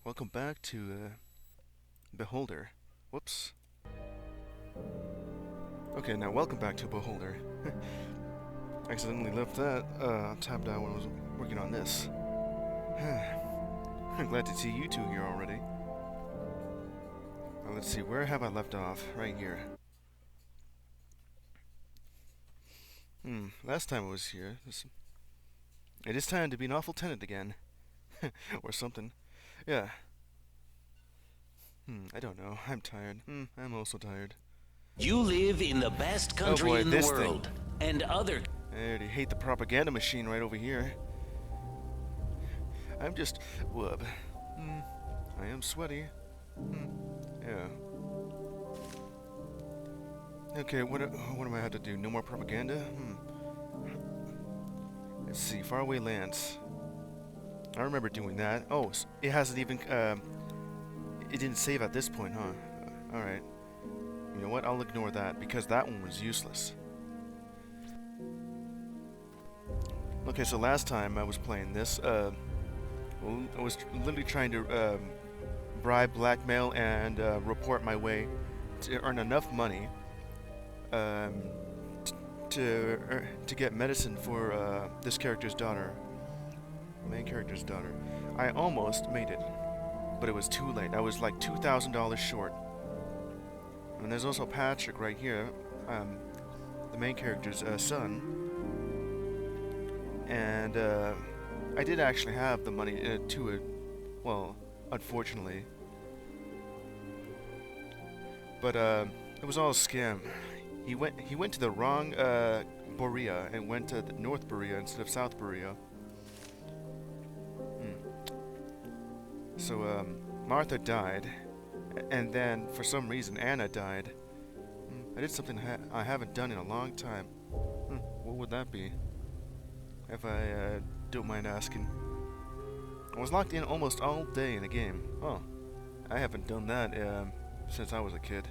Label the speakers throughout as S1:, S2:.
S1: Welcome back to Beholder. Whoops. Okay, now welcome back to Beholder. Accidentally left that tabbed out when I was working on this. I'm glad to see you two here already. Now let's see, where have I left off? Right here. Last time I was here, it is time to be an awful tenant again. Or something. Yeah. I don't know. I'm tired. I'm also tired.
S2: You live in the best country
S1: boy,
S2: in the
S1: this
S2: world, and other.
S1: I already hate the propaganda machine right over here. I'm just wub. I am sweaty. Yeah. Okay, what do I have to do? No more propaganda? Let's see, faraway lands. I remember doing that. Oh, it hasn't even it didn't save at this point, huh? Alright. You know what? I'll ignore that because that one was useless. Okay, so last time I was playing this, I was literally trying to bribe, blackmail, and report my way to earn enough money to get medicine for this character's daughter, the main character's daughter. I almost made it, but it was too late. I was like $2,000 short. And there's also Patrick right here, the main character's son. And I did actually have the money to it. Well, unfortunately. But it was all a scam. He went to the wrong Berea and went to North Berea instead of South Berea. So Martha died, and then for some reason Anna died. I did something I haven't done in a long time. What would that be? If I don't mind asking. I was locked in almost all day in a game. Oh, I haven't done that since I was a kid.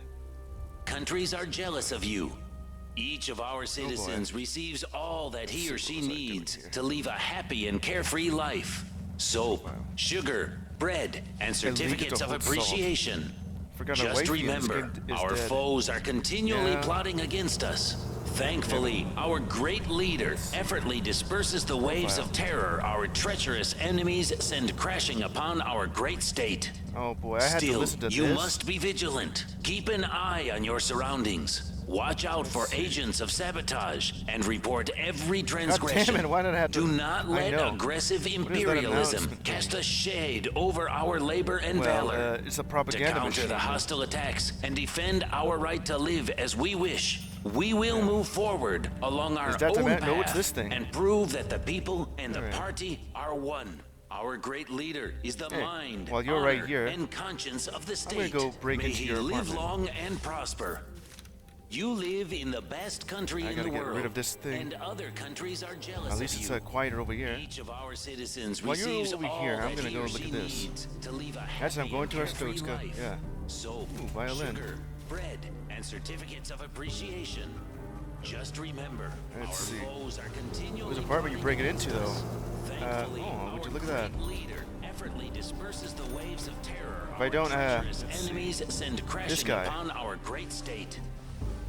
S2: Countries are jealous of you. Each of our citizens receives all that he or she needs to live a happy and carefree life. Soap, sugar, bread, and certificates of appreciation. Just remember, our foes are continually plotting against us. Thankfully, our great leader effortlessly disperses the waves of terror our treacherous enemies send crashing upon our great state.
S1: Oh boy, I had to listen to this.
S2: You must be vigilant. Keep an eye on your surroundings. Watch out for agents of sabotage and report every transgression.
S1: God damn it, why did I have to?
S2: Do not let aggressive imperialism cast a shade over our labor and valor.
S1: It's a propaganda
S2: to counter the hostile attacks and defend our right to live as we wish, we will move forward along our own path and prove that the people and the party are one. Our great leader is the mind, honor, and conscience of the state.
S1: I'm gonna go break into your apartment.
S2: Live long and prosper. You live in the best country in the world. I gotta get rid of this thing. And other countries are jealous of you.
S1: At least it's quieter over here.
S2: Each of our citizens
S1: While you're over here, I'm gonna go look at this. Actually, I'm going to our Stotska. Yeah.
S2: Soap,
S1: violin.
S2: Sugar, bread, and certificates of appreciation. Just remember, our foes are continually.
S1: There's a apartment you break it into, though. Would you look at that?
S2: Leader effortlessly disperses the waves of terror.
S1: If I don't,
S2: enemies send crashing upon our great state.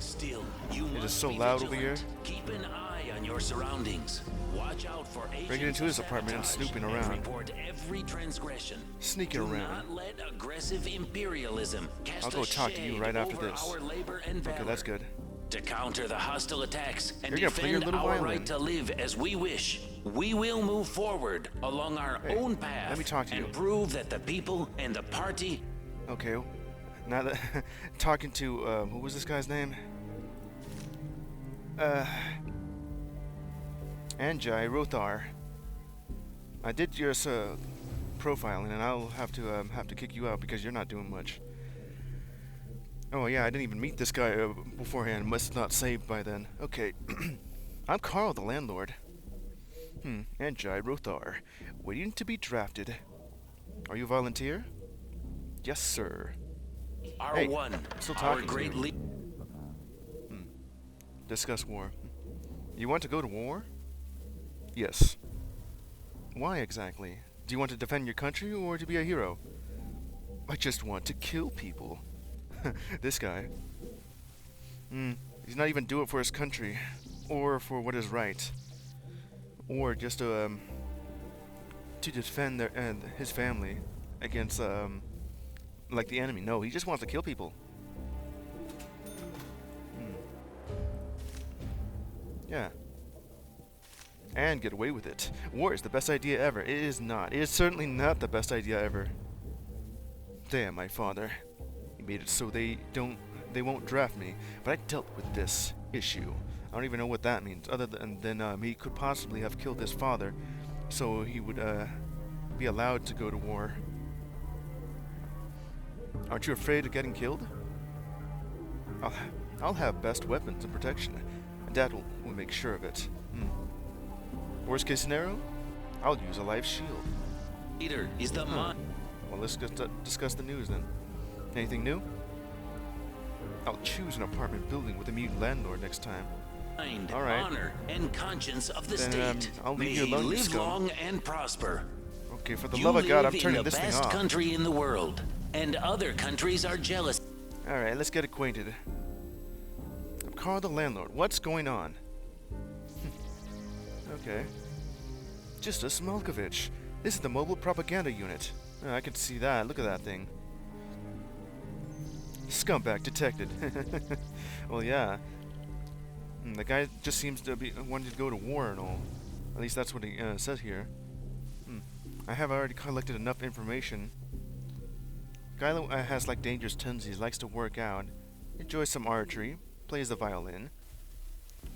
S2: Still, you must
S1: it is so
S2: be
S1: loud
S2: vigilant.
S1: over here.
S2: Keep an eye on your surroundings. Watch out for agents
S1: breaking into his apartment and snooping around.
S2: Report every transgression.
S1: Sneaking around.
S2: Do not let aggressive imperialism cast
S1: I'll go talk to you right after
S2: over
S1: this.
S2: Our labor and valor.
S1: Okay, that's good.
S2: To counter the hostile attacks and
S1: You're gonna
S2: defend our
S1: violin.
S2: right to live as we wish, we will move forward along our own path
S1: let me talk to
S2: and
S1: you.
S2: prove that the people and the party.
S1: Okay, now that talking to what was this guy's name? Anjai Rothar. I did your profiling, and I'll have to kick you out because you're not doing much. Oh yeah, I didn't even meet this guy beforehand. Must not saved by then. Okay, I'm Carl, the landlord. Anjai Rothar, waiting to be drafted. Are you a volunteer? Yes, sir.
S2: Our one,
S1: still
S2: our
S1: talking
S2: great leader.
S1: Discuss war. You want to go to war? Yes. Why exactly? Do you want to defend your country or to be a hero? I just want to kill people. This guy. He's not even do it for his country, or for what is right, or just to defend his family against like the enemy. No, he just wants to kill people. Yeah. And get away with it. War is the best idea ever. It is not. It is certainly not the best idea ever. Damn my father. He made it so they won't draft me. But I dealt with this issue. I don't even know what that means. Other than he could possibly have killed his father, so he would be allowed to go to war. Aren't you afraid of getting killed? I'll have best weapons and protection. Dad will make sure of it. Worst case scenario, I'll use a life shield.
S2: Leader is the mind.
S1: Well, let's discuss the news then. Anything new? I'll choose an apartment building with a mute landlord next time. All right.
S2: Honor and conscience of the
S1: Then,
S2: state.
S1: I'll leave
S2: May
S1: you
S2: he
S1: alone, you
S2: live
S1: scum.
S2: long and prosper.
S1: Okay, for the
S2: You
S1: love of God, I'm
S2: live
S1: turning
S2: in the
S1: this thing
S2: best
S1: off.
S2: country in the world, and other countries are jealous.
S1: All right, let's get acquainted. I'm Carl the landlord. What's going on? Okay. Justus Malkovich. This is the mobile propaganda unit. I can see that. Look at that thing. Scumbag detected. Well, yeah. The guy just seems to be wanting to go to war and all. At least that's what he says here. I have already collected enough information. Guy has like dangerous tendencies, likes to work out, enjoys some archery, plays the violin,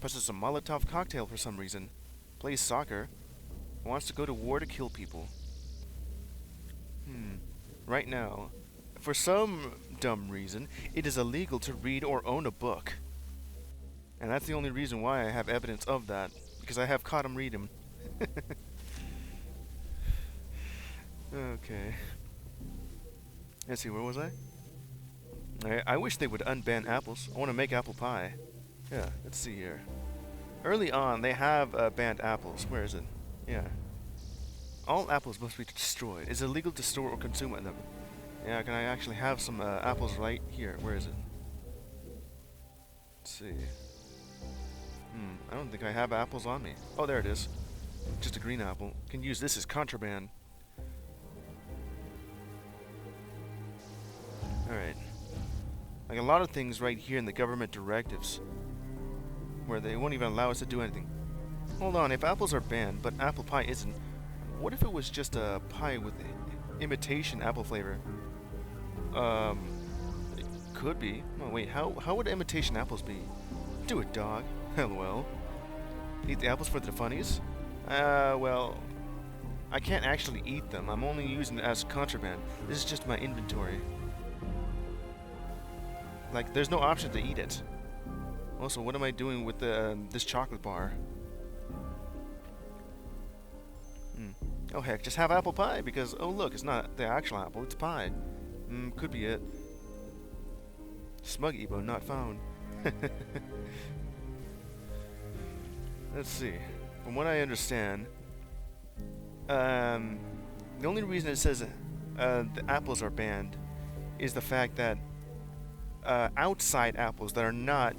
S1: presses a Molotov cocktail for some reason, plays soccer, wants to go to war to kill people. Right now, for some dumb reason, it is illegal to read or own a book. And that's the only reason why I have evidence of that, because I have caught him read him. Okay. Let's see, where was I? I wish they would unban apples. I want to make apple pie. Yeah, let's see here. Early on, they have banned apples. Where is it? Yeah. All apples must be destroyed. It's illegal to store or consume them. Yeah, can I actually have some apples right here? Where is it? Let's see. I don't think I have apples on me. Oh, there it is. Just a green apple. Can use this as contraband. Alright. Like a lot of things right here in the government directives, where they won't even allow us to do anything. Hold on, if apples are banned, but apple pie isn't, what if it was just a pie with imitation apple flavor? It could be. Oh wait, how would imitation apples be? Do it, dog. LOL. Eat the apples for the funnies? Well, I can't actually eat them. I'm only using it as contraband. This is just my inventory. Like, there's no option to eat it. Also, what am I doing with this chocolate bar? Oh heck, just have apple pie because, oh look, it's not the actual apple, it's pie. Could be it. Smug Ebo not found. Let's see. From what I understand, the only reason it says the apples are banned is the fact that outside apples that are not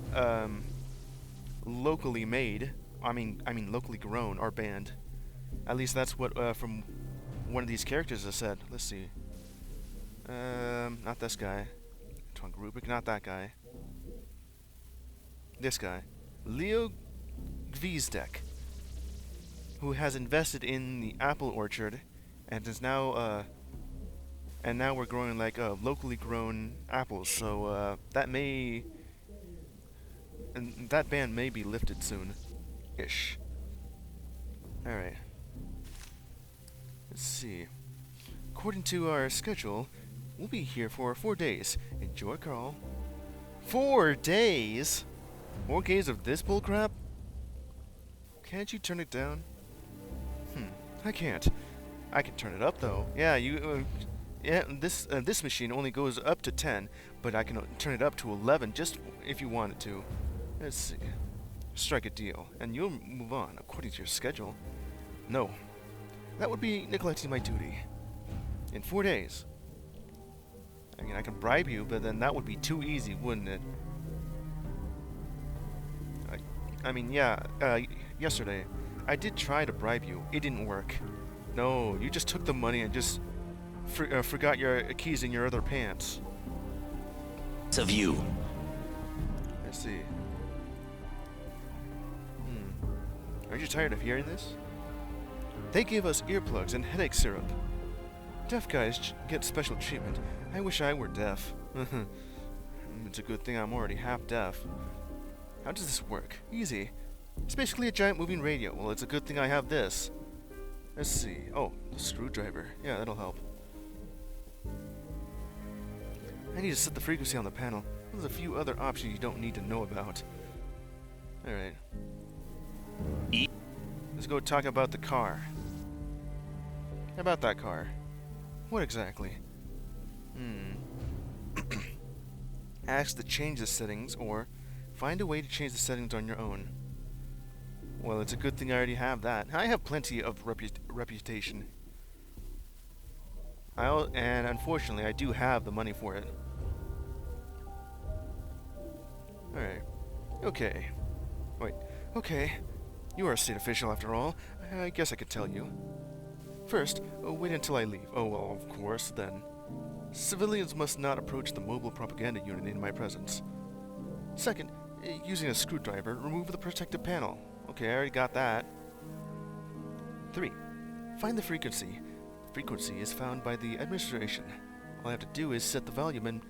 S1: locally made, I mean locally grown, are banned. At least that's what from one of these characters has said. Let's see. Not this guy. Antoine Rubik, not that guy. This guy. Leo Gwizdek, who has invested in the apple orchard and is now and now we're growing like locally grown apples, so that ban may be lifted soon ish. Alright, let's see. According to our schedule, we'll be here for 4 days. Enjoy, Carl. 4 days? 4 days of this bullcrap? Can't you turn it down? I can't. I can turn it up though. Yeah, yeah, this machine only goes up to 10, but I can turn it up to 11 just if you want it to. Let's see. Strike a deal, and you'll move on according to your schedule. No. That would be neglecting my duty. In 4 days. I mean, I can bribe you, but then that would be too easy, wouldn't it? I mean, yeah, yesterday, I did try to bribe you. It didn't work. No, you just took the money and just forgot your keys in your other pants.
S2: Of you.
S1: Let's see. Aren't you tired of hearing this? They give us earplugs and headache syrup. Deaf guys get special treatment. I wish I were deaf. It's a good thing I'm already half deaf. How does this work? Easy. It's basically a giant moving radio. Well, it's a good thing I have this. Let's see. Oh, the screwdriver. Yeah, that'll help. I need to set the frequency on the panel. There's a few other options you don't need to know about. Alright. Let's go talk about the car. About that car. What exactly? Ask to change the settings, or find a way to change the settings on your own. Well, it's a good thing I already have that. I have plenty of reputation. And unfortunately, I do have the money for it. Alright. Okay. Wait. Okay. You are a state official after all. I guess I could tell you. First, wait until I leave. Oh, well, of course, then. Civilians must not approach the mobile propaganda unit in my presence. Second, using a screwdriver, remove the protective panel. Okay, I already got that. 3. Find the frequency. Frequency is found by the administration. All I have to do is set the volume and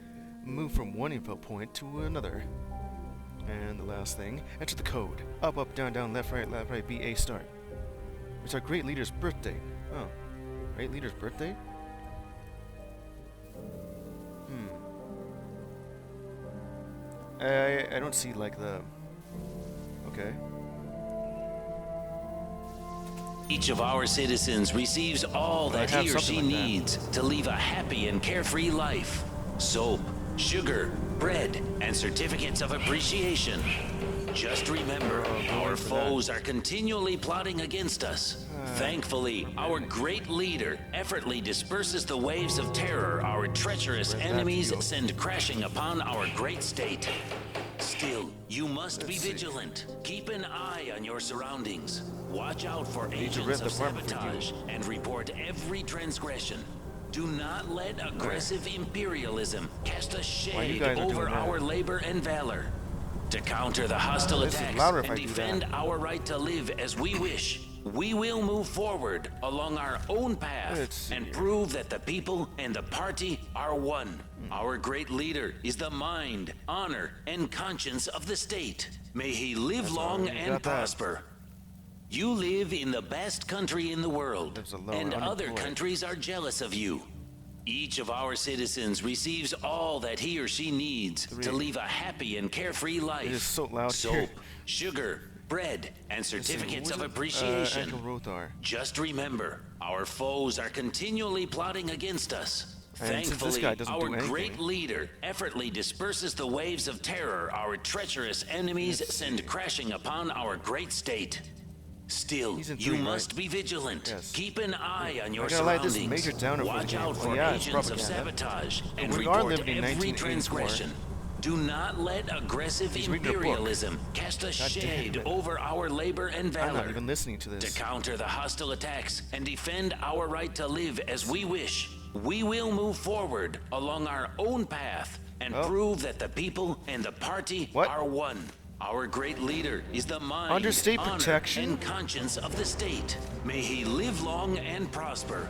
S1: move from one info point to another. And the last thing, enter the code. Up, up, down, down, left, right, B, A, start. It's our great leader's birthday. Oh, great leader's birthday? I don't see, like, the... Okay.
S2: Each of our citizens receives all that he or she needs to live a happy and carefree life. Soap, sugar, bread, and certificates of appreciation. Just remember, our foes are continually plotting against us. Thankfully, our great leader effortlessly disperses the waves of terror our treacherous enemies send crashing upon our great state. Still, you must be vigilant. Keep an eye on your surroundings. Watch out for agents of sabotage and report every transgression. Do not let aggressive imperialism cast a shade over our labor and valor. To counter the hostile attacks and defend our right to live as we wish, we will move forward along our own path and prove that the people and the party are one. Our great leader is the mind, honor, and conscience of the state. May he live long and prosper. You live in the best country in the world, and other countries are jealous of you. Each of our citizens receives all that he or she needs to live a happy and carefree life.
S1: It is so loud.
S2: Soap, sugar, bread, and certificates of appreciation. Just remember, our foes are continually plotting against us. Thankfully, our great leader effortlessly disperses the waves of terror our treacherous enemies send crashing upon our great state. Still, you must be vigilant. Keep an eye on your surroundings. Watch out for agents of sabotage and report every transgression. Do not let aggressive imperialism cast a shade over our labor and valor.
S1: I'm not even listening to this.
S2: To counter the hostile attacks and defend our right to live as we wish, we will move forward along our own path and prove that the people and the party are one. Our great leader is the mind,
S1: under state protection,
S2: and conscience of the state. May he live long and prosper.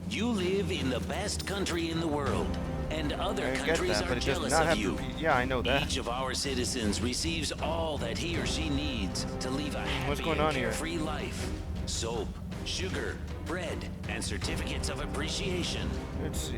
S2: You live in the best country in the world, and other countries are jealous of you.
S1: Yeah, I know that.
S2: Each of our citizens receives all that he or she needs to live a happy and carefree life. Soap, sugar, bread, and certificates of appreciation.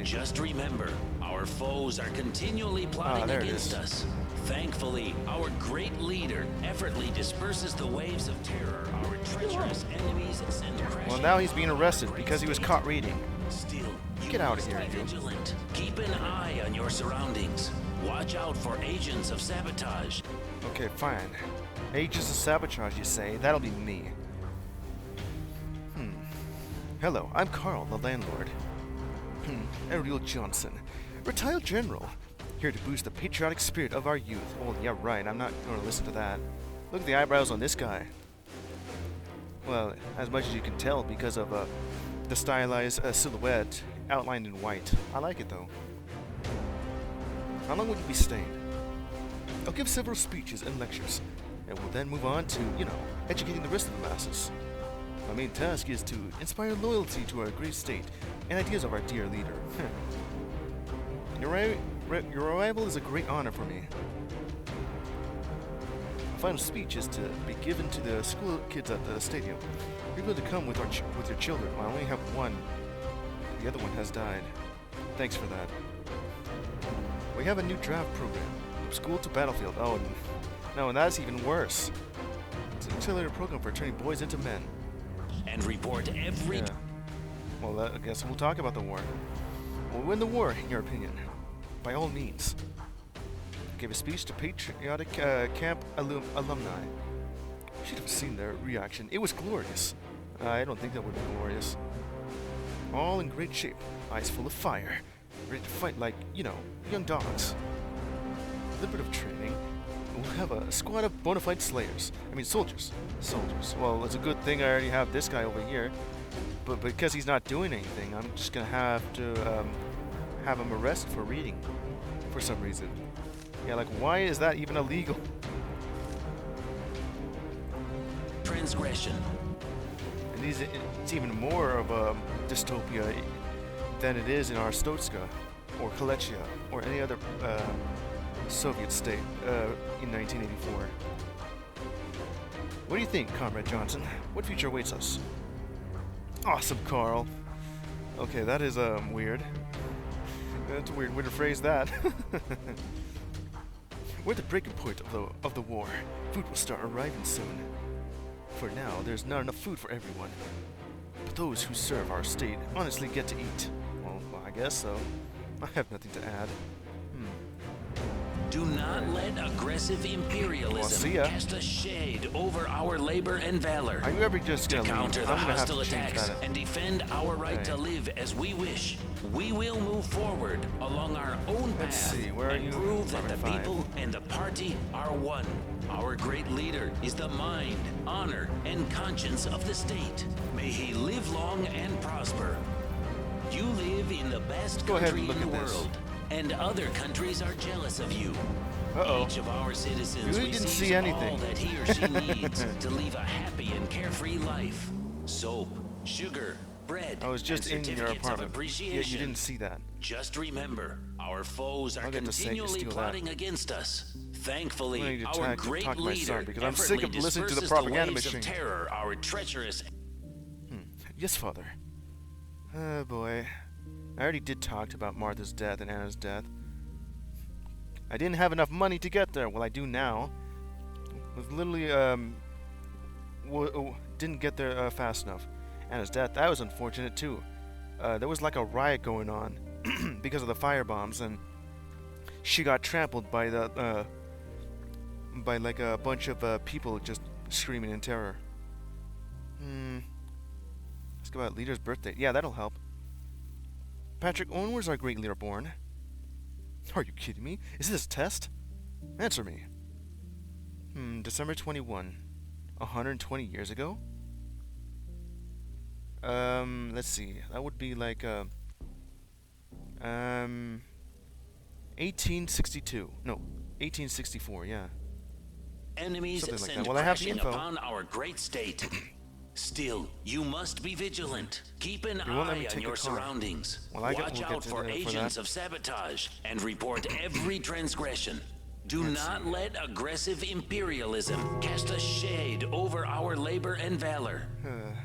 S2: Just remember, our foes are continually plotting against us. Thankfully, our great leader effortlessly disperses the waves of terror our treacherous enemies send crashing.
S1: Well, now he's being arrested because he was caught reading.
S2: Still,
S1: get out of here,
S2: you. Vigilant. Keep an eye on your surroundings. Watch out for agents of sabotage.
S1: Okay, fine. Agents of sabotage, you say? That'll be me. Hello, I'm Carl, the landlord. Ariel Johnson. Retired General. Here to boost the patriotic spirit of our youth. Oh, yeah, right. I'm not going to listen to that. Look at the eyebrows on this guy. Well, as much as you can tell because of the stylized silhouette outlined in white. I like it, though. How long will you be staying? I'll give several speeches and lectures, and we'll then move on to, educating the rest of the masses. My main task is to inspire loyalty to our great state and ideas of our dear leader. Your arrival is a great honor for me. My final speech is to be given to the school kids at the stadium. You're going to come with your children. I only have one. The other one has died. Thanks for that. We have a new draft program. From school to battlefield. Oh, no, and that's even worse. It's an accelerated program for turning boys into men.
S2: And report every...
S1: Yeah. Well, I guess we'll talk about the war. We'll win the war, in your opinion. By all means. Gave a speech to patriotic camp alumni. You should have seen their reaction. It was glorious. I don't think that would be glorious. All in great shape, eyes full of fire, ready to fight like, young dogs. A little bit of training. We'll have a squad of bona fide soldiers. Soldiers. Well, it's a good thing I already have this guy over here. But because he's not doing anything, I'm just gonna have to have him arrested for reading, for some reason. Yeah, like, why is that even illegal?
S2: Transgression.
S1: And it's even more of a dystopia than it is in our Stotska, or Kalechia, or any other Soviet state in 1984. What do you think, Comrade Johnson? What future awaits us? Awesome, Carl. Okay, that is weird. That's a weird way to phrase that. We're at the breaking point of the war. Food will start arriving soon. For now, there's not enough food for everyone. But those who serve our state honestly get to eat. Well, I guess so. I have nothing to add.
S2: Do not let aggressive imperialism cast a shade over our labor and valor.
S1: Are you ever just
S2: to
S1: gonna
S2: counter
S1: leave?
S2: the
S1: I'm gonna
S2: hostile
S1: have to change
S2: attacks
S1: that.
S2: and defend our right to live as we wish? We will move forward along our own path
S1: see, where are
S2: and
S1: you?
S2: prove that the
S1: 5.
S2: people and the party are one. Our great leader is the mind, honor, and conscience of the state. May he live long and prosper. You live in the best
S1: Go ahead
S2: country
S1: and look
S2: in the
S1: at this.
S2: world, and other countries are jealous of you.
S1: Uh-oh.
S2: Each of our citizens
S1: You didn't
S2: receives
S1: see anything.
S2: all that he or she needs to live a happy and carefree life. Soap, sugar, bread,
S1: I was just
S2: and
S1: in your
S2: certificates of
S1: apartment.
S2: appreciation.
S1: Yet you didn't see that.
S2: Just remember, our foes are
S1: I'll get to
S2: continually
S1: steal that.
S2: plotting against us.
S1: I
S2: Thankfully,
S1: need to
S2: our
S1: talk
S2: great
S1: to my son
S2: leader
S1: because I'm sick of
S2: effortlessly
S1: listening to the
S2: disperses
S1: propaganda
S2: waves
S1: machine.
S2: of terror, our treacherous...
S1: Yes, Father. Oh, boy. I already did talk about Martha's death and Anna's death. I didn't have enough money to get there. Well, I do now. Was literally, didn't get there fast enough. Anna's death, that was unfortunate, too. There was like a riot going on because of the firebombs, and she got trampled by by like a bunch of people just screaming in terror. Let's go about leader's birthday. Yeah, that'll help. Patrick, when was our great leader born? Are you kidding me? Is this a test? Answer me. December 21. 120 years ago? Let's see. That would be like, 1862. No, 1864, yeah.
S2: Enemies
S1: Something like
S2: send
S1: that. Well, I have the
S2: crashing
S1: info.
S2: upon our great state. Still, you must be vigilant. Keep an
S1: You won't let
S2: eye
S1: me
S2: on
S1: take
S2: your
S1: a car.
S2: surroundings.
S1: Well,
S2: Watch
S1: we'll
S2: out
S1: get to
S2: for
S1: that.
S2: agents of sabotage and report every transgression. Do not let aggressive imperialism cast a shade over our labor and valor.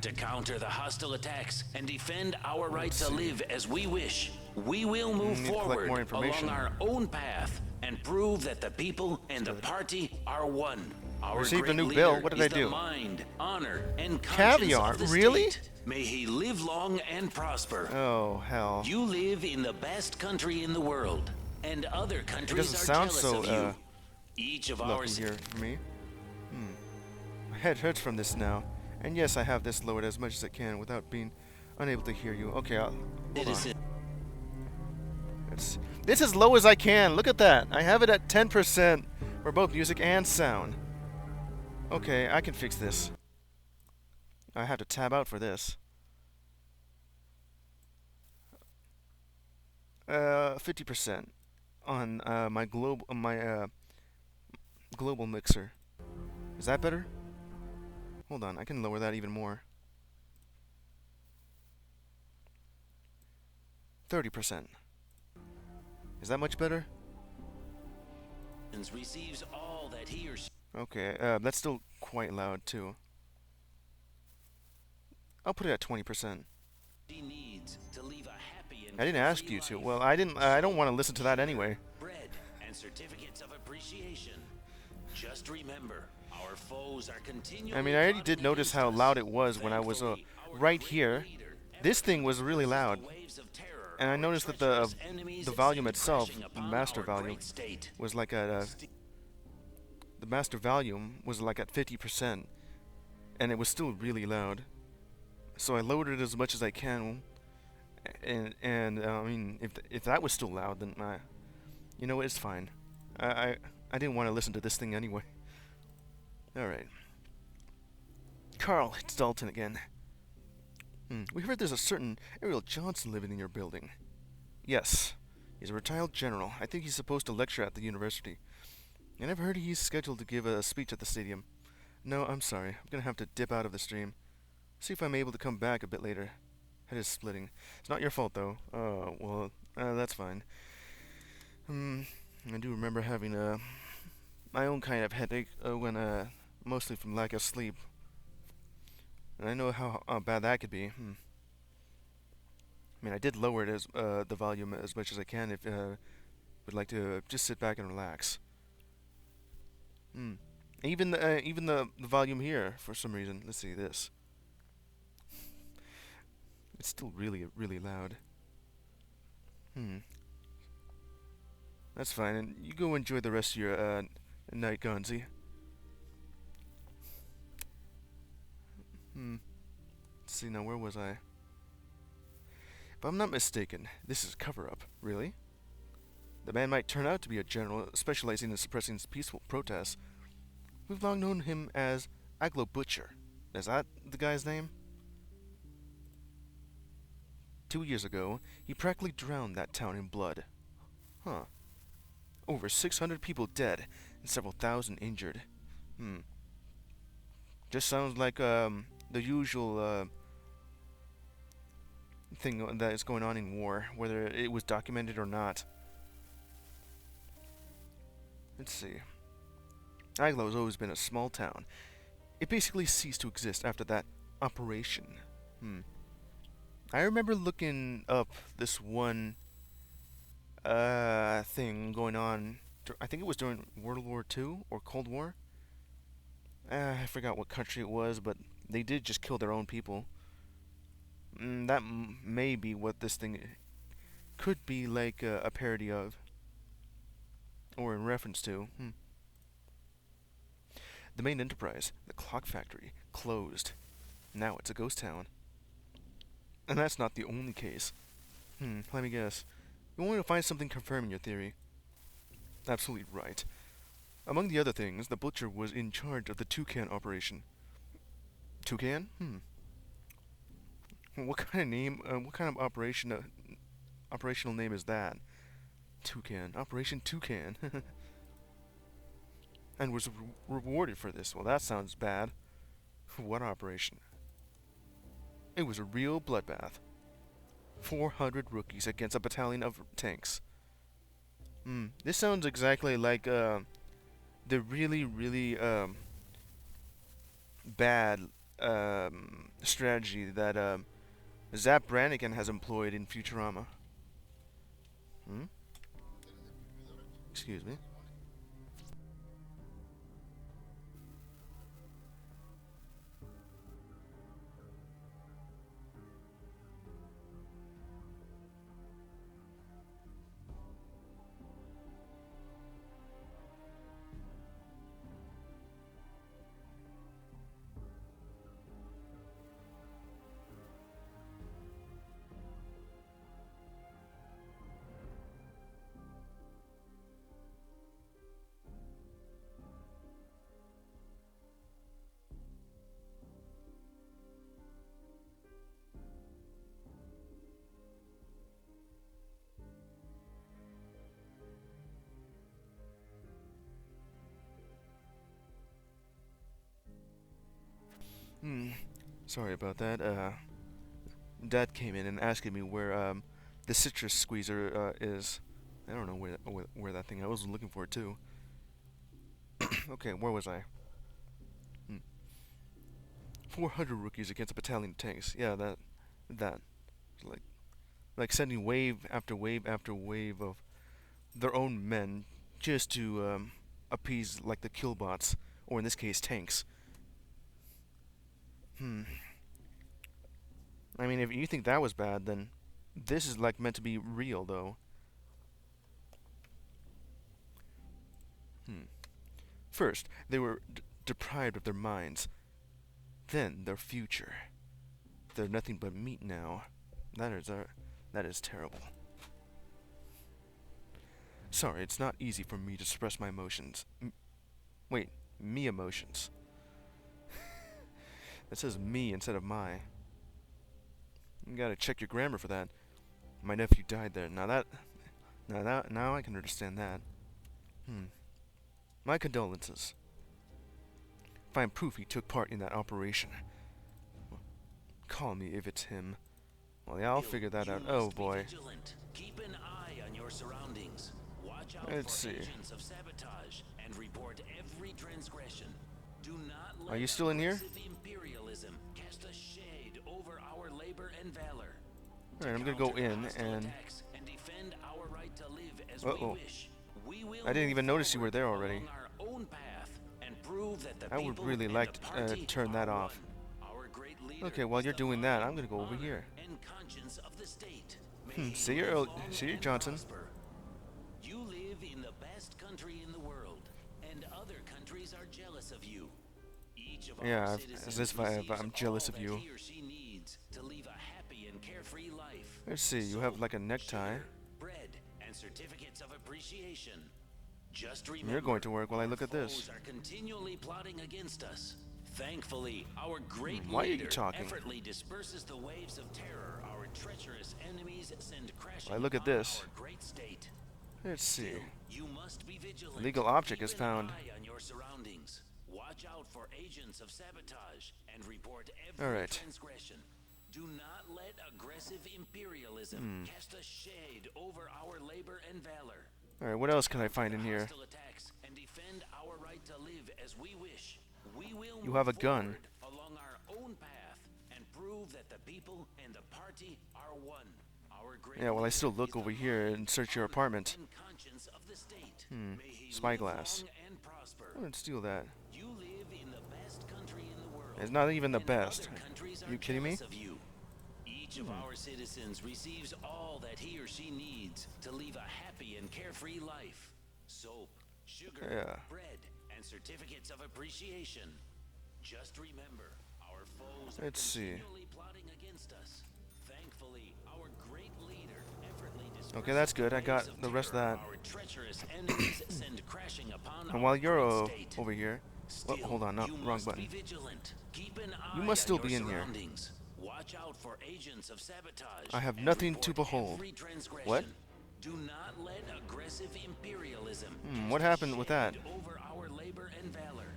S2: To counter the hostile attacks and defend our right to live as we wish, we will move
S1: need to collect
S2: forward
S1: more
S2: along
S1: information.
S2: our own path and prove that the people and the party are one. Our
S1: Received a
S2: great
S1: new
S2: leader
S1: bill. What did
S2: is
S1: I do?
S2: the mind, honor, and conscience
S1: Caviar?
S2: of the
S1: Really?
S2: state. May he live long and prosper.
S1: Oh, hell.
S2: You live in the best country in the world, and other countries
S1: doesn't
S2: are
S1: sound
S2: jealous
S1: so,
S2: of you. Each of
S1: Lucky
S2: ours.
S1: here for me. My head hurts from this now. And yes, I have this lowered as much as I can without being unable to hear you. Okay, hold on.
S2: Citizen.
S1: This is as low as I can. Look at that. I have it at 10% for both music and sound. Okay, I can fix this. I have to tab out for this. 50% on my global mixer. Is that better? Hold on, I can lower that even more. 30%. Is that much better?
S2: Receives all that he or she
S1: Okay, that's still quite loud too. I'll put it at 20%.
S2: needs to leave a happy and
S1: I didn't ask you to. Well, I didn't. I don't want to listen to that anyway.
S2: bread and certificates of appreciation. Just remember, our foes are continually.
S1: I mean, I already did notice how loud it was when I was right here. This thing was really loud, and I noticed that the volume itself, the master volume, was like at the master volume was like at 50%, and it was still really loud. So I lowered it as much as I can, and I mean, if that was still loud, then you know, it's fine. I didn't want to listen to this thing anyway. All right, Carl, it's Dalton again. We heard there's a certain Ariel Johnson living in your building. Yes, he's a retired general. I think he's supposed to lecture at the university. And I've heard he's scheduled to give a speech at the stadium. No, I'm sorry. I'm gonna have to dip out of the stream. See if I'm able to come back a bit later. Head is splitting. It's not your fault, though. Oh, well, that's fine. I do remember having my own kind of headache when mostly from lack of sleep. And I know how bad that could be. I mean, I did lower it as the volume as much as I can if would like to just sit back and relax. Even the volume here for some reason. Let's see this. It's still really loud. That's fine. And you go enjoy the rest of your night, Gonzi. Let's see now. Where was I? If I'm not mistaken, this is cover-up. Really? The man might turn out to be a general specializing in suppressing peaceful protests. We've long known him as Aglo Butcher. Is that the guy's name? 2 years ago, he practically drowned that town in blood. Huh. Over 600 people dead and several thousand injured. Just sounds like the usual thing that is going on in war, whether it was documented or not. Let's see. Aglo has always been a small town. It basically ceased to exist after that operation. I remember looking up this one thing going on. I think it was during World War II or Cold War. I forgot what country it was, but they did just kill their own people. That may be what this thing could be like a parody of, or in reference to. The main enterprise, the clock factory, closed. Now it's a ghost town. And that's not the only case. Let me guess. You want to find something confirming your theory? Absolutely right. Among the other things, the butcher was in charge of the Toucan operation. Toucan? What kind of name? What kind of operational name is that? Toucan. Operation Toucan. And was rewarded for this. Well, that sounds bad. What operation? It was a real bloodbath. 400 rookies against a battalion of tanks. This sounds exactly like the really bad strategy that Zap Brannigan has employed in Futurama. Excuse me. Sorry about that. Dad came in and asked me where the citrus squeezer is. I don't know where that thing. I was looking for it too. Okay, where was I? 400 rookies against a battalion of tanks. Yeah, that like sending wave after wave after wave of their own men just to appease like the killbots, or in this case tanks. I mean, if you think that was bad, then this is like meant to be real, though. First, they were deprived of their minds. Then their future. They're nothing but meat now. That is terrible. Sorry, it's not easy for me to express my emotions. Wait, me emotions. It says me instead of my. You gotta check your grammar for that. My nephew died there. Now I can understand that. My condolences. Find proof he took part in that operation. Call me if it's him. Well, yeah, I'll figure that out. Oh boy.
S2: Keep an eye on your surroundings. Watch out
S1: Let's
S2: for
S1: see.
S2: agents of sabotage and report every transgression. Do not let
S1: Are you still in here?
S2: imperialism cast a shade over our labor and valor.
S1: Alright, I'm gonna go in and
S2: defend our right to live as
S1: Uh-oh.
S2: we wish. We will
S1: I didn't even notice you were there already.
S2: along our own path and prove that the
S1: I would
S2: people
S1: really
S2: and
S1: like
S2: the
S1: to
S2: party
S1: turn that
S2: are
S1: off.
S2: one. Our great leader
S1: Okay, while
S2: is
S1: you're
S2: the
S1: doing that,
S2: mind,
S1: I'm gonna go over
S2: honor,
S1: here.
S2: and conscience of the state. May
S1: See
S2: he
S1: you,
S2: live long
S1: see you,
S2: and
S1: Johnson.
S2: prosper. You live in the best country in the world, and other countries are jealous of you. Each of
S1: Yeah,
S2: our
S1: as
S2: citizens
S1: if
S2: receives
S1: I'm jealous
S2: all
S1: of you.
S2: that he or she needs to live a happy and carefree life.
S1: Let's see, you have like a necktie.
S2: Sugar, bread, and certificates of appreciation. Just remember,
S1: You're going to work while I look at this.
S2: foes are continually plotting against us. Thankfully, our great
S1: Why are you
S2: leader
S1: talking?
S2: effortlessly disperses the waves of terror our treacherous enemies send crashing
S1: Well, look at
S2: upon
S1: this.
S2: our great state.
S1: Let's see.
S2: Still, you must be vigilant.
S1: Legal object
S2: Keep
S1: is
S2: an
S1: found.
S2: eye on your surroundings. Watch out for agents of sabotage and report every
S1: Alright.
S2: transgression. Do not let aggressive imperialism cast a shade over our labor and valor.
S1: Alright, what else can I find in here?
S2: Hostile attacks and defend our right to live as we wish. We will
S1: You
S2: move
S1: have a gun.
S2: forward along our own path and prove that the people and the party are one. Our great
S1: Yeah, well, I
S2: leader
S1: still
S2: is
S1: look
S2: the
S1: over here
S2: mind,
S1: and search your
S2: honor,
S1: apartment.
S2: and conscience of the state. May he
S1: Spyglass.
S2: live long and prosper.
S1: I'm gonna steal that.
S2: You live in the best country in the world.
S1: It's not even the
S2: and
S1: best.
S2: other countries
S1: You
S2: are
S1: kidding me?
S2: jealous of you. Each of our citizens receives all that he or she needs to live a happy and carefree life. Soap, sugar,
S1: Yeah.
S2: bread, and certificates of appreciation. Just remember, our foes
S1: Let's
S2: are
S1: see.
S2: continually plotting against us. Thankfully, our great leader effortlessly
S1: Okay, that's good. I got
S2: disperses
S1: the rest of
S2: terror
S1: that.
S2: our treacherous enemies send crashing upon
S1: And while
S2: our
S1: you're
S2: great state.
S1: over here, well,
S2: Still,
S1: hold on, no,
S2: you
S1: wrong
S2: must
S1: button.
S2: be vigilant. Keep an eye
S1: You must still
S2: on your
S1: be in here.
S2: surroundings. Watch out for agents of sabotage.
S1: I have
S2: and
S1: nothing to
S2: report
S1: behold.
S2: every transgression.
S1: What?
S2: Do not let aggressive imperialism
S1: What
S2: cast a
S1: happened with that?
S2: shade over our labor and valor.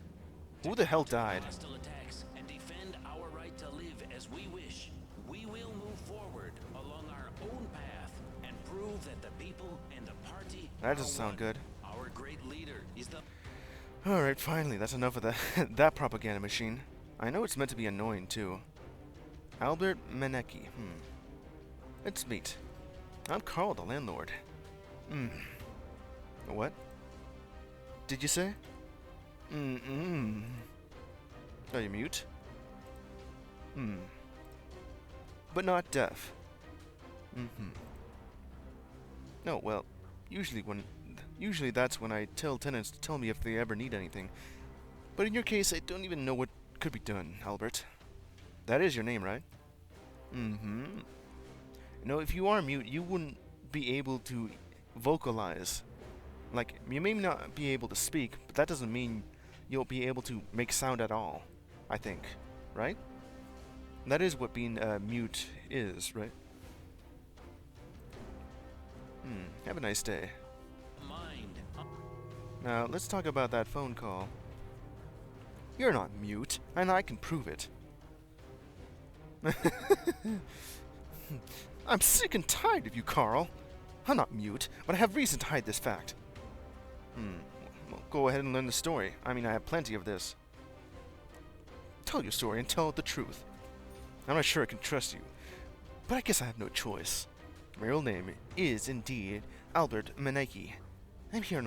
S1: Who the hell
S2: Counter
S1: died?
S2: hostile attacks and defend our right to live as we wish. We will move forward along our own path and prove that the people and the party
S1: That
S2: are
S1: doesn't sound
S2: one.
S1: good.
S2: Our great leader is the
S1: Alright, finally, that's enough of that that propaganda machine. I know it's meant to be annoying too. Albert Menecki. Let's meet. I'm Carl, the landlord. What? Did you say? Are you mute? But not deaf. No, well, usually that's when I tell tenants to tell me if they ever need anything. But in your case, I don't even know what could be done, Albert. That is your name, right? No, if you are mute, you wouldn't be able to vocalize. Like, you may not be able to speak, but that doesn't mean you'll be able to make sound at all, I think. Right? That is what being mute is, right? Have a nice day.
S2: mind.
S1: Now, let's talk about that phone call. You're not mute, and I can prove it. I'm sick and tired of you, Carl. I'm not mute, but I have reason to hide this fact. Well, go ahead and learn the story. I mean, I have plenty of this. Tell your story and tell it the truth. I'm not sure I can trust you, but I guess I have no choice. My real name is indeed Albert Meneke. I'm here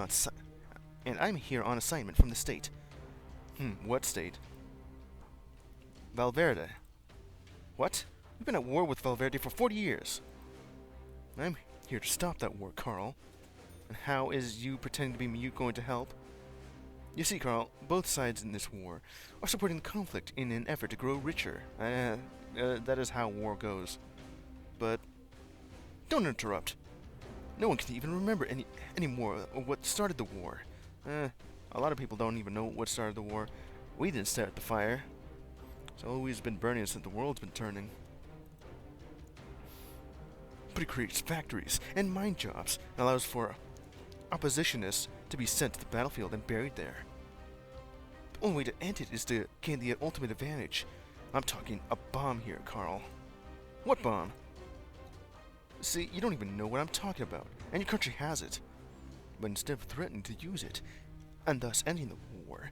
S1: on assignment from the state. What state? Valverde. What? We've been at war with Valverde for 40 years. I'm here to stop that war, Carl. And how is you pretending to be mute going to help? You see, Carl, both sides in this war are supporting the conflict in an effort to grow richer. That is how war goes. But don't interrupt. No one can even remember any more of what started the war. A lot of people don't even know what started the war. We didn't start the fire. It's always been burning since the world's been turning. But it creates factories and mine jobs and allows for oppositionists to be sent to the battlefield and buried there. The only way to end it is to gain the ultimate advantage. I'm talking a bomb here, Carl. What bomb? See, you don't even know what I'm talking about, and your country has it. But instead of threatening to use it, and thus ending the war,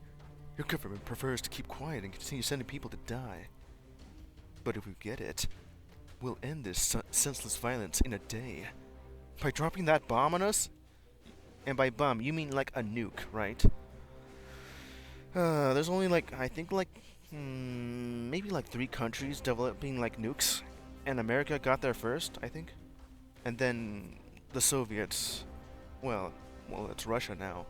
S1: your government prefers to keep quiet and continue sending people to die. But if we get it, we'll end this senseless violence in a day. By dropping that bomb on us? And by bomb, you mean like a nuke, right? There's only maybe 3 countries developing like nukes. And America got there first, I think. And then the Soviets, well, it's Russia now.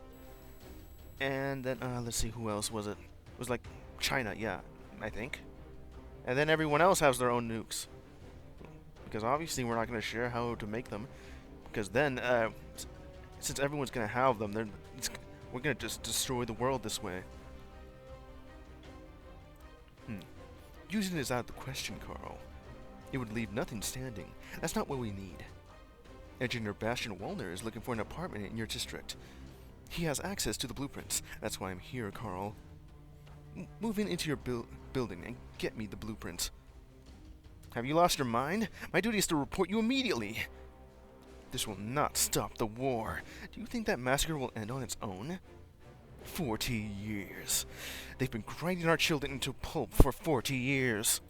S1: And then, let's see, who else was it? It was like China, yeah, I think. And then everyone else has their own nukes. Because obviously we're not going to share how to make them. Because then, since everyone's going to have them, we're going to just destroy the world this way. Using it is out of the question, Carl. It would leave nothing standing. That's not what we need. Engineer Bastian Wallner is looking for an apartment in your district. He has access to the blueprints. That's why I'm here, Carl. Move into your building and get me the blueprints. Have you lost your mind? My duty is to report you immediately. This will not stop the war. Do you think that massacre will end on its own? 40 years. They've been grinding our children into pulp for 40 years.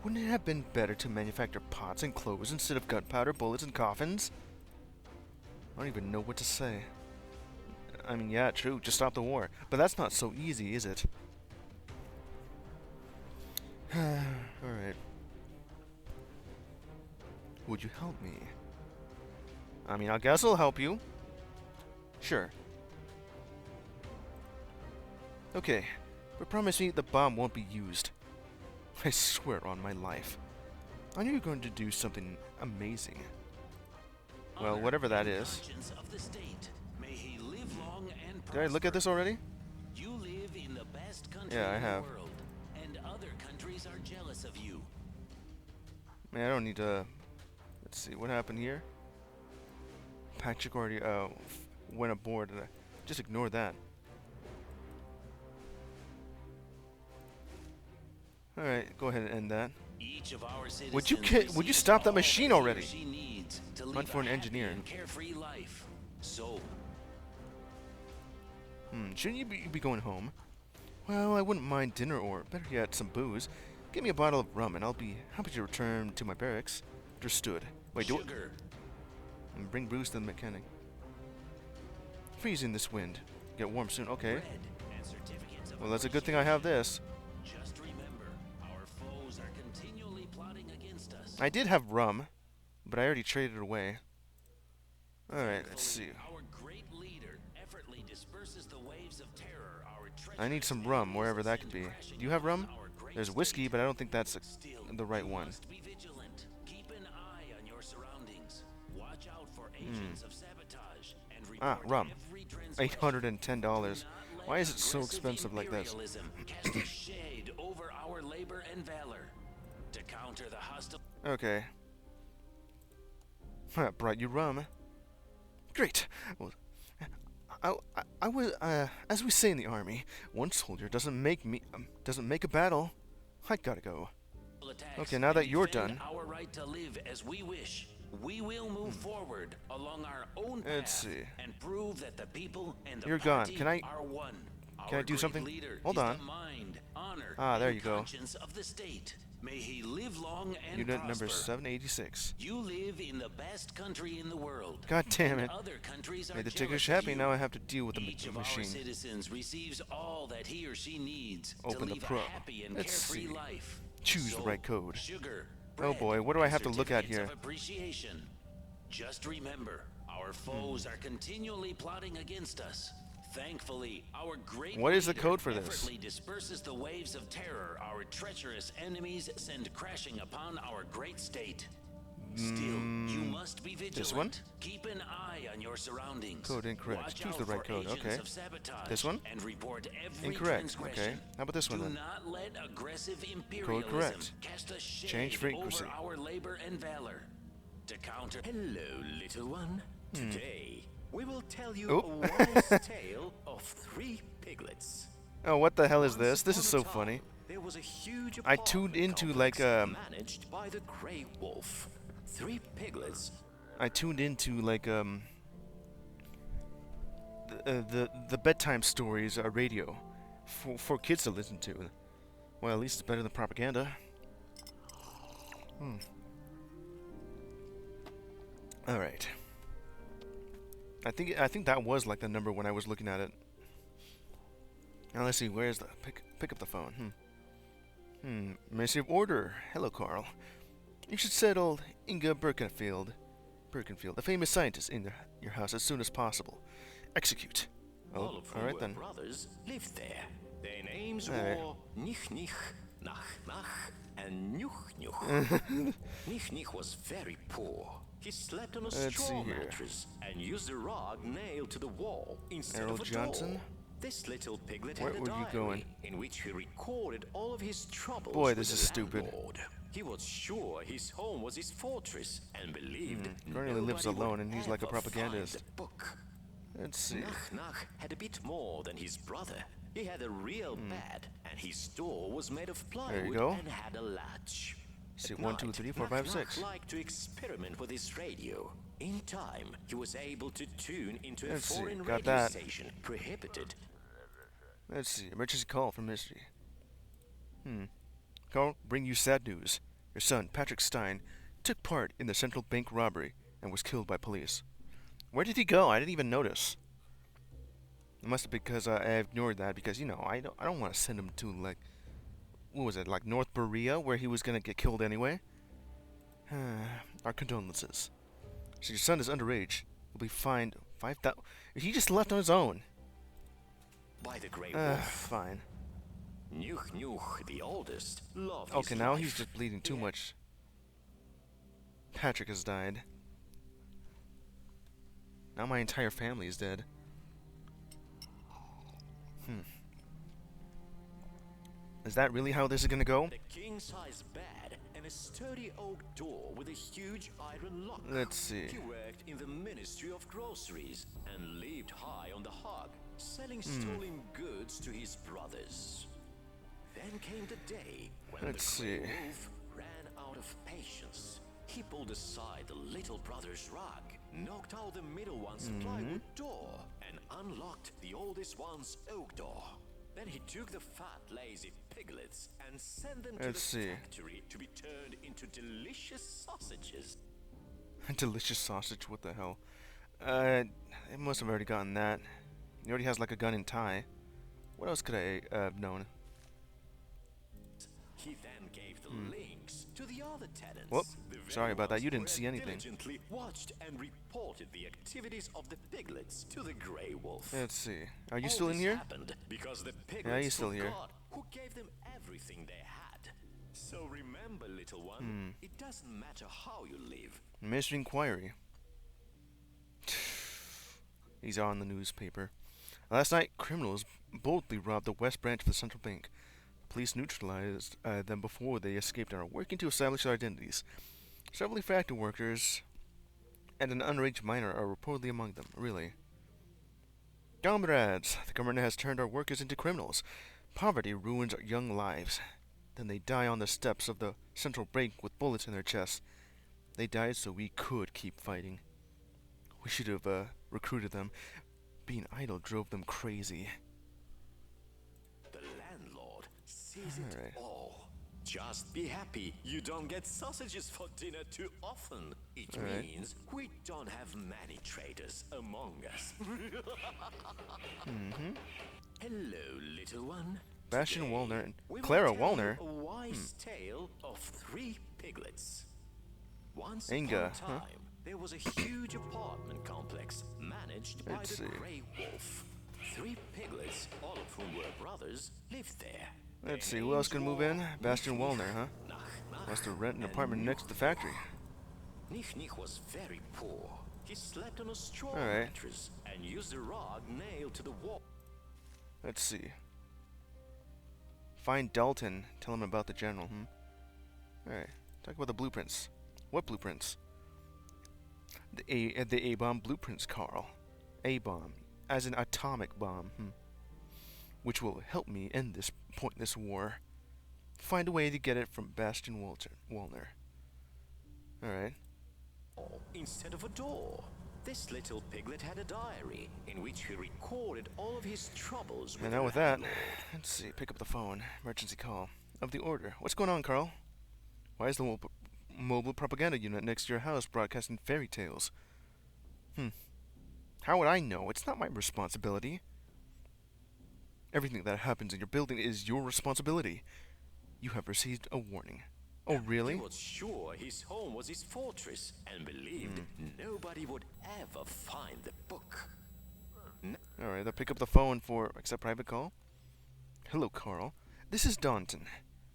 S1: Wouldn't it have been better to manufacture pots and clothes instead of gunpowder, bullets, and coffins? I don't even know what to say. I mean, yeah, true, just stop the war. But that's not so easy, is it? Alright. Would you help me? I mean, I guess I'll help you. Sure. Okay, but promise me the bomb won't be used. I swear on my life. I knew you were going to do something amazing. Well, whatever that is. Did I look at this already?
S2: You live in the best country
S1: Yeah, I
S2: in the
S1: have.
S2: world, and other countries are jealous of you.
S1: Man, I don't need to... Let's see, what happened here? Patrick already went aboard. Just ignore that. Alright, go ahead and end that.
S2: Each of our
S1: Would you stop that machine already?
S2: Hunt
S1: for an engineer.
S2: Carefree life. So,
S1: shouldn't you be going home? Well, I wouldn't mind dinner or, better yet, some booze. Give me a bottle of rum and I'll be happy to return to my barracks. Understood. Wait,
S2: sugar.
S1: And bring booze to the mechanic. Freezing this wind. Get warm soon. Okay.
S2: Bread and certificates of
S1: Well, that's a good thing I have this.
S2: Just remember, our foes are continually plotting against us.
S1: I did have rum, but I already traded it away. Alright, let's see.
S2: Our great leader effortlessly disperses the waves of terror.
S1: I need some rum, wherever that could be. Do you have rum? There's whiskey, but I don't think that's the right one.
S2: Be vigilant. Keep an eye on your surroundings. Watch out for agents of sabotage and report
S1: rum.
S2: every transgression.
S1: $810. Why is it so expensive like this?
S2: Imperialism cast a shade over our labor and valor. To counter the hostile...
S1: Okay. Brought you rum. Great. Well, I was, as we say in the army, one soldier doesn't make a battle. I gotta go. Okay, now that you're
S2: defend
S1: done,
S2: our right to live as we wish, we will move forward along our own
S1: let's
S2: path
S1: see.
S2: and prove that the people and the
S1: You're gone.
S2: party
S1: Can I
S2: are one.
S1: can I
S2: Our
S1: do
S2: great
S1: something?
S2: leader
S1: Hold
S2: is
S1: on.
S2: the mind, honor,
S1: Ah, there
S2: and
S1: you go.
S2: conscience of the state. May he live long and
S1: Unit
S2: prosper.
S1: number 786.
S2: You live in the best country in the world.
S1: God damn
S2: and
S1: it.
S2: Other countries are
S1: Made the
S2: jealous
S1: tickers
S2: of
S1: happy,
S2: you.
S1: now I have to deal with the
S2: Each of our
S1: machine.
S2: citizens receives all that he or she needs
S1: Open
S2: to
S1: the
S2: live
S1: Pro.
S2: a happy and
S1: Let's
S2: carefree
S1: see.
S2: life.
S1: Choose the
S2: Soap,
S1: right code.
S2: Sugar,
S1: Oh
S2: bread,
S1: boy, what do I
S2: and
S1: have to look at
S2: certificates
S1: here?
S2: of appreciation. Just remember, our foes are continually plotting against us. Thankfully, our great
S1: What is the
S2: leader
S1: code for this?
S2: effortlessly disperses the waves of terror our treacherous enemies send crashing upon our great state. Still, you must be vigilant.
S1: This one?
S2: Keep an eye on your surroundings.
S1: Code incorrect.
S2: Watch
S1: Choose
S2: out
S1: the right
S2: for
S1: code.
S2: agents
S1: Okay.
S2: of sabotage
S1: This one?
S2: and report every
S1: Incorrect.
S2: transgression.
S1: Okay. How about this one
S2: Do
S1: then?
S2: not let aggressive imperialism
S1: correct.
S2: cast a shade
S1: Change frequency.
S2: over our labor and valor. To counter.
S3: Hello, little one. Today, we will tell you
S1: Oop.
S3: a wise tale of 3 piglets.
S1: Oh, what the hell is
S3: Once
S1: this? This is
S3: upon
S1: so
S3: a
S1: funny.
S3: time, There was a huge
S1: I tuned
S3: apartment
S1: into,
S3: complex
S1: like,
S3: managed by the Grey Wolf. 3 piglets.
S1: I tuned into like the bedtime stories radio for kids to listen to. Well, at least it's better than propaganda. All right. I think that was like the number when I was looking at it. Now let's see. Where's the pick up the phone? Massive order. Hello, Carl. You should settle Inga Birkenfield, a famous scientist, in your house as soon as possible. Execute.
S3: All
S1: Oh,
S3: of whom
S1: all right
S3: were
S1: then.
S3: brothers lived there. Their names
S1: Alright.
S3: were Nich Nich, Nach Nach, and Nuch Nuch. Nich Nich was very poor. He slept on a
S1: Let's
S3: straw
S1: see here.
S3: mattress and used a rug nailed to the wall instead
S1: Errol
S3: of a
S1: Johnson?
S3: door. This little piglet
S1: Where
S3: had a
S1: were you
S3: diary
S1: going?
S3: in which he recorded all of his troubles
S1: Boy,
S3: with
S1: this
S3: the
S1: is stupid.
S3: landlord. He was sure his home was his fortress and believed
S1: Currently lives
S3: nobody would
S1: alone and he's like a
S3: ever find
S1: propagandist.
S3: the book.
S1: Let's see.
S3: Nach Nach had a bit more than his brother. He had a real bed, and his door was made of plywood
S1: go.
S3: and had a latch.
S1: See,
S3: At
S1: 1, 2,
S3: night,
S1: 3, 4,
S3: Nach
S1: 5,
S3: Nach
S1: 6.
S3: liked to experiment with his radio. In time, he was able to tune into a
S1: Let's see,
S3: foreign
S1: got
S3: radio
S1: that.
S3: station prohibited.
S1: Let's see. Emergency call from Mystery. Carl, bring you sad news. Your son, Patrick Stein, took part in the central bank robbery and was killed by police. Where did he go? I didn't even notice. It must have been because I ignored that because, you know, I don't want to send him to, like, what was it, like North Korea, where he was going to get killed anyway? Our condolences. So your son is underage. Will be fined 5,000. He just left on his own.
S3: By the Grey Wolf.
S1: Fine.
S3: Nuch Nuch, the oldest, loved
S1: Okay,
S3: his
S1: now
S3: life.
S1: he's just bleeding too much. Patrick has died. Now my entire family is dead. Is that really how this is gonna go?
S3: The king-size bed and a sturdy oak door with a huge iron lock.
S1: Let's see.
S3: He worked in the Ministry of Groceries and lived high on the hog, selling stolen goods to his brothers. Then came the day when
S1: Let's
S3: the Grey
S1: see.
S3: Wolf ran out of patience. He pulled aside the little brother's rug, knocked out the middle one's plywood door, and unlocked the oldest one's oak door. Then he took the fat, lazy piglets and sent them to
S1: Let's
S3: the
S1: see.
S3: factory to be turned into delicious sausages.
S1: Delicious sausage, what the hell? It must have already gotten that. He already has like a gun and tie. What else could I have known?
S3: He then gave the links to the other tenants.
S1: Whoop.
S3: The very
S1: Sorry about that,
S3: ones
S1: you didn't
S3: who
S1: see
S3: had
S1: anything.
S3: Diligently watched and reported the activities of the piglets to the Grey Wolf.
S1: Let's see. Are you
S3: All
S1: still in
S3: this
S1: here?
S3: happened because the piglets
S1: Yeah, he's still here.
S3: forgot who gave them everything they had. So remember, little one, it doesn't matter how you live.
S1: Mystery Inquiry. He's on the newspaper. Last night, criminals boldly robbed the West Branch of the Central Bank. Police neutralized them before they escaped and are working to establish their identities. Several factory workers and an underage minor are reportedly among them. Really? Comrades, the government has turned our workers into criminals. Poverty ruins our young lives. Then they die on the steps of the central bank with bullets in their chests. They died so we could keep fighting. We should have recruited them. Being idle drove them crazy.
S3: The landlord sees it
S1: Alright.
S3: all. Just be happy you don't get sausages for dinner too often. It
S1: Alright.
S3: means we don't have many traitors among us. Hello, little one.
S1: Bastion
S3: Today,
S1: Wallner and
S3: we will
S1: Clara
S3: tell you
S1: Wallner?
S3: A wise tale of 3 piglets. Once
S1: Inga,
S3: upon a time, there was a huge apartment complex managed by
S1: Let's
S3: the
S1: see.
S3: Grey Wolf. 3 piglets, all of whom were brothers, lived there.
S1: Let's see,
S3: Their
S1: who else
S3: names
S1: can move
S3: were
S1: in? Bastion
S3: Nich
S1: Wallner, huh?
S3: Nich, Nach Nach,
S1: Wants to rent an
S3: and
S1: apartment next to the factory.
S3: Nich Nich was very poor. He slept on a straw
S1: Alright.
S3: mattress and used a rod nailed to the wall.
S1: Let's see. Find Dalton. Tell him about the general, Alright. Talk about the blueprints. What blueprints? The A-bomb blueprints, Carl. A-bomb. As an atomic bomb, Which will help me end this pointless war. Find a way to get it from Bastion Wallner. Alright.
S3: Instead of a door. This little piglet had a diary in which he recorded all of his troubles with
S1: And
S3: the
S1: now with that,
S3: landlord.
S1: let's see, pick up the phone. Emergency call. Of the order. What's going on, Carl? Why is the mobile propaganda unit next to your house broadcasting fairy tales? How would I know? It's not my responsibility. Everything that happens in your building is your responsibility. You have received a warning. Oh, really?
S3: He was sure his home was his fortress and believed nobody would ever find the book.
S1: Alright, I'll pick up the phone for accept private call. Hello, Carl. This is Daunton.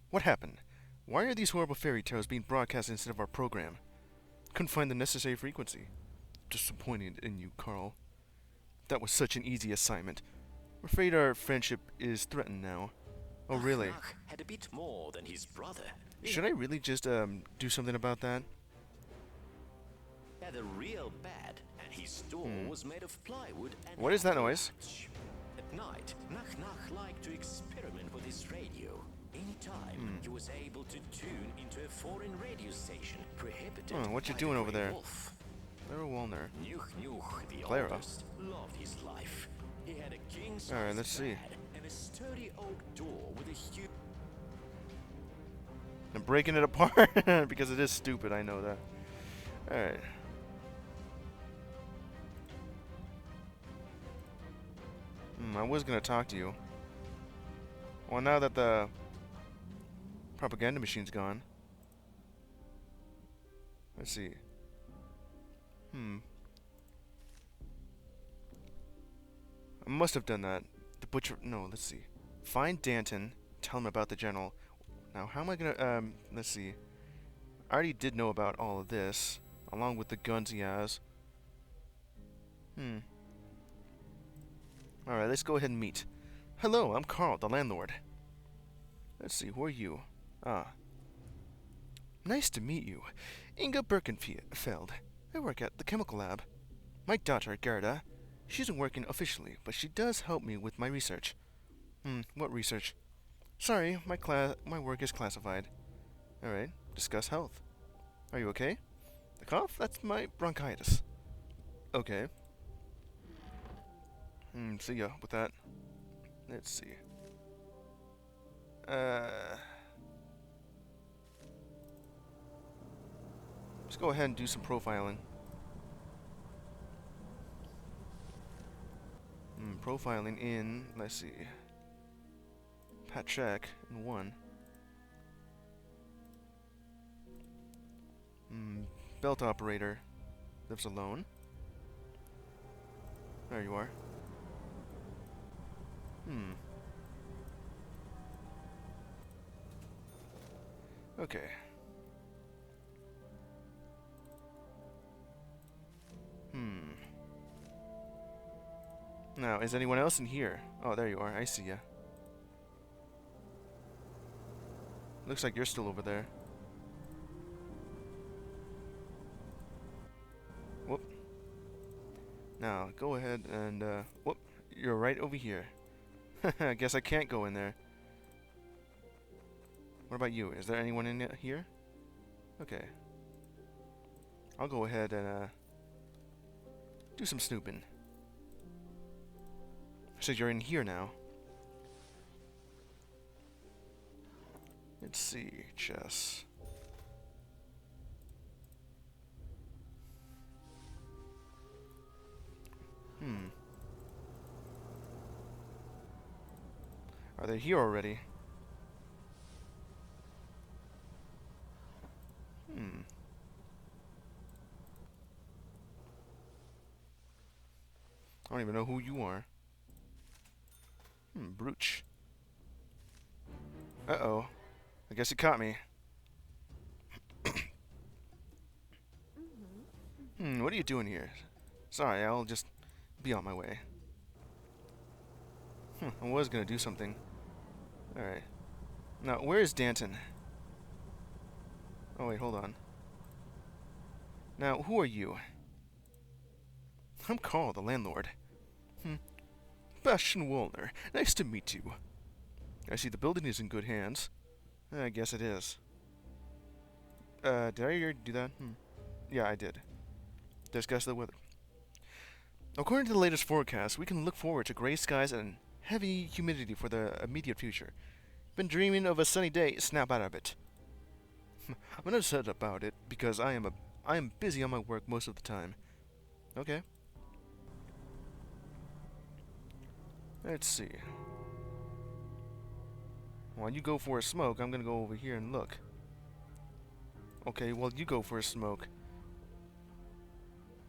S1: What happened? Why are these horrible fairy tales being broadcast instead of our program? Couldn't find the necessary frequency. Disappointed in you, Carl. That was such an easy assignment. I'm afraid our friendship is threatened now. Oh, really?
S3: Nach had a bit more than his brother.
S1: Should I really just do something about that?
S3: He had a real bed, and his door was made of plywood and
S1: What is that
S3: had a
S1: noise?
S3: latch. At night, Nach liked to experiment with his radio. Anytime he was able to tune into a foreign radio station prohibited
S1: Oh, what you
S3: by
S1: doing
S3: the
S1: over
S3: Grey
S1: there?
S3: Wolf.
S1: Clara Wallner.
S3: Nuch, the
S1: Clara.
S3: oldest, loved his life. He had a king-size
S1: Alright, let's see.
S3: bed and a sturdy oak door with a huge...
S1: I'm breaking it apart because it is stupid, I know that. Alright. I was gonna talk to you. Well, now that the propaganda machine's gone. Let's see. I must have done that. The butcher. No, let's see. Find Danton. Tell him about the general. Now, how am I gonna, let's see. I already did know about all of this, along with the guns he has. Alright, let's go ahead and meet. Hello, I'm Carl, the landlord. Let's see, who are you? Ah. Nice to meet you. Inga Birkenfeld. I work at the chemical lab. My daughter, Gerda. She isn't working officially, but she does help me with my research. What research? Sorry, my work is classified. Alright, discuss health. Are you okay? The cough? That's my bronchitis. Okay. See ya with that. Let's see. Let's go ahead and do some profiling. Profiling in, let's see. Pat check in 1. Belt operator. Lives alone. There you are. Okay. Now, is anyone else in here? Oh, there you are. I see ya. Looks like you're still over there. Whoop. Now, go ahead and, whoop. You're right over here. I guess I can't go in there. What about you? Is there anyone in here? Okay. I'll go ahead and do some snooping. So you're in here now. Let's see, chess. Are they here already? I don't even know who you are. Brooch. Uh-oh. I guess he caught me. What are you doing here? Sorry, I'll just be on my way. I was gonna do something. Alright. Now, where is Danton? Oh, wait, hold on. Now, who are you? I'm Carl, the landlord. Bastian Wollner. Nice to meet you. I see the building is in good hands. I guess it is. Did I already do that? Yeah, I did. Discuss the weather. According to the latest forecast, we can look forward to gray skies and heavy humidity for the immediate future. Been dreaming of a sunny day, snap out of it. I'm not upset about it because I am busy on my work most of the time. Okay. Let's see. While you go for a smoke, I'm gonna go over here and look. Okay, well, you go for a smoke.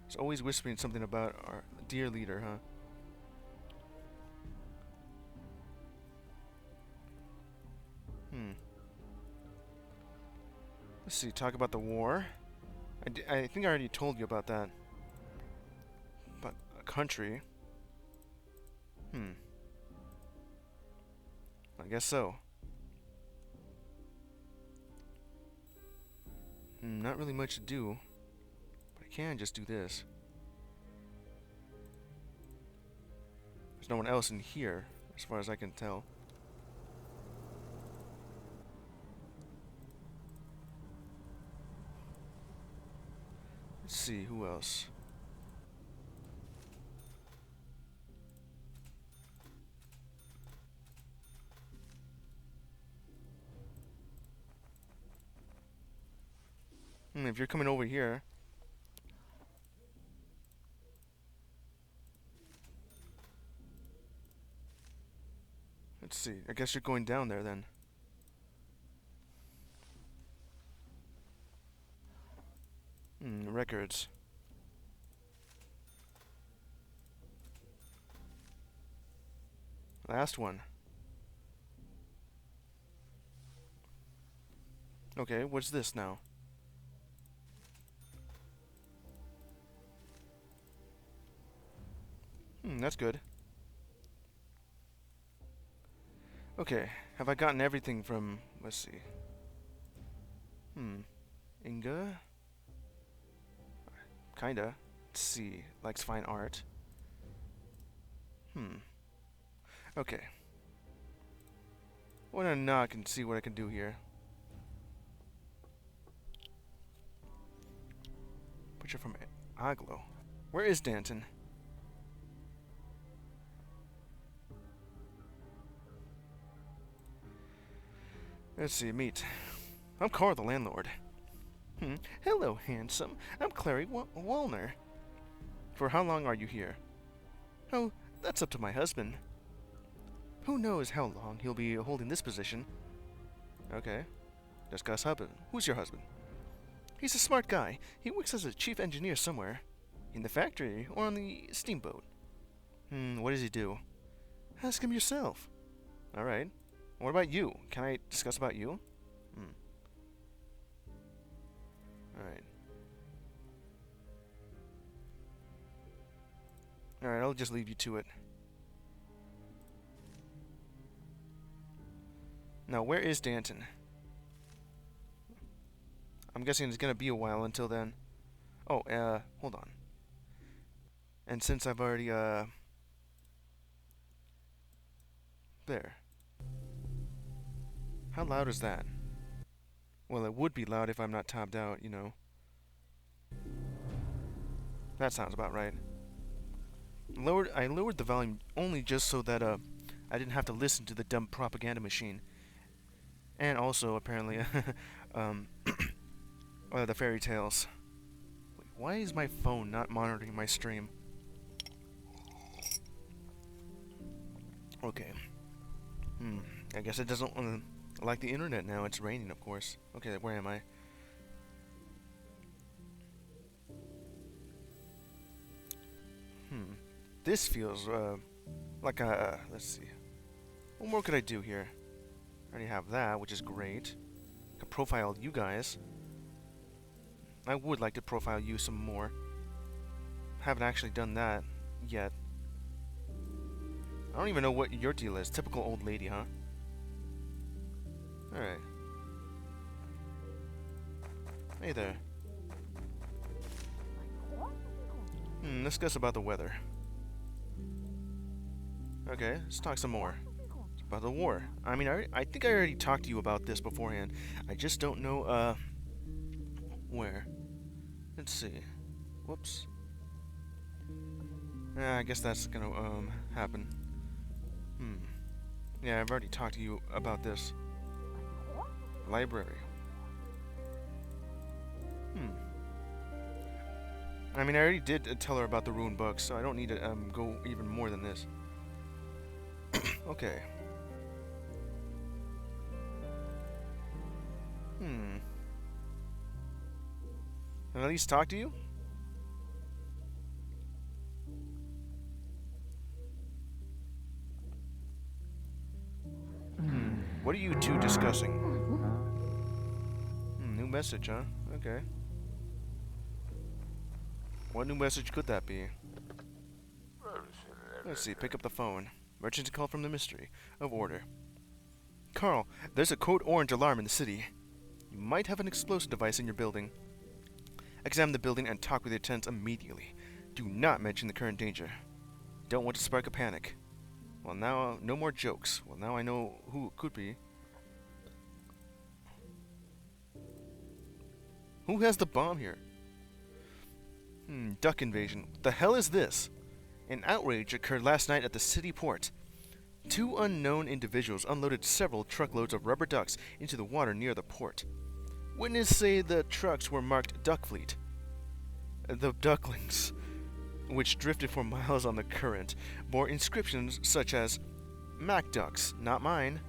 S1: It's always whispering something about our dear leader, huh? Let's see, talk about the war. I think I already told you about that. But a country. I guess so. Not really much to do. But I can just do this. There's no one else in here, as far as I can tell. Let's see, who else? If you're coming over here. Let's see, I guess you're going down there then. Records. Last one. Okay, what's this now? That's good. Okay, have I gotten everything from... Let's see. Inga? Kinda. Let's see. Likes fine art. Okay. Why don't I knock and see what I can do here? Picture from Aglo. Where is Danton? Let's see, meet. I'm Carl, the landlord. Hello, handsome. I'm Clary Wollner. For how long are you here? Oh, that's up to my husband. Who knows how long he'll be holding this position? Okay. Discuss husband. Who's your husband? He's a smart guy. He works as a chief engineer somewhere. In the factory or on the steamboat. What does he do? Ask him yourself. Alright. What about you? Can I discuss about you? Alright. Alright, I'll just leave you to it. Now, where is Danton? I'm guessing it's gonna be a while until then. Oh, hold on. And since I've already, there. How loud is that? Well, it would be loud if I'm not topped out, you know. That sounds about right. I lowered the volume only just so that I didn't have to listen to the dumb propaganda machine. And also, apparently, the fairy tales. Wait, why is my phone not monitoring my stream? Okay. I guess it doesn't like the internet now. It's raining, of course. Okay, where am I? This feels like a. Let's see. What more could I do here? I already have that, which is great. I can profile you guys. I would like to profile you some more. Haven't actually done that yet. I don't even know what your deal is. Typical old lady, huh? Alright. Hey there. Let's discuss about the weather. Okay, let's talk some more. It's about the war. I mean, I think I already talked to you about this beforehand. I just don't know, where. Let's see. Whoops. I guess that's gonna, happen. Yeah, I've already talked to you about this. Library. I mean, I already did tell her about the ruined books, so I don't need to go even more than this. Okay. Can I at least talk to you? What are you two discussing? New message, huh? Okay. What new message could that be? Let's see, pick up the phone. Emergency call from the Mystery of Order. Carl, there's a code orange alarm in the city. You might have an explosive device in your building. Examine the building and talk with your tenants immediately. Do not mention the current danger. Don't want to spark a panic. Well, now, no more jokes. Well, now I know who it could be. Who has the bomb here? Duck invasion. What the hell is this? An outrage occurred last night at the city port. 2 unknown individuals unloaded several truckloads of rubber ducks into the water near the port. Witnesses say the trucks were marked Duck Fleet. The ducklings, which drifted for miles on the current, bore inscriptions such as Mac Ducks, not mine.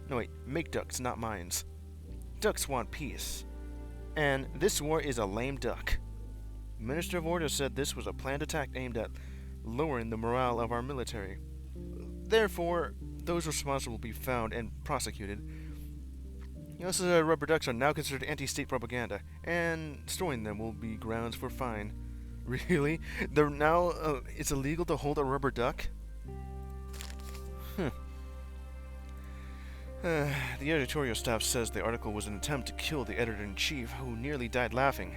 S1: No wait, Make Ducks, not mines. Ducks want peace. And this war is a lame duck. Minister of Order said this was a planned attack aimed at lowering the morale of our military. Therefore, those responsible will be found and prosecuted. He also said rubber ducks are now considered anti-state propaganda, and storing them will be grounds for fine. Really? They're now, it's illegal to hold a rubber duck? The editorial staff says the article was an attempt to kill the editor-in-chief, who nearly died laughing.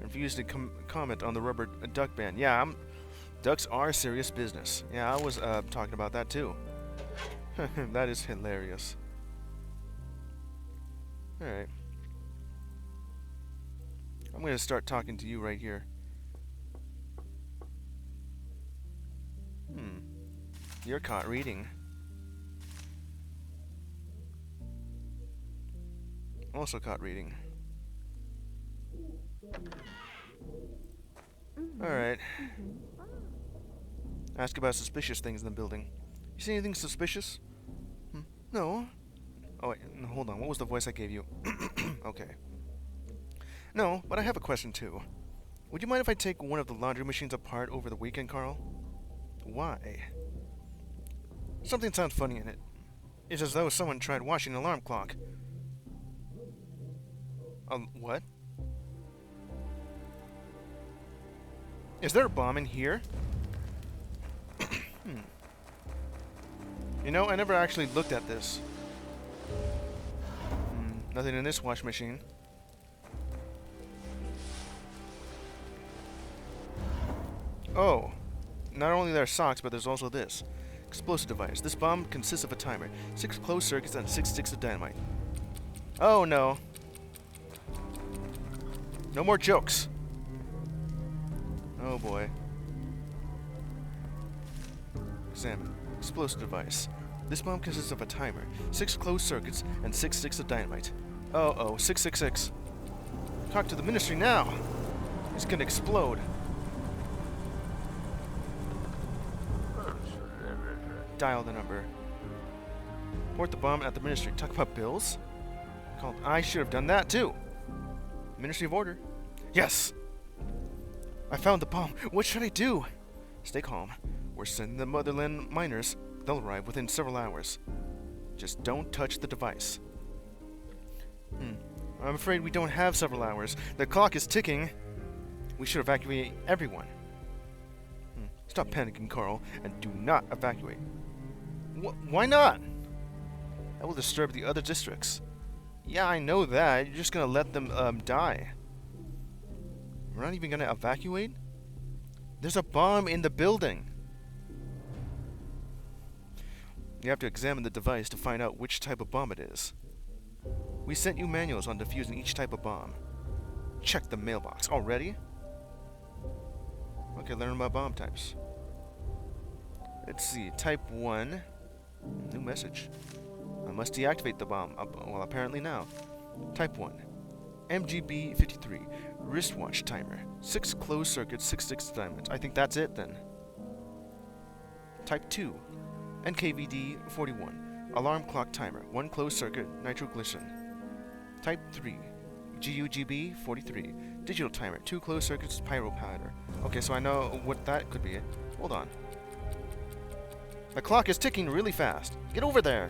S1: Refused to comment on the rubber duck ban. Yeah, ducks are serious business. Yeah, I was talking about that too. That is hilarious. Alright. I'm going to start talking to you right here. You're caught reading. Also caught reading. Alright. Ask about suspicious things in the building. You see anything suspicious? No. Oh wait, no, hold on. What was the voice I gave you? Okay. No, but I have a question too. Would you mind if I take one of the laundry machines apart over the weekend, Carl? Why? Something sounds funny in it. It's as though someone tried washing an alarm clock. What? Is there a bomb in here? You know, I never actually looked at this. Nothing in this wash machine. Oh. Not only there are socks, but there's also this. Explosive device. This bomb consists of a timer, 6 closed circuits, and 6 sticks of dynamite. Oh no. No more jokes. Oh boy. Examine. Explosive device. This bomb consists of a timer, 6 closed circuits, and 6 sticks of dynamite. Uh-oh, 666. Talk to the ministry now. It's gonna explode. Dial the number. Port the bomb at the ministry. Talk about bills? Called. I should have done that too. Ministry of Order. Yes! I found the bomb. What should I do? Stay calm. We're sending the Motherland miners. They'll arrive within several hours. Just don't touch the device. I'm afraid we don't have several hours. The clock is ticking. We should evacuate everyone. Stop panicking, Carl, and do not evacuate. Why not? That will disturb the other districts. Yeah, I know that. You're just gonna let them die. We're not even gonna evacuate? There's a bomb in the building. You have to examine the device to find out which type of bomb it is. We sent you manuals on defusing each type of bomb. Check the mailbox. Already? Okay, learn about bomb types. Let's see. Type 1. New message. I must deactivate the bomb. Well, apparently now. Type 1. MGB 53. Wristwatch timer. 6 closed circuits, 6 sticks of diamonds. I think that's it then. Type 2. NKVD 41. Alarm clock timer. 1 closed circuit, nitroglycerin. Type 3. GUGB 43. Digital timer. 2 closed circuits, pyro powder. Okay, so I know what that could be. Hold on. The clock is ticking really fast. Get over there!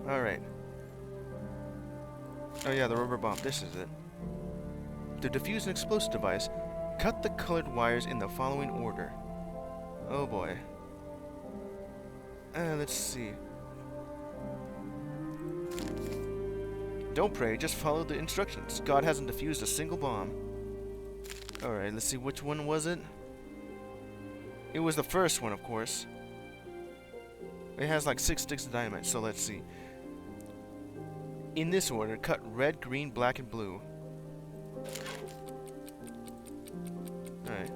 S1: Alright. Oh yeah, the rubber bomb. This is it. To defuse an explosive device, cut the colored wires in the following order. Oh boy. Let's see. Don't pray, just follow the instructions. God hasn't defused a single bomb. Alright, let's see, which one was it? It was the first one, of course. It has like 6 sticks of dynamite, so let's see. In this order, cut red, green, black, and blue. Alright.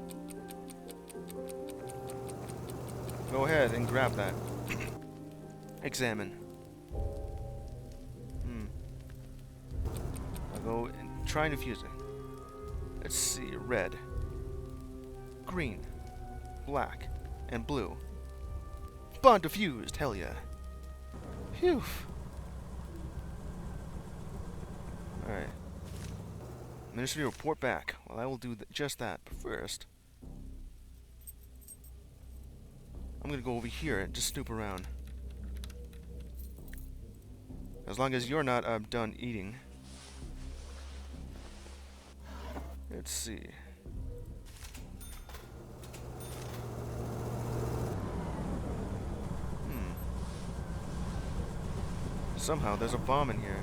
S1: Go ahead and grab that. Examine. I'll go and try and defuse it. Let's see. Red, green, black, and blue. Bond defused. Hell yeah. Phew. Alright. Ministry report back. Well, I will do just that. But first, I'm gonna go over here and just snoop around. As long as you're not done eating. Let's see. Somehow there's a bomb in here.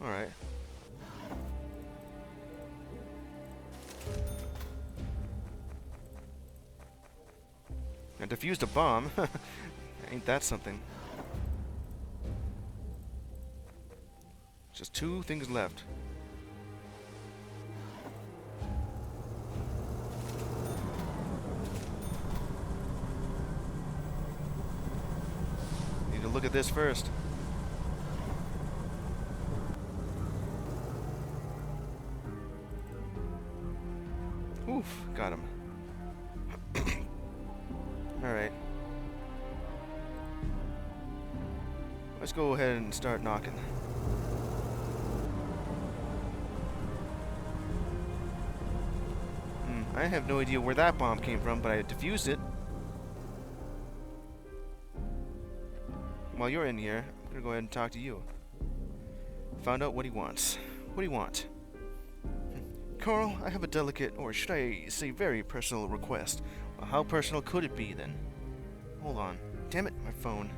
S1: Alright. I defused a bomb. Ain't that something? Just 2 things left. Need to look at this first. Oof, got him. Alright. Let's go ahead and start knocking. I have no idea where that bomb came from, but I defused it. While you're in here, I'm gonna go ahead and talk to you. Found out what he wants. What do you want? Carl, I have a delicate, or should I say very personal request. Well, how personal could it be, then? Hold on. Damn it, my phone.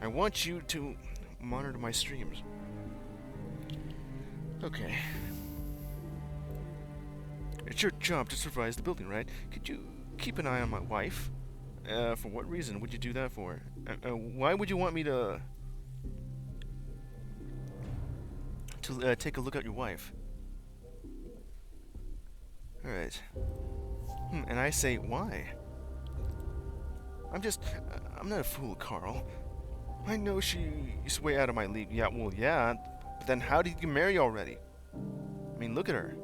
S1: I want you to monitor my streams. Okay. It's your job to supervise the building, right? Could you keep an eye on my wife? For what reason would you do that for? Why would you want me to take a look at your wife? Alright. And I say, why? I'm not a fool, Carl. I know she's way out of my league. Yeah, well, yeah. But then how did you marry already? I mean, look at her.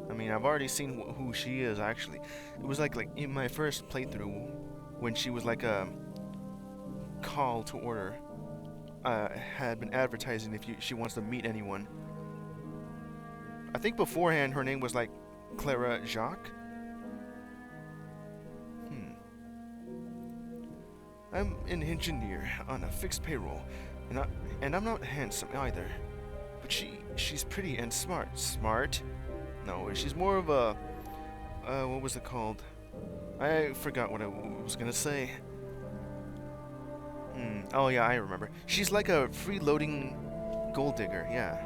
S1: I mean, I've already seen who she is, actually. It was like in my first playthrough, when she was like a call to order. Had been advertising if she wants to meet anyone. I think beforehand her name was like Clara Jacques. I'm an engineer on a fixed payroll, and I'm not handsome either. But she's pretty and smart. Smart? No, she's more of a what was it called? I forgot what I was gonna say. Oh yeah, I remember. She's like a freeloading gold digger. Yeah.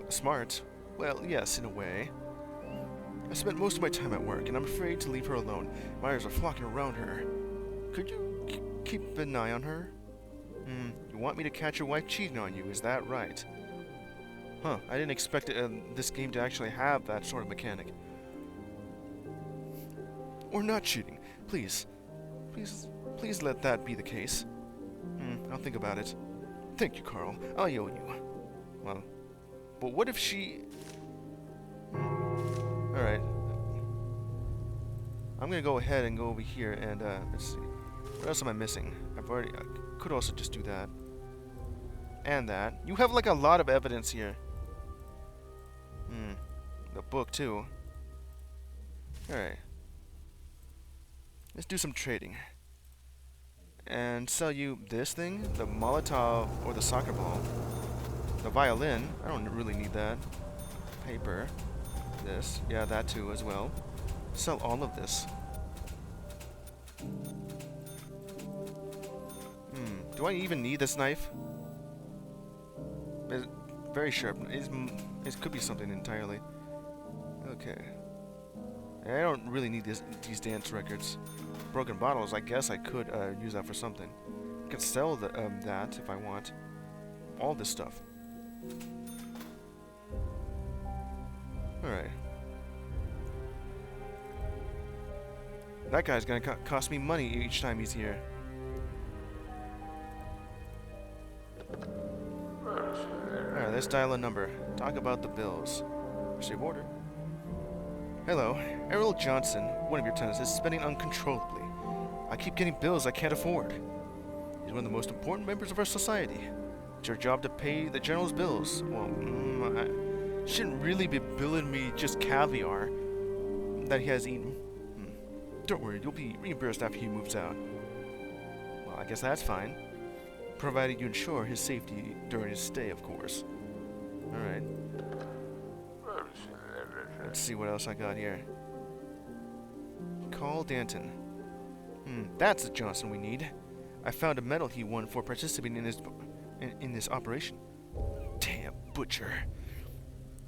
S1: Smart? Well, yes, in a way. I spent most of my time at work, and I'm afraid to leave her alone. My eyes are flocking around her. Could you keep an eye on her? You want me to catch your wife cheating on you, is that right? Huh, I didn't expect this game to actually have that sort of mechanic. Or not cheating. Please let that be the case. I'll think about it. Thank you, Carl. I owe you. Well, but what if she... Alright. I'm gonna go ahead and go over here and, let's see. What else am I missing? I could also just do that. And that. You have, like, a lot of evidence here. The book, too. Alright. Let's do some trading. And sell you this thing, the Molotov or the soccer ball. The violin, I don't really need that. Paper. This, yeah, that too as well. Sell all of this. Do I even need this knife? It's very sharp. It could be something entirely. Okay. I don't really need these dance records. Broken bottles, I guess I could use that for something. I could sell that if I want. All this stuff. Alright. That guy's gonna cost me money each time he's here. Alright, let's dial a number. Talk about the bills. Receive order. Hello, Errol Johnson, one of your tenants, is spending uncontrollably. I keep getting bills I can't afford. He's one of the most important members of our society. It's your job to pay the general's bills. Well, I shouldn't really be billing me just caviar that he has eaten. Don't worry, you'll be reimbursed after he moves out. Well, I guess that's fine. Provided you ensure his safety during his stay, of course. Alright. Let's see what else I got here. Call Danton. That's the Johnson we need. I found a medal he won for participating in this operation. Damn butcher.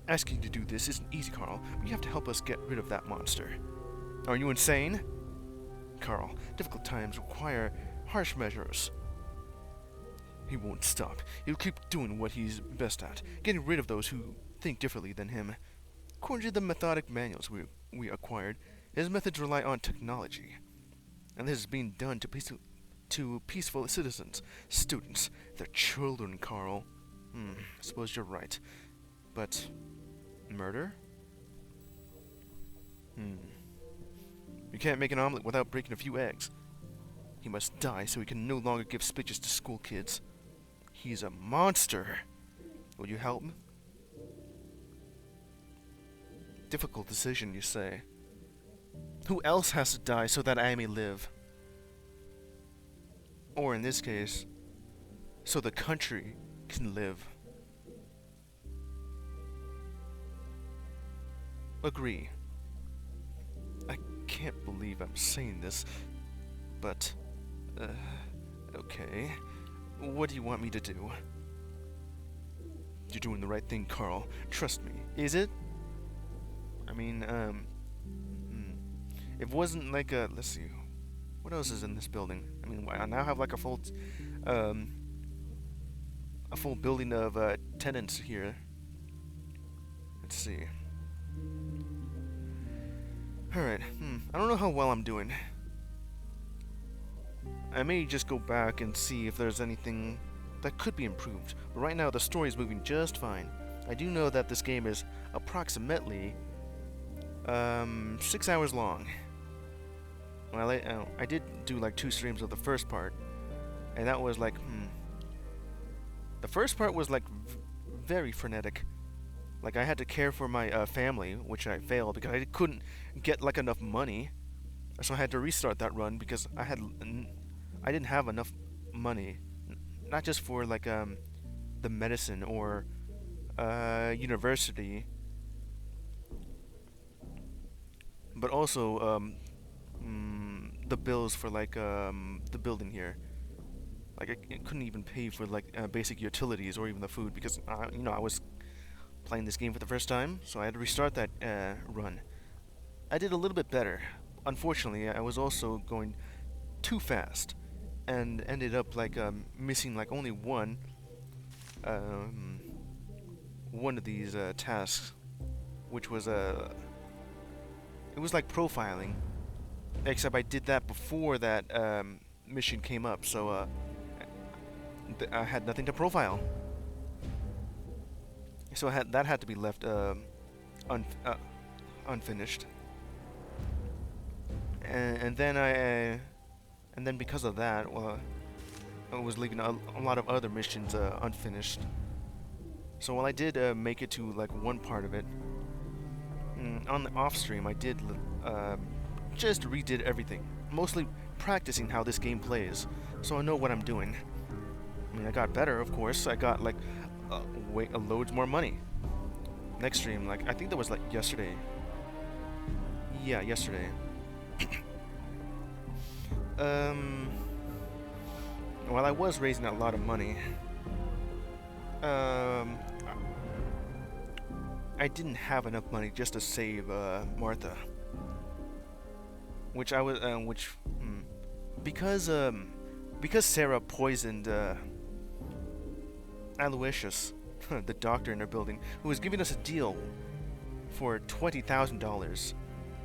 S1: Asking you to do this isn't easy, Carl. But you have to help us get rid of that monster. Are you insane? Carl, difficult times require harsh measures. He won't stop. He'll keep doing what he's best at, getting rid of those who think differently than him. According to the methodic manuals we acquired, his methods rely on technology. And this is being done to peaceful citizens, students, their children, Carl. I suppose you're right. But murder? You can't make an omelet without breaking a few eggs. He must die so he can no longer give speeches to school kids. He's a monster. Will you help me? Difficult decision, you say. Who else has to die so that I may live? Or in this case, so the country can live. Agree. I can't believe I'm saying this, but, okay. What do you want me to do? You're doing the right thing, Carl. Trust me. Is it? I mean, it wasn't like a. Let's see. What else is in this building? I mean, I now have like um, a full building of tenants here. Let's see. All right. I don't know how well I'm doing. I may just go back and see if there's anything that could be improved. But right now, the story is moving just fine. I do know that this game is approximately 6 hours long. Well, I did do like 2 streams of the first part, and that was like, the first part was like very frenetic. Like I had to care for my family, which I failed because I couldn't get like enough money, so I had to restart that run because I didn't have enough money, not just for like the medicine or university, but also the bills for like the building here. Like I couldn't even pay for like basic utilities or even the food because I was playing this game for the first time, so I had to restart that run. I did a little bit better. Unfortunately, I was also going too fast and ended up like missing like only one of these tasks, which was it was like profiling, except I did that before that mission came up, so I had nothing to profile. So that had to be left unfinished, and then because of that, well, I was leaving a lot of other missions unfinished. So while I did make it to like one part of it, on the off stream I did just redid everything, mostly practicing how this game plays, so I know what I'm doing. I mean, I got better, of course. I got like loads more money. Next stream, like I think that was like yesterday. Yeah, yesterday. While I was raising a lot of money, I didn't have enough money just to save Martha, which I was, because Sarah poisoned Aloysius, the doctor in our building, who was giving us a deal for $20,000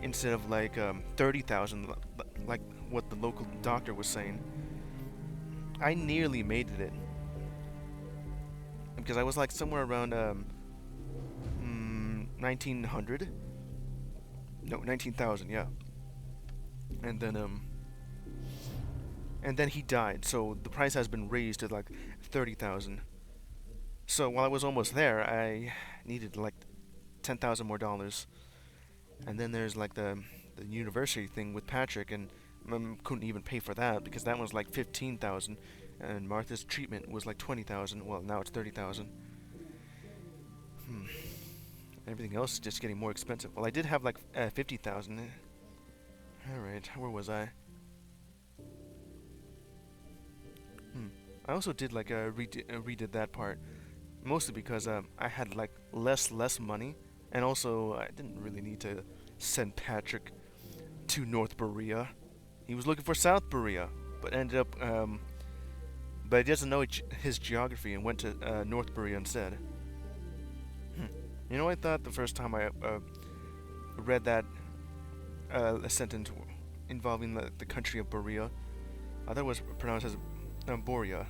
S1: instead of like $30,000, like what the local doctor was saying. I nearly made it because I was like somewhere around 1900. No, 19,000, yeah. And then he died, so the price has been raised to like 30,000. So while I was almost there, I needed like $10,000 more dollars. And then there's like the university thing with Patrick, and couldn't even pay for that because that was like 15,000, and Martha's treatment was like 20,000. Well, now it's 30,000. Everything else is just getting more expensive. Well, I did have like 50,000. All right, where was I? I also did like redid that part, mostly because I had like less money, and also I didn't really need to send Patrick to North Berea. He was looking for South Berea, but ended up but he doesn't know his geography and went to North Berea instead. You know, I thought the first time I read that a sentence involving the country of Berea, I thought it was pronounced as Borea.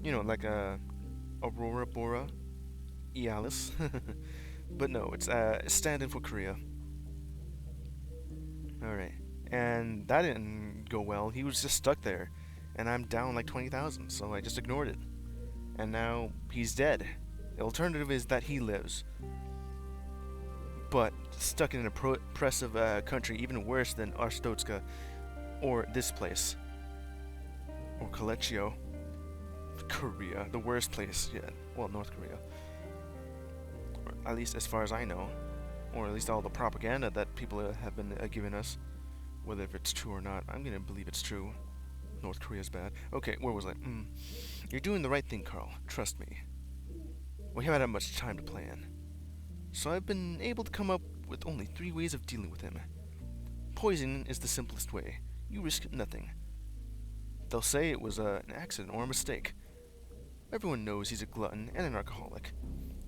S1: You know, like Aurora Borealis. But no, it's stand-in for Korea. Alright. And that didn't go well. He was just stuck there. And I'm down like 20,000, so I just ignored it. And now he's dead. The alternative is that he lives, but stuck in an oppressive country even worse than Arstotzka or this place. Or Koletchio. Korea, the worst place yet. Well, North Korea. Or at least as far as I know. Or at least all the propaganda that people have been giving us. Whether if it's true or not, I'm gonna believe it's true. North Korea's bad. Okay, where was I? You're doing the right thing, Carl. Trust me. We haven't had much time to plan, so I've been able to come up with only 3 ways of dealing with him. Poisoning is the simplest way. You risk nothing. They'll say it was an accident or a mistake. Everyone knows he's a glutton and an alcoholic.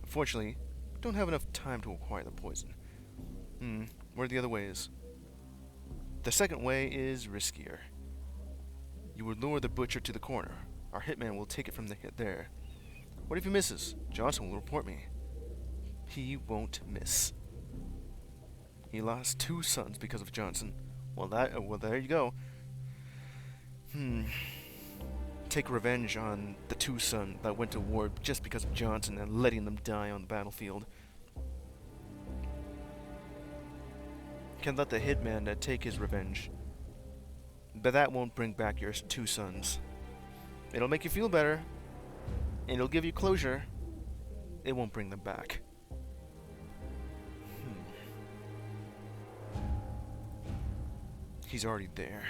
S1: Unfortunately, we don't have enough time to acquire the poison. What are the other ways? The second way is riskier. You would lure the butcher to the corner. Our hitman will take it from there. What if he misses? Johnson will report me. He won't miss. He lost 2 sons because of Johnson. Well, there you go. Take revenge on the 2 sons that went to war just because of Johnson and letting them die on the battlefield. Can let the hitman take his revenge. But that won't bring back your 2 sons. It'll make you feel better. And it'll give you closure. It won't bring them back. He's already there.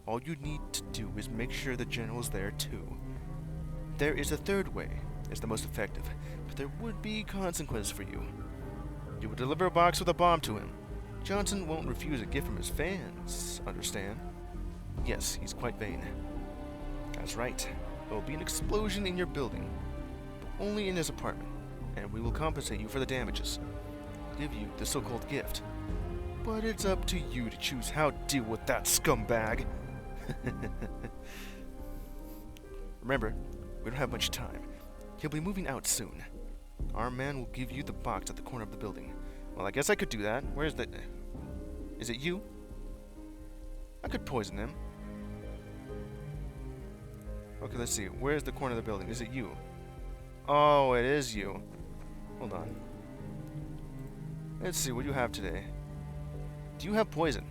S1: All you need to do is make sure the general's there too. There is a third way. It's the most effective, but there would be consequence for you. You would deliver a box with a bomb to him. Johnson won't refuse a gift from his fans, understand? Yes, he's quite vain. That's right. There will be an explosion in your building, but only in his apartment, and we will compensate you for the damages. Give you the so-called gift. But it's up to you to choose how to deal with that scumbag. Remember, we don't have much time. He'll be moving out soon. Our man will give you the box at the corner of the building. Well, I guess I could do that. Where's the... Is it you? I could poison him. Okay, let's see. Where's the corner of the building? Is it you? Oh, it is you. Hold on. Let's see. What do you have today? Do you have poison?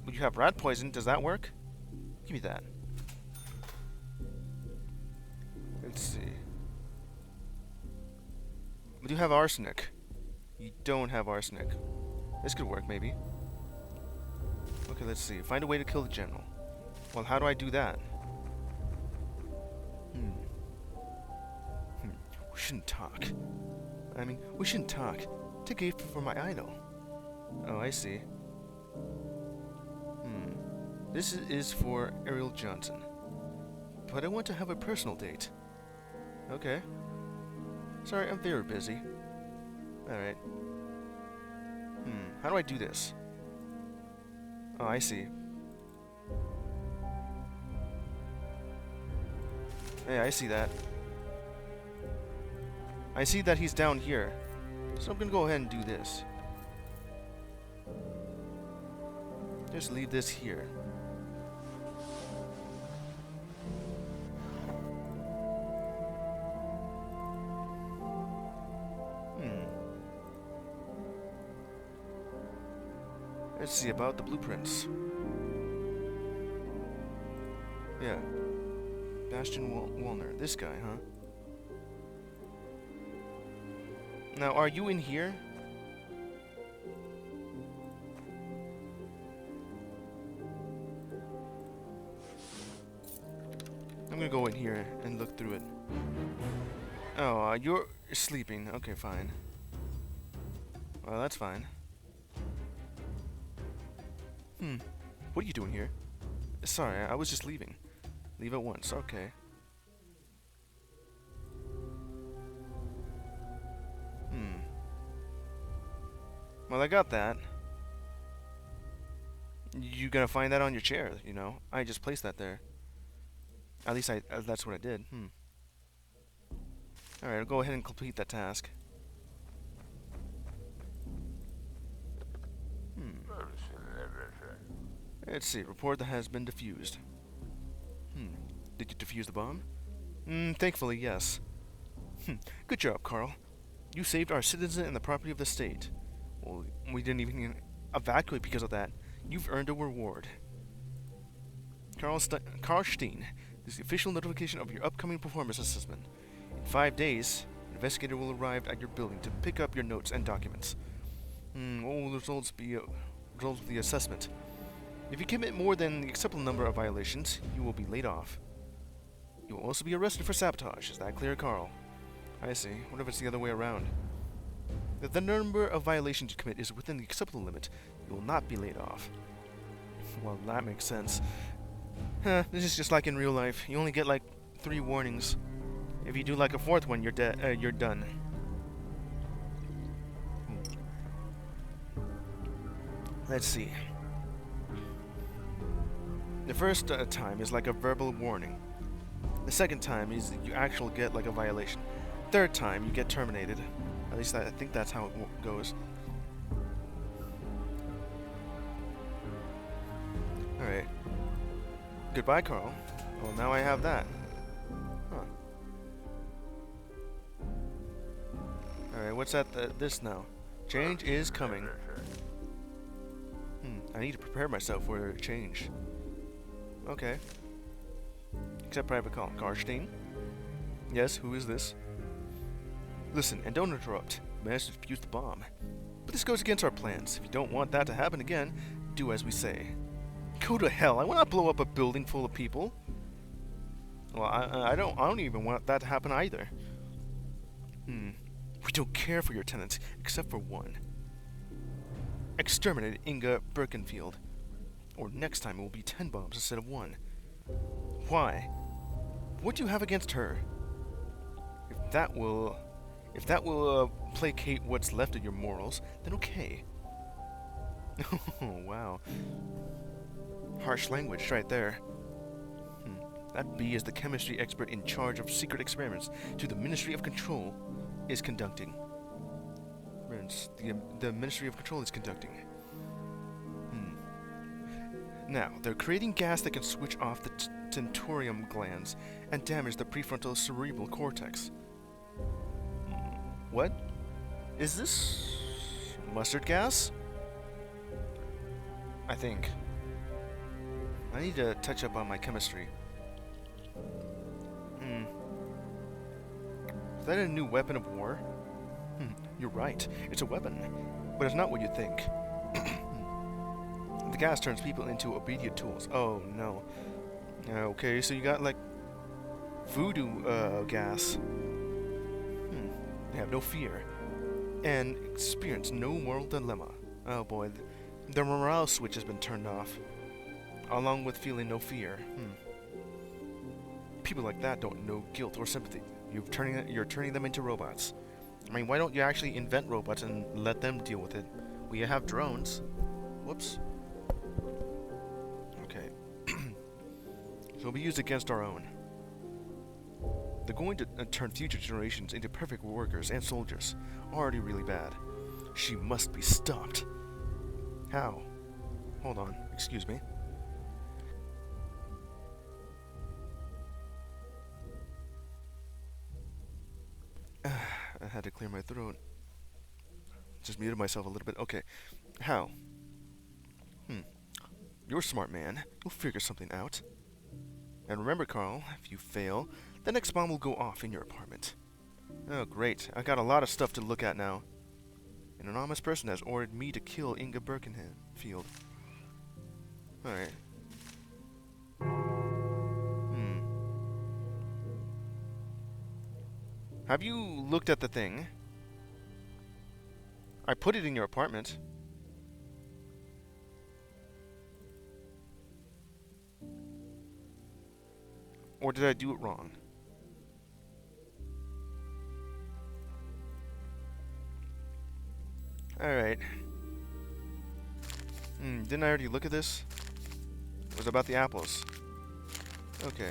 S1: Would you have rat poison? Does that work? Give me that. Let's see. Would you have arsenic? You don't have arsenic. This could work, maybe. Okay, let's see. Find a way to kill the general. Well, how do I do that? We shouldn't talk. We shouldn't talk. Take a gift for my idol. Oh, I see. This is for Ariel Johnson. But I want to have a personal date. Okay. Sorry, I'm very busy. Alright. How do I do this? Oh, I see. Yeah, I see that. I see that he's down here. So I'm gonna go ahead and do this. Just leave this here. Let's see about the blueprints. Yeah. Bastion Walner. This guy, huh? Now, are you in here? I'm gonna go in here and look through it. Oh, you're sleeping. Okay, fine. Well, that's fine. What are you doing here? Sorry, I was just leaving. Leave at once. Okay. Well, I got that. You gonna find that on your chair, you know? I just placed that there. At least that's what I did. Alright, I'll go ahead and complete that task. Let's see. Report that has been defused. Did you defuse the bomb? Thankfully, yes. Good job, Carl. You saved our citizen and the property of the state. Well, we didn't even evacuate because of that. You've earned a reward. Carl Steen, this is the official notification of your upcoming performance assessment. In 5 days, an investigator will arrive at your building to pick up your notes and documents. What will the results of the assessment? If you commit more than the acceptable number of violations, you will be laid off. You will also be arrested for sabotage. Is that clear, Carl? I see. What if it's the other way around? If the number of violations you commit is within the acceptable limit, you will not be laid off. Well, that makes sense. Huh, this is just like in real life. You only get like 3 warnings. If you do like a 4th one, you're done. Let's see. The first time is like a verbal warning. The second time is you actually get like a violation. Third time you get terminated. At least I think that's how it goes. Alright. Goodbye, Carl. Well, now I have that. Huh. Alright, what's at this now? Change is coming. I need to prepare myself for a change. Okay. Accept private call. Karstein? Yes, who is this? Listen, and don't interrupt. We managed to defuse the bomb. But this goes against our plans. If you don't want that to happen again, do as we say. Go to hell. I will not blow up a building full of people. Well, I don't even want that to happen either. We don't care for your tenants, except for one. Exterminate Inga Birkenfield. Or next time it will be 10 bombs instead of 1. Why? What do you have against her? If that will placate what's left of your morals, then okay. Oh, wow. Harsh language right there. That bee is the chemistry expert in charge of secret experiments to the Ministry of Control is conducting. The Ministry of Control is conducting. Now, they're creating gas that can switch off the tentorium glands and damage the prefrontal cerebral cortex. What? Is this mustard gas? I think. I need to touch up on my chemistry. Is that a new weapon of war? You're right. It's a weapon. But it's not what you think. The gas turns people into obedient tools. Oh, no. Okay, so you got, like, voodoo gas. They have no fear. And experience no moral dilemma. Oh, boy. The morale switch has been turned off. Along with feeling no fear. People like that don't know guilt or sympathy. You're turning them into robots. I mean, why don't you actually invent robots and let them deal with it? We have drones. Whoops. Okay. So it'll be used against our own. They're going to turn future generations into perfect workers and soldiers. Already really bad. She must be stopped. How? Hold on. Excuse me. I had to clear my throat. Just muted myself a little bit. Okay. How? You're a smart man. You'll figure something out. And remember, Carl, if you fail, the next bomb will go off in your apartment. Oh, great. I got a lot of stuff to look at now. An anonymous person has ordered me to kill Inga Birkenfield. Alright. Have you looked at the thing? I put it in your apartment. Or did I do it wrong? Alright. Didn't I already look at this? It was about the apples. Okay.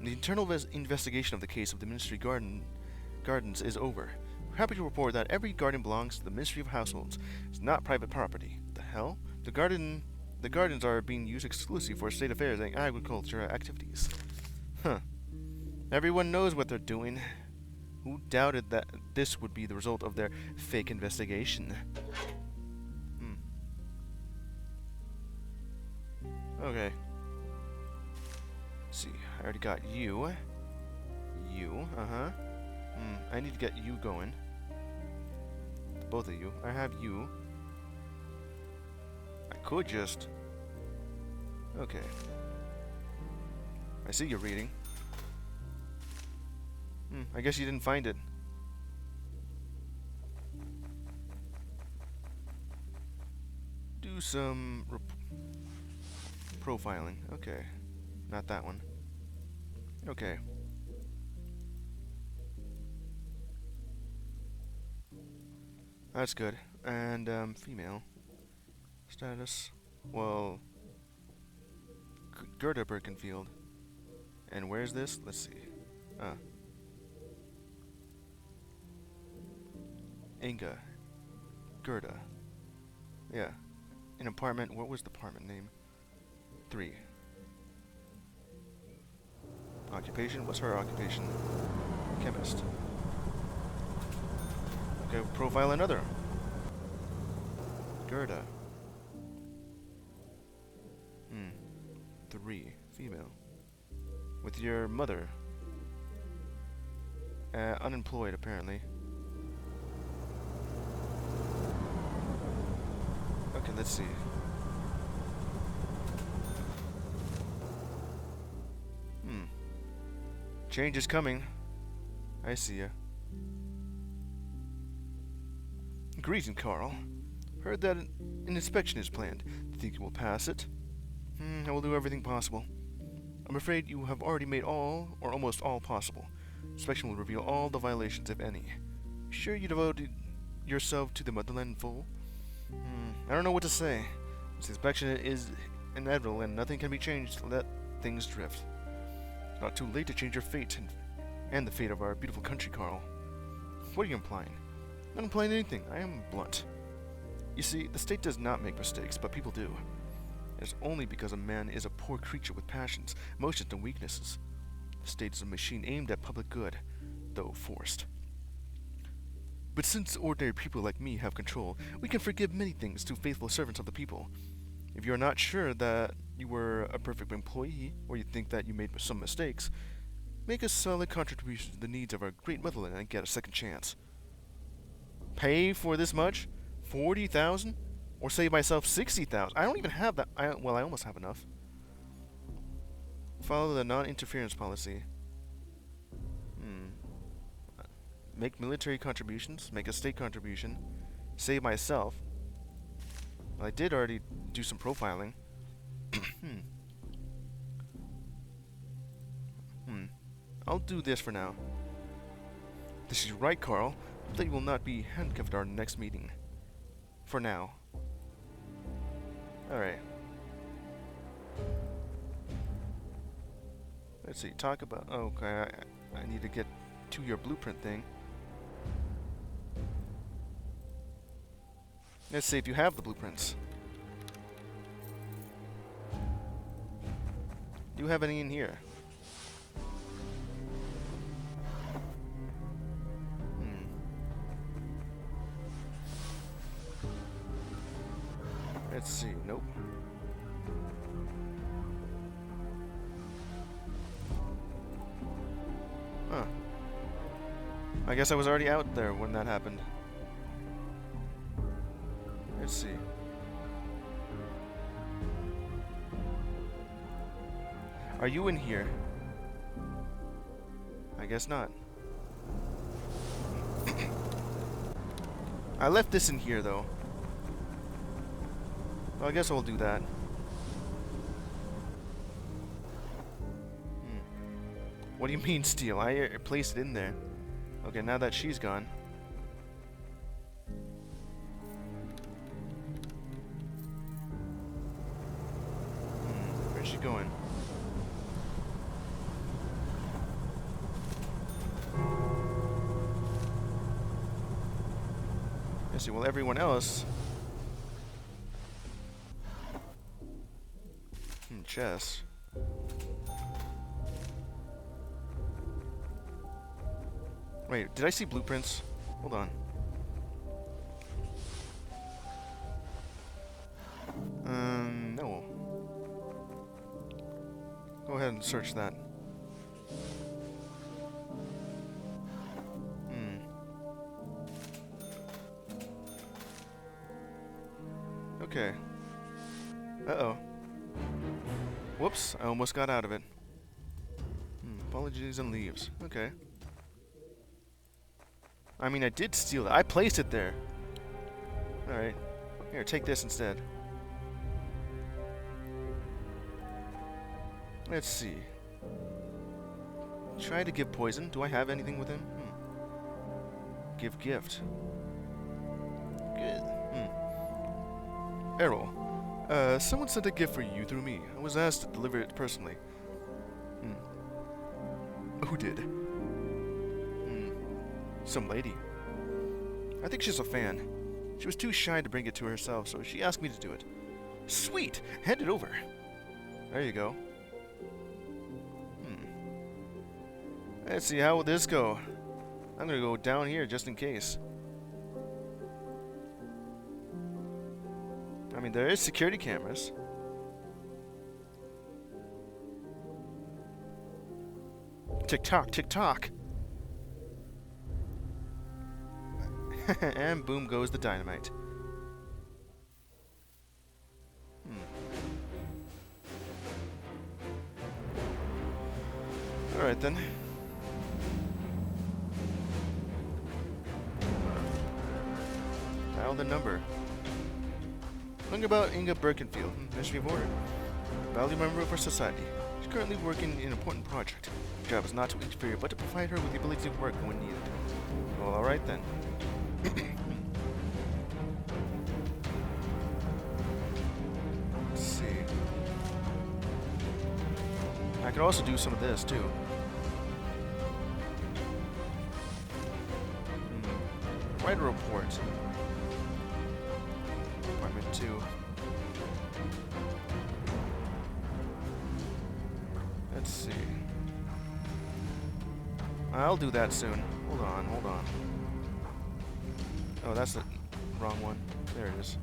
S1: The internal investigation of the case of the Ministry Gardens is over. We're happy to report that every garden belongs to the Ministry of Households. It's not private property. The hell? The gardens are being used exclusively for state affairs and agriculture activities. Huh. Everyone knows what they're doing. Who doubted that this would be the result of their fake investigation? Okay. Let's see, I already got you. You, I need to get you going. Both of you. I have you. I could just... Okay. I see you're reading. I guess you didn't find it. Do some profiling. Okay. Not that one. Okay. That's good. And, female. Status. Well, Gerda Birkenfield. And where's this? Let's see. Inga. Gerda. Yeah. An apartment. What was the apartment name? 3. Occupation? What's her occupation? Chemist. Okay, profile another. Gerda. 3. Female. With your mother. Unemployed, apparently. Okay, let's see. Change is coming. I see ya. Greeting, Carl. Heard that an inspection is planned. Think you will pass it? I will do everything possible. I'm afraid you have already made all, or almost all, possible. Inspection will reveal all the violations, if any. Sure you devoted yourself to the motherland in full? I don't know what to say. This inspection is inevitable and nothing can be changed to let things drift. It's not too late to change your fate and the fate of our beautiful country, Carl. What are you implying? I'm not implying anything. I am blunt. You see, the state does not make mistakes, but people do. It's only because a man is a poor creature with passions, emotions, and weaknesses. The state is a machine aimed at public good, though forced. But since ordinary people like me have control, we can forgive many things to faithful servants of the people. If you are not sure that you were a perfect employee, or you think that you made some mistakes, make a solid contribution to the needs of our great motherland and get a second chance. Pay for this much? 40,000? Or save myself 60,000? I don't even have that. Well, I almost have enough. Follow the non-interference policy. Make military contributions. Make a state contribution. Save myself. Well, I did already do some profiling. I'll do this for now. This is right, Carl. That you will not be handcuffed at our next meeting. For now. Alright. Let's see, talk about... Oh, okay, I need to get to your blueprint thing. Let's see if you have the blueprints. Do you have any in here? Let's see, nope. Huh. I guess I was already out there when that happened. Let's see. Are you in here? I guess not. I left this in here, though. Well, I guess I'll do that. What do you mean steal? I placed it in there. Okay, now that she's gone. Where's she going? Let's see, well, everyone else... chest. Wait, did I see blueprints? Hold on. No. Go ahead and search that. Okay. Uh-oh. Whoops, I almost got out of it. Apologies and leaves. Okay. I mean, I did steal it. I placed it there. Alright. Here, take this instead. Let's see. Try to give poison. Do I have anything with him? Give gift. Good. Errol. Someone sent a gift for you through me. I was asked to deliver it personally. Who did? Some lady. I think she's a fan. She was too shy to bring it to herself, so she asked me to do it. Sweet! Hand it over. There you go. Let's see, how will this go? I'm gonna go down here just in case. I mean, there is security cameras. Tick tock, tick tock. And boom goes the dynamite. Alright then. Dial the number. Learning about Inga Birkenfield, Ministry of Order. Valued member of our society. She's currently working in an important project. Her job is not to interfere, but to provide her with the ability to work when needed. Well, alright then. Let's see. I could also do some of this too. Write a report. Department 2. Let's see. I'll do that soon. Hold on, hold on. Oh, that's the wrong one. There it is.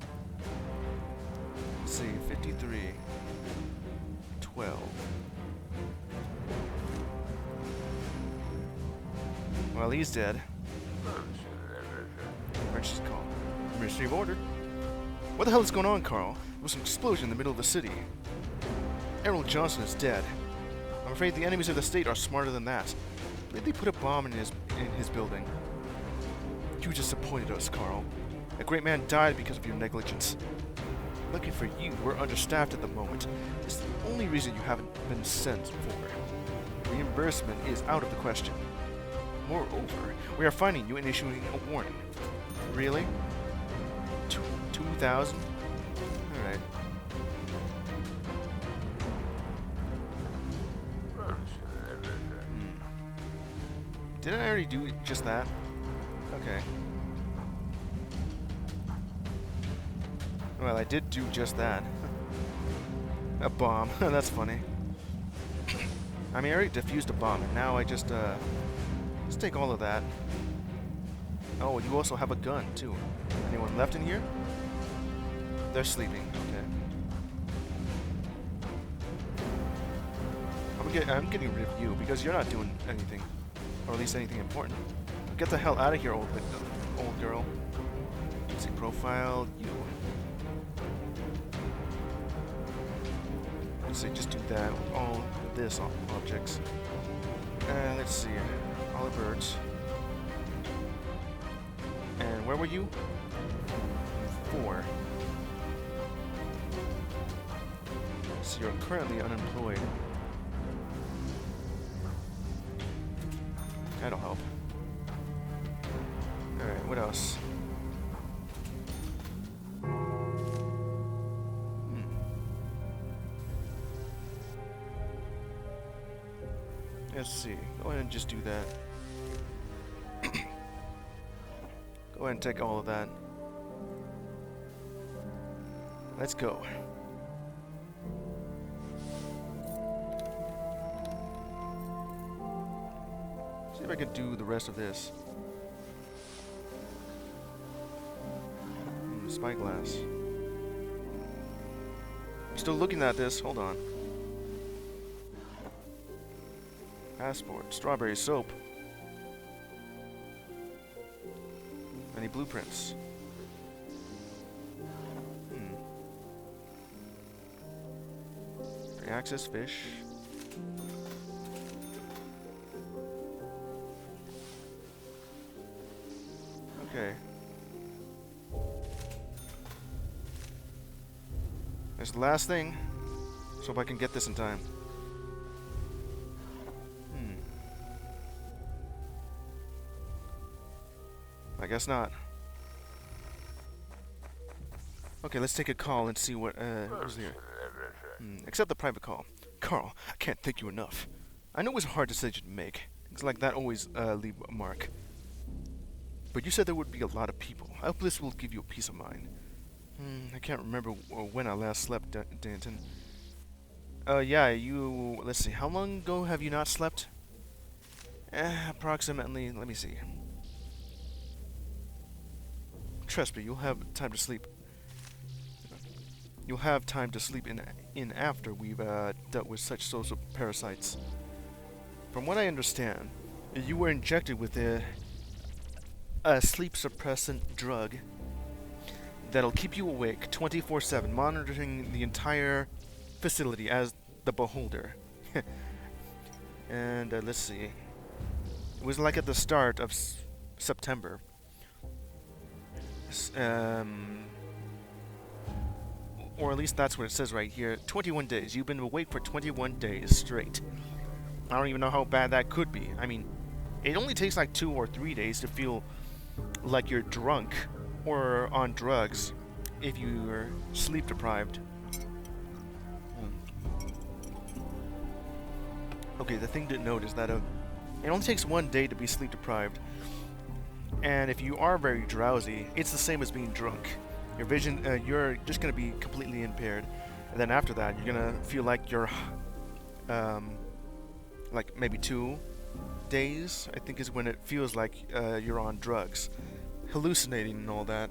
S1: Let's see, 53. 12. Well, he's dead. French's call. Ministry of Order. What the hell is going on, Carl? There was an explosion in the middle of the city. Errol Johnson is dead. I'm afraid the enemies of the state are smarter than that. Did they put a bomb in his building? You disappointed us, Carl. A great man died because of your negligence. Lucky for you, we're understaffed at the moment. It's the only reason you haven't been sent for. Reimbursement is out of the question. Moreover, we are finding you and issuing a warning. Really? 2,000? Alright. Didn't I already do just that? Okay. Well, I did do just that. A bomb. That's funny. I mean, I already defused a bomb, and now I just, let's take all of that. Oh, you also have a gun, too. Anyone left in here? They're sleeping. Okay. I'm getting rid of you, because you're not doing anything. Or at least anything important. Get the hell out of here, old girl. Let's see, profile, you. Let's see, just do that with all this objects. And let's see, all birds. And where were you? 4. So you're currently unemployed. That'll help. Alright, what else? Let's see. Go ahead and just do that. Go ahead and take all of that. Let's go. See if I can do the rest of this. Spyglass. I'm still looking at this. Hold on. Passport. Strawberry soap. Any blueprints? Access fish. Okay. There's the last thing. So if I can get this in time. I guess not. Okay, let's take a call and see what was here. Accept the private call. Carl, I can't thank you enough. I know it was a hard decision to make. Things like that always leave a mark. But you said there would be a lot of people. I hope this will give you a peace of mind. I can't remember when I last slept, Danton. Yeah, you... Let's see, how long ago have you not slept? Approximately, let me see. Trust me, you'll have time to sleep. You'll have time to sleep in after we've dealt with such social parasites. From what I understand, you were injected with a sleep suppressant drug that'll keep you awake 24/7, monitoring the entire facility as the beholder. And let's see. It was like at the start of September. Or at least that's what it says right here. 21 days. You've been awake for 21 days straight. I don't even know how bad that could be. I mean, it only takes like 2 or 3 days to feel like you're drunk or on drugs if you're sleep deprived. Okay, the thing to note is that it only takes 1 day to be sleep deprived. And if you are very drowsy, it's the same as being drunk. Your vision, you're just going to be completely impaired. And then after that, you're going to feel like you're, like maybe 2 days, I think is when it feels like you're on drugs. Hallucinating and all that.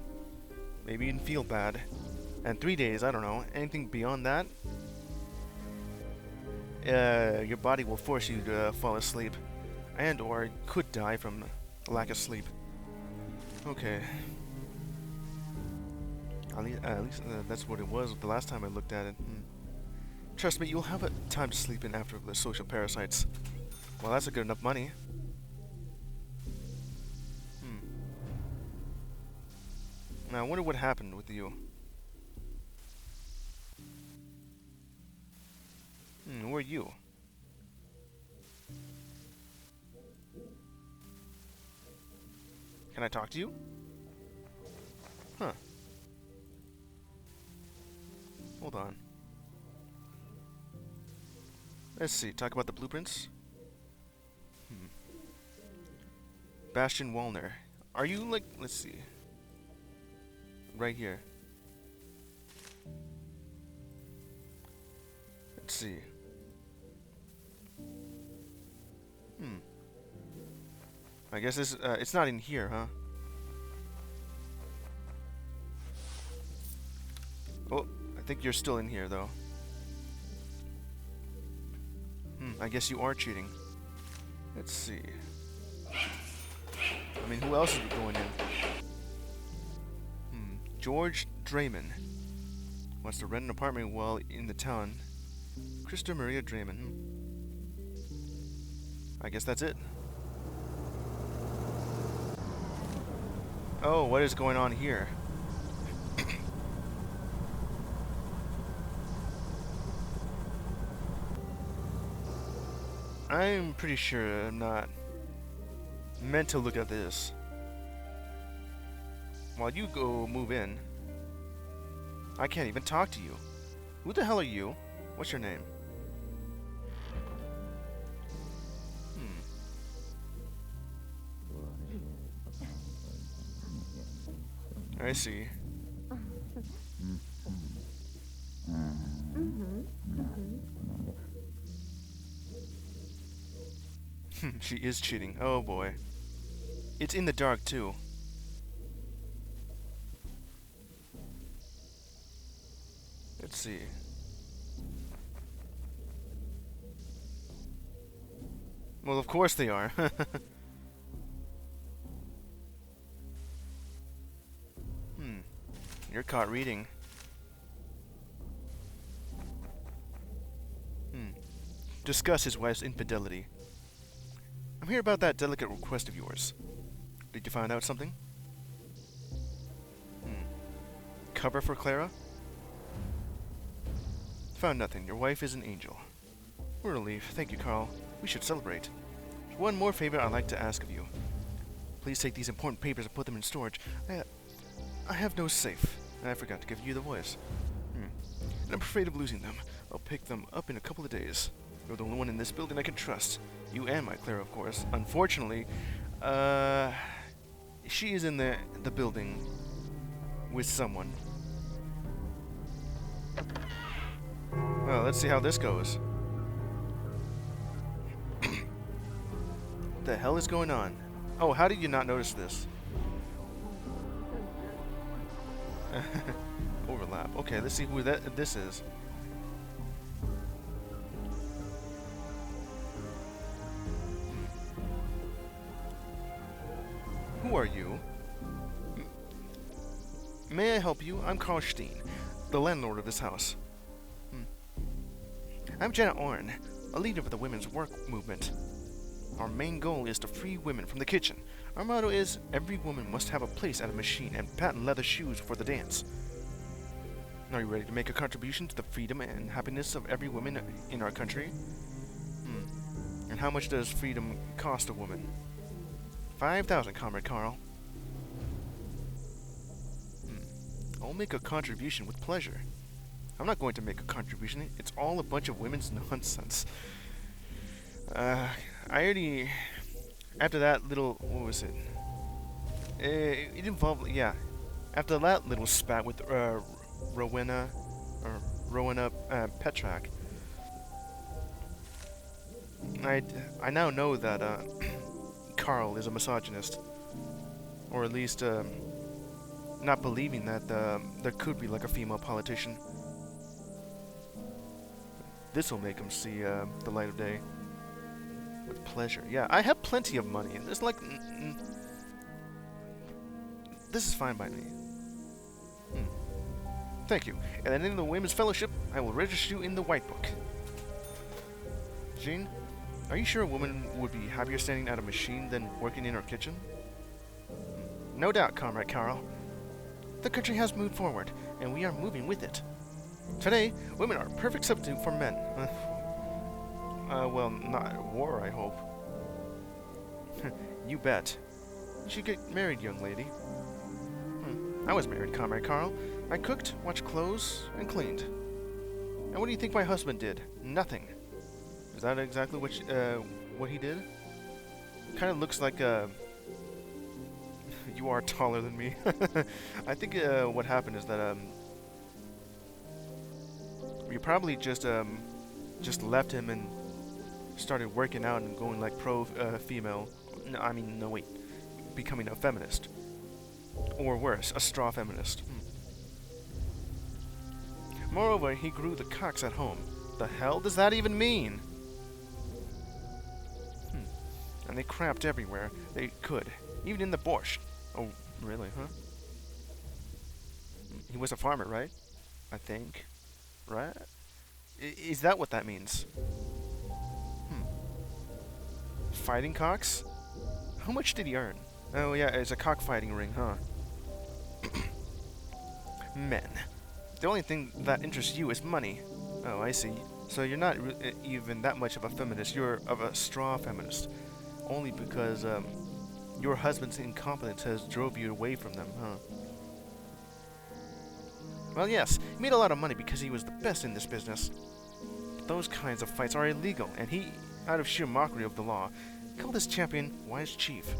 S1: Maybe even feel bad. And 3 days, I don't know. Anything beyond that, your body will force you to fall asleep. And or could die from lack of sleep. Okay. At least that's what it was the last time I looked at it. Trust me, you'll have a time to sleep in after the social parasites. Well, that's a good enough money. Now, I wonder what happened with you. Who are you? Can I talk to you? Huh. Hold on. Let's see, talk about the blueprints. Bastion Wallner. Are you like, let's see. Right here. Let's see. I guess this, it's not in here, huh? Oh, I think you're still in here, though. I guess you are cheating. Let's see. I mean, who else is going in? George Draymond wants to rent an apartment while in the town. Krista Maria Draymond. I guess that's it. Oh, what is going on here? I'm pretty sure I'm not meant to look at this. While you go move in, I can't even talk to you. Who the hell are you? What's your name? I see. She is cheating. Oh boy. It's in the dark too. Let's see. Well, of course they are. You're caught reading. Discuss his wife's infidelity. I'm here about that delicate request of yours. Did you find out something? cover for Clara? Found nothing. Your wife is an angel. We're a relief. Thank you, Carl. We should celebrate. One more favor I'd like to ask of you. Please take these important papers and put them in storage. I have no safe. I forgot to give you the voice. And I'm afraid of losing them. I'll pick them up in a couple of days. You're the only one in this building I can trust. You and my Clara, of course. Unfortunately, she is in the building with someone. Well, let's see how this goes. What the hell is going on? Oh, how did you not notice this? Overlap. Okay, let's see who this is. Who are you? May I help you? I'm Carl Steen, the landlord of this house. I'm Janet Orrin, a leader of the women's work movement. Our main goal is to free women from the kitchen. Our motto is, every woman must have a place at a machine and patent leather shoes for the dance. Are you ready to make a contribution to the freedom and happiness of every woman in our country? And how much does freedom cost a woman? 5,000, Comrade Carl. I'll make a contribution with pleasure. I'm not going to make a contribution. It's all a bunch of women's nonsense. I already... After that little... What was it? It involved... Yeah. After that little spat with Rowena Petrak, I now know that Carl is a misogynist. Or at least not believing that there could be like a female politician. This will make him see the light of day. With pleasure. Yeah, I have plenty of money. There's like... This is fine by me. Thank you. And at the end of the Women's Fellowship, I will register you in the White Book. Jean, are you sure a woman would be happier standing at a machine than working in her kitchen? No doubt, Comrade Carl. The country has moved forward, and we are moving with it. Today, women are a perfect substitute for men. Well, not at war, I hope. You bet. You should get married, young lady. I was married, Comrade Carl. I cooked, watched clothes, and cleaned. And what do you think my husband did? Nothing. Is that exactly what he did? Kind of looks like you are taller than me. I think what happened is that you probably just left him and started working out and going like pro-female. No, I mean, no wait, becoming a feminist, or worse, a straw feminist. Moreover, he grew the cocks at home. The hell does that even mean? And they crapped everywhere they could, even in the borscht. Oh, really, huh? He was a farmer, right? I think. Right? Is that what that means? Fighting cocks? How much did he earn? Oh yeah, it's a cockfighting ring, huh? Men. The only thing that interests you is money. Oh, I see. So you're not even that much of a feminist. You're of a straw feminist. Only because your husband's incompetence has drove you away from them, huh? Well, yes, he made a lot of money because he was the best in this business. But those kinds of fights are illegal, and he, out of sheer mockery of the law, called his champion Wise Chief.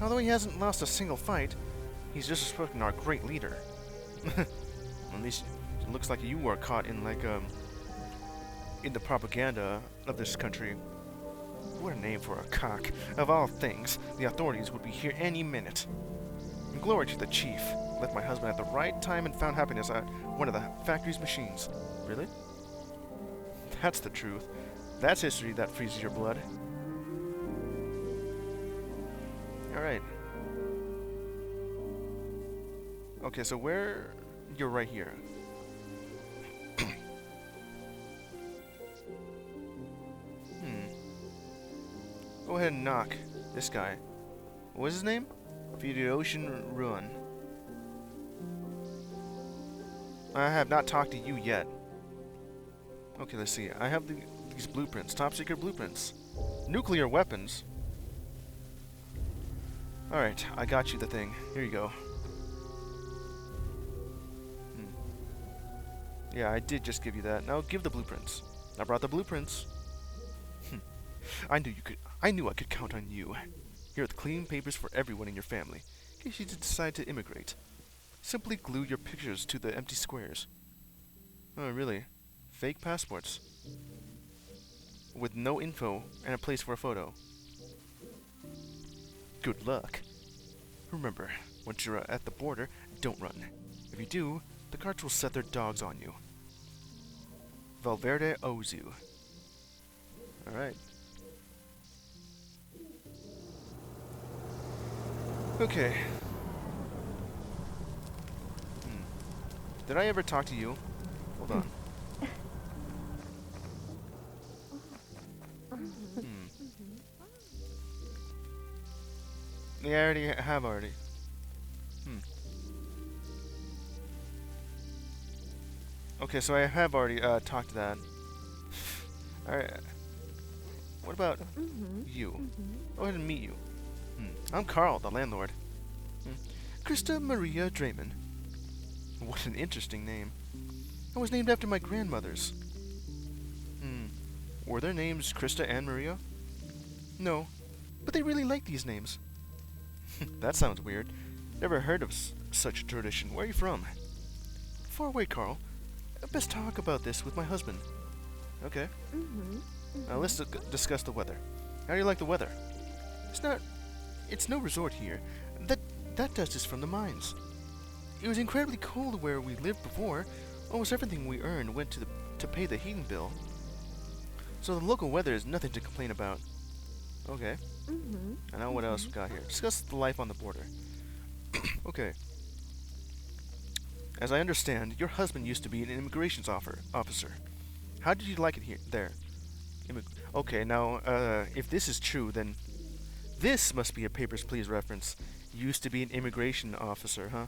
S1: Although he hasn't lost a single fight, he's disrespecting our great leader. At least it looks like you were caught in like in the propaganda of this country. What a name for a cock. Of all things, the authorities would be here any minute. And glory to the chief. Left my husband at the right time and found happiness at one of the factory's machines. Really? That's the truth. That's history that freezes your blood. Alright. Okay, so where... You're right here. Go ahead and knock. This guy. What's his name? Ocean Ruin. I have not talked to you yet. Okay, let's see. I have these blueprints. Top secret blueprints. Nuclear weapons. Alright, I got you the thing. Here you go. Yeah, I did just give you that. Now give the blueprints. I brought the blueprints. I knew I could count on you. Here are the clean papers for everyone in your family, in case you decide to immigrate. Simply glue your pictures to the empty squares. Oh, really? Fake passports. With no info and a place for a photo. Good luck. Remember, once you're at the border, don't run. If you do, the guards will set their dogs on you. Valverde owes you. Alright. Okay. Did I ever talk to you? Hold on. Yeah, I already have already. Okay, so I have already talked to that. Alright. What about you? Go ahead and meet you. I'm Carl, the landlord. Krista Maria Draymond. What an interesting name. I was named after my grandmothers. Were their names Krista and Maria? No, but they really like these names. That sounds weird. Never heard of such a tradition. Where are you from? Far away, Carl. Best talk about this with my husband. Okay. Now let's discuss the weather. How do you like the weather? It's no resort here. That dust is from the mines. It was incredibly cold where we lived before. Almost everything we earned went to pay the heating bill. So the local weather is nothing to complain about. Okay. And now what else we got here? Discuss the life on the border. Okay. As I understand, your husband used to be an immigration officer. How did you like it there? Okay, now, if this is true, then this must be a Papers, Please reference. Used to be an immigration officer, huh?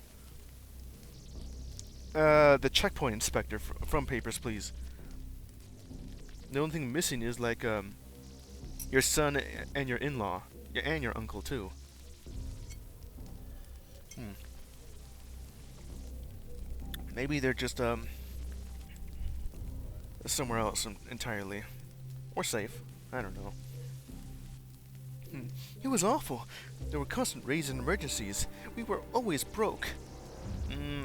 S1: The checkpoint inspector from Papers, Please. The only thing missing is, like, your son and your in-law. And your uncle, too. Maybe they're just, somewhere else entirely. Or safe. I don't know. It was awful. There were constant raids and emergencies. We were always broke.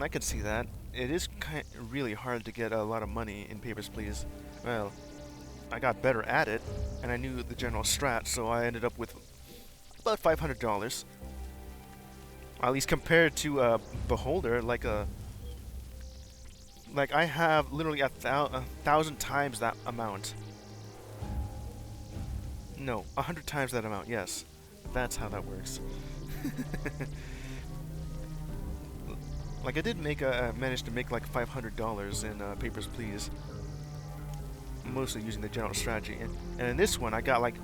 S1: I can see that. It is really hard to get a lot of money in Papers, Please. Well, I got better at it, and I knew the general strat, so I ended up with about $500. At least compared to Beholder, like I have literally 1,000 times that amount. No, 100 times that amount. Yes, that's how that works. Like I did manage to make like $500 in Papers, Please. Mostly using the general strategy, and in this one I got like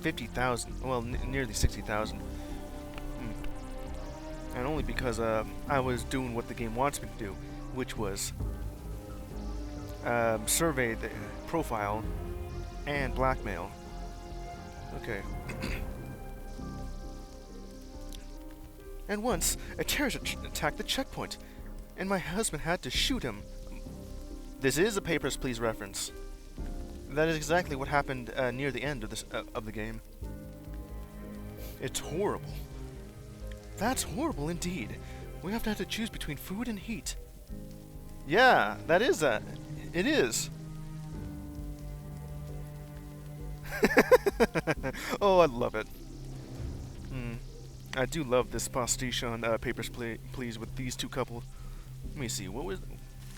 S1: 50,000. Well, nearly 60,000. And only because I was doing what the game wants me to do, which was survey the profile and blackmail. Okay. And once, a terrorist attacked the checkpoint, and my husband had to shoot him. This is a Papers, Please reference. That is exactly what happened near the end of the game. It's horrible. That's horrible indeed. We have to choose between food and heat. Yeah, that is that. It is. Oh, I love it. I do love this pastiche on Papers, Please with these two couple. Let me see. What was?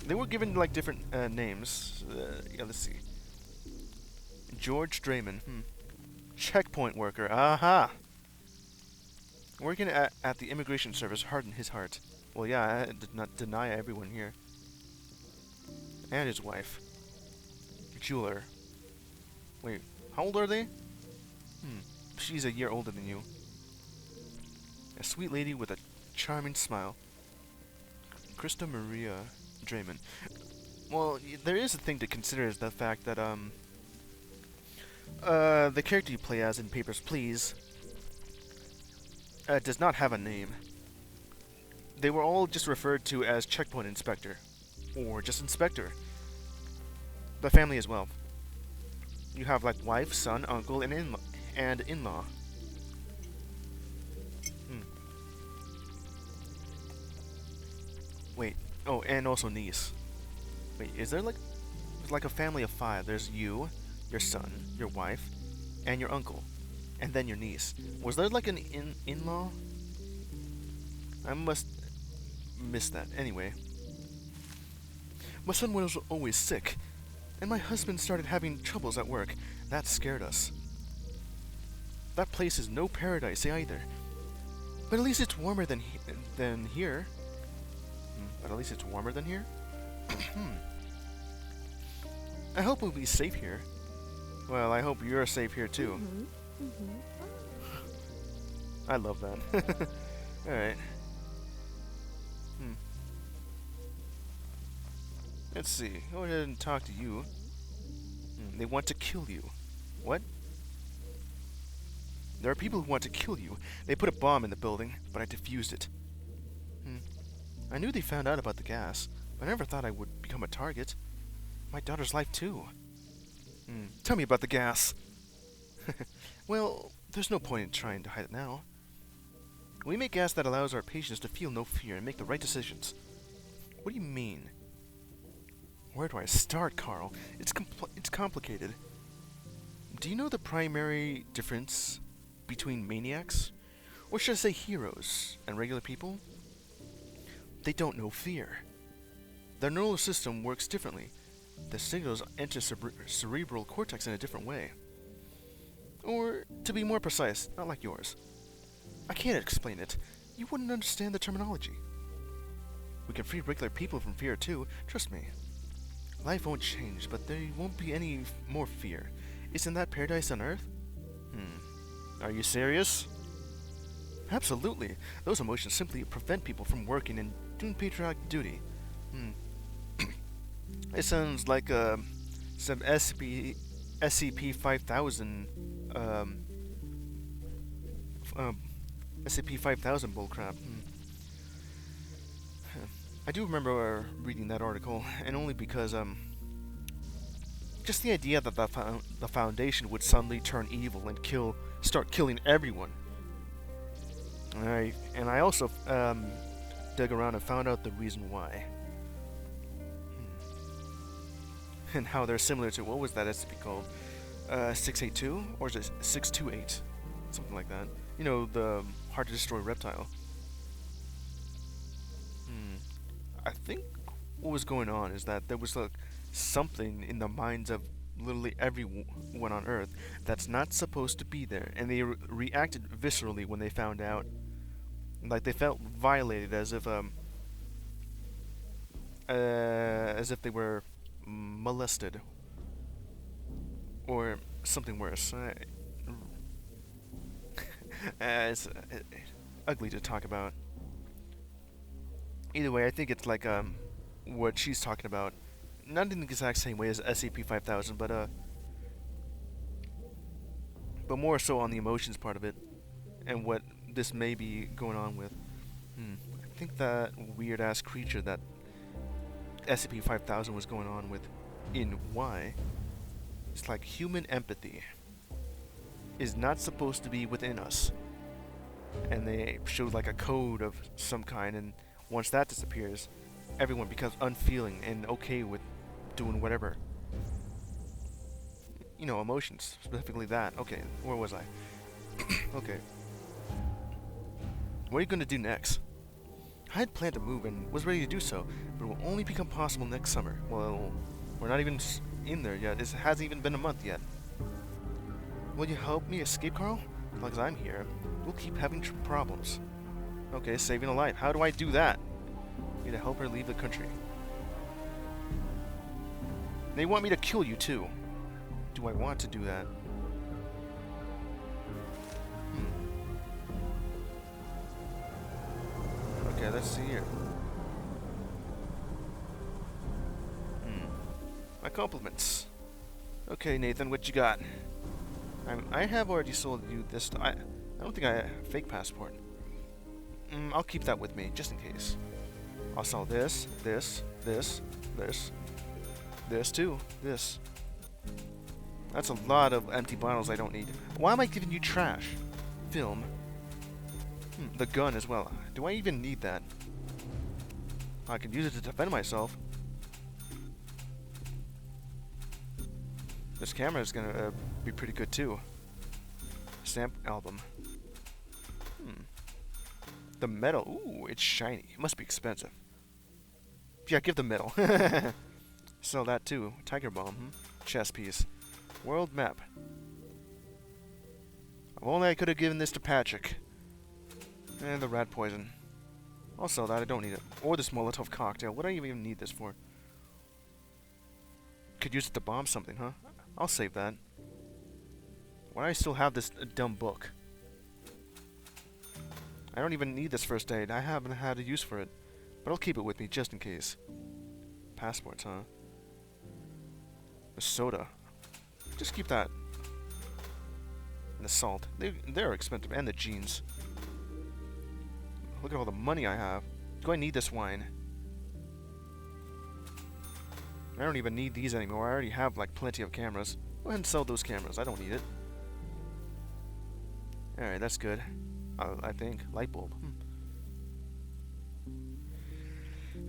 S1: They were given like different names. Yeah, let's see. George Draymond. Checkpoint worker. Aha. Working at the immigration service hardened his heart. Well, yeah, I did not deny everyone here. And his wife. Jeweler. Wait, how old are they? She's a year older than you. A sweet lady with a charming smile. Krista Maria Draymond. Well, there is a thing to consider is the fact that the character you play as in Papers, Please does not have a name. They were all just referred to as Checkpoint Inspector, or just Inspector. The family as well. You have like wife, son, uncle, and in-law. Wait. Oh, and also niece. Wait, is there like... It's like a family of 5. There's you, your son, your wife, and your uncle. And then your niece. Was there like an in-law? I must miss that. Anyway. My son was always sick. And my husband started having troubles at work. That scared us. That place is no paradise either. But at least it's warmer than here. But at least it's warmer than here? I hope we'll be safe here. Well, I hope you're safe here too. I love that. Alright. Let's see. Go ahead and talk to you. They want to kill you. What? There are people who want to kill you. They put a bomb in the building, but I defused it. I knew they found out about the gas, but I never thought I would become a target. My daughter's life, too. Tell me about the gas. Well, there's no point in trying to hide it now. We make gas that allows our patients to feel no fear and make the right decisions. What do you mean? Where do I start, Carl? It's complicated. Do you know the primary difference between maniacs, or should I say heroes, and regular people? They don't know fear. Their neural system works differently. The signals enter cerebral cortex in a different way. Or, to be more precise, not like yours. I can't explain it. You wouldn't understand the terminology. We can free regular people from fear too, trust me. Life won't change, but there won't be any more fear. Isn't that paradise on Earth? Are you serious? Absolutely. Those emotions simply prevent people from working and doing patriotic duty. It sounds like some SCP-5000 SCP-5000 bullcrap. I do remember reading that article, and only because just the idea that the Foundation would suddenly turn evil and start killing everyone. And I also dug around and found out the reason why. And how they're similar to, what was that SCP called? 682? Or is it 628? Something like that. You know, the hard to destroy reptile. I think what was going on is that there was like something in the minds of literally everyone on Earth that's not supposed to be there, and they reacted viscerally when they found out. Like they felt violated, as if they were molested or something worse. It's ugly to talk about. Either way, I think it's like what she's talking about. Not in the exact same way as SCP-5000, but more so on the emotions part of it, and what this may be going on with. I think that weird-ass creature that SCP-5000 was going on with in Y, it's like human empathy is not supposed to be within us. And they showed like a code of some kind, and once that disappears, everyone becomes unfeeling and okay with doing whatever. You know, emotions, specifically that. Okay, where was I? Okay. What are you going to do next? I had planned to move and was ready to do so, but it will only become possible next summer. Well, we're not even in there yet. It hasn't even been a month yet. Will you help me escape, Carl? As long as I'm here, we'll keep having problems. Okay, saving a life. How do I do that? Need to help her leave the country. They want me to kill you too. Do I want to do that? Okay, let's see here. My compliments. Okay, Nathan, what you got? I have already sold you this. I don't think I have a fake passport. I'll keep that with me, just in case. I'll sell this, this, this, this, this too, this. That's a lot of empty bottles I don't need. Why am I giving you trash? Film. The gun as well. Do I even need that? I could use it to defend myself. This camera is gonna be pretty good too. Stamp album. The metal. Ooh, it's shiny. It must be expensive. Yeah, give the metal. Sell that too. Tiger bomb. Chess piece. World map. If only I could have given this to Patrick. And the rat poison. I'll sell that. I don't need it. Or this Molotov cocktail. What do I even need this for? Could use it to bomb something, huh? I'll save that. Why do I still have this dumb book? I don't even need this first aid. I haven't had a use for it. But I'll keep it with me just in case. Passports, huh? The soda. Just keep that. And the salt. They're expensive. And the jeans. Look at all the money I have. Do I need this wine? I don't even need these anymore. I already have like plenty of cameras. Go ahead and sell those cameras. I don't need it. Alright, that's good. I think. Light bulb.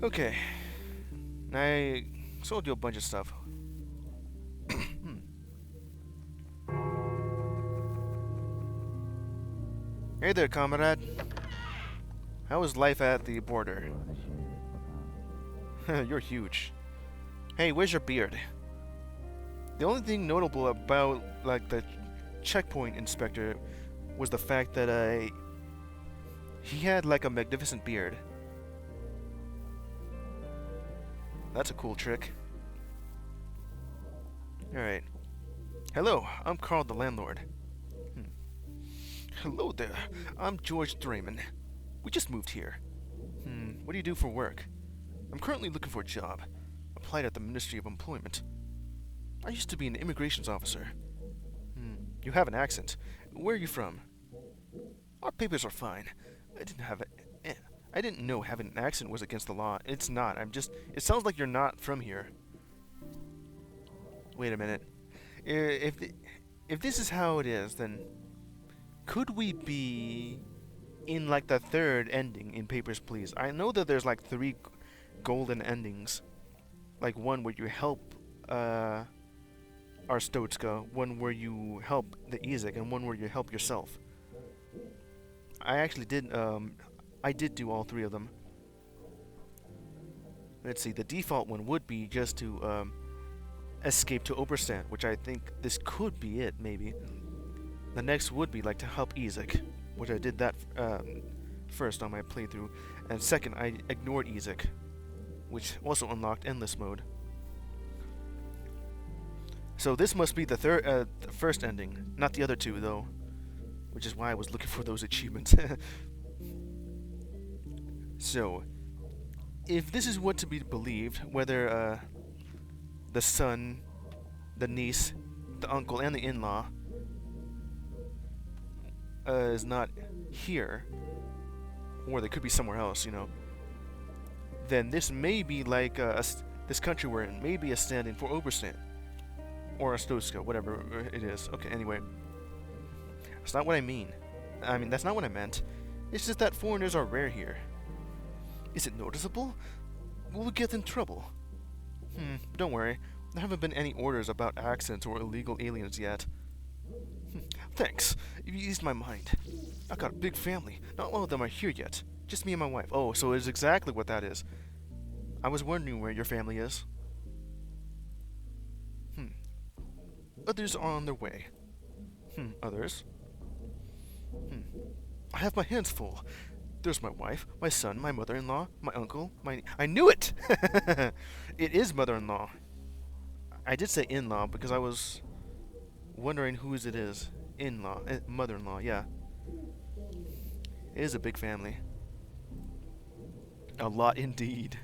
S1: Okay. I sold you a bunch of stuff. Hey there, comrade. How is life at the border? You're huge. Hey, where's your beard? The only thing notable about, like, the checkpoint inspector was the fact that, he had, like, a magnificent beard. That's a cool trick. Alright. Hello, I'm Carl the landlord. Hello there, I'm George Draymond. We just moved here. What do you do for work? I'm currently looking for a job. Applied at the Ministry of Employment. I used to be an immigrations officer. You have an accent. Where are you from? Our papers are fine. I didn't know having an accent was against the law. It's not. It sounds like you're not from here. Wait a minute. If this is how it is, then could we be in like the third ending in Papers, Please? I know that there's like 3 golden endings. Like one where you help Arstotzka, one where you help the Ezek, and one where you help yourself. I actually did do all 3 of them. Let's see, the default one would be just to escape to Oberstand, which I think this could be it, maybe. The next would be like to help Ezek, which I did that first on my playthrough, and second I ignored Ezek, which also unlocked endless mode. So this must be the first ending, not the other 2 though, which is why I was looking for those achievements. So, if this is what to be believed, whether the son, the niece, the uncle, and the in-law is not here, or they could be somewhere else, you know, then this may be like this country we're in, may be a stand-in for Oberstand. Or Arstotzka, whatever it is. Okay, anyway. That's not what I mean. I mean, that's not what I meant. It's just that foreigners are rare here. Is it noticeable? Will we get in trouble? Don't worry. There haven't been any orders about accents or illegal aliens yet. Thanks. You eased my mind. I've got a big family. Not all of them are here yet. Just me and my wife. Oh, so it's exactly what that is. I was wondering where your family is. Others are on their way. Others? I have my hands full. There's my wife, my son, my mother-in-law, my uncle, I knew it! It is mother-in-law. I did say in-law because I was wondering whose it is. In-law. Mother-in-law, yeah. It is a big family. A lot indeed.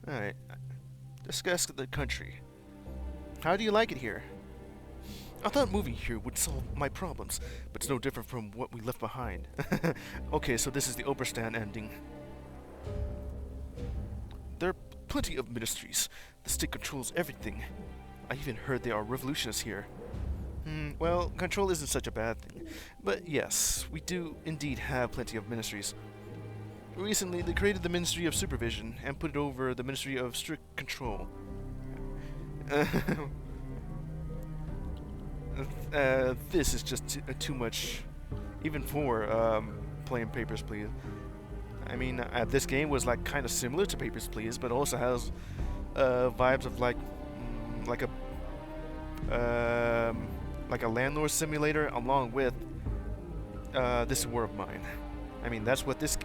S1: Alright. Discuss the country. How do you like it here? I thought moving here would solve my problems, but it's no different from what we left behind. Okay, so this is the Oberstand ending. There are plenty of ministries. The state controls everything. I even heard there are revolutionists here. Well, control isn't such a bad thing. But yes, we do indeed have plenty of ministries. Recently, they created the Ministry of Supervision and put it over the Ministry of Strict Control. This is just too much, even for playing Papers, Please. I mean, this game was like kind of similar to Papers, Please, but also has vibes of like a landlord simulator, along with This War of Mine. I mean, that's what this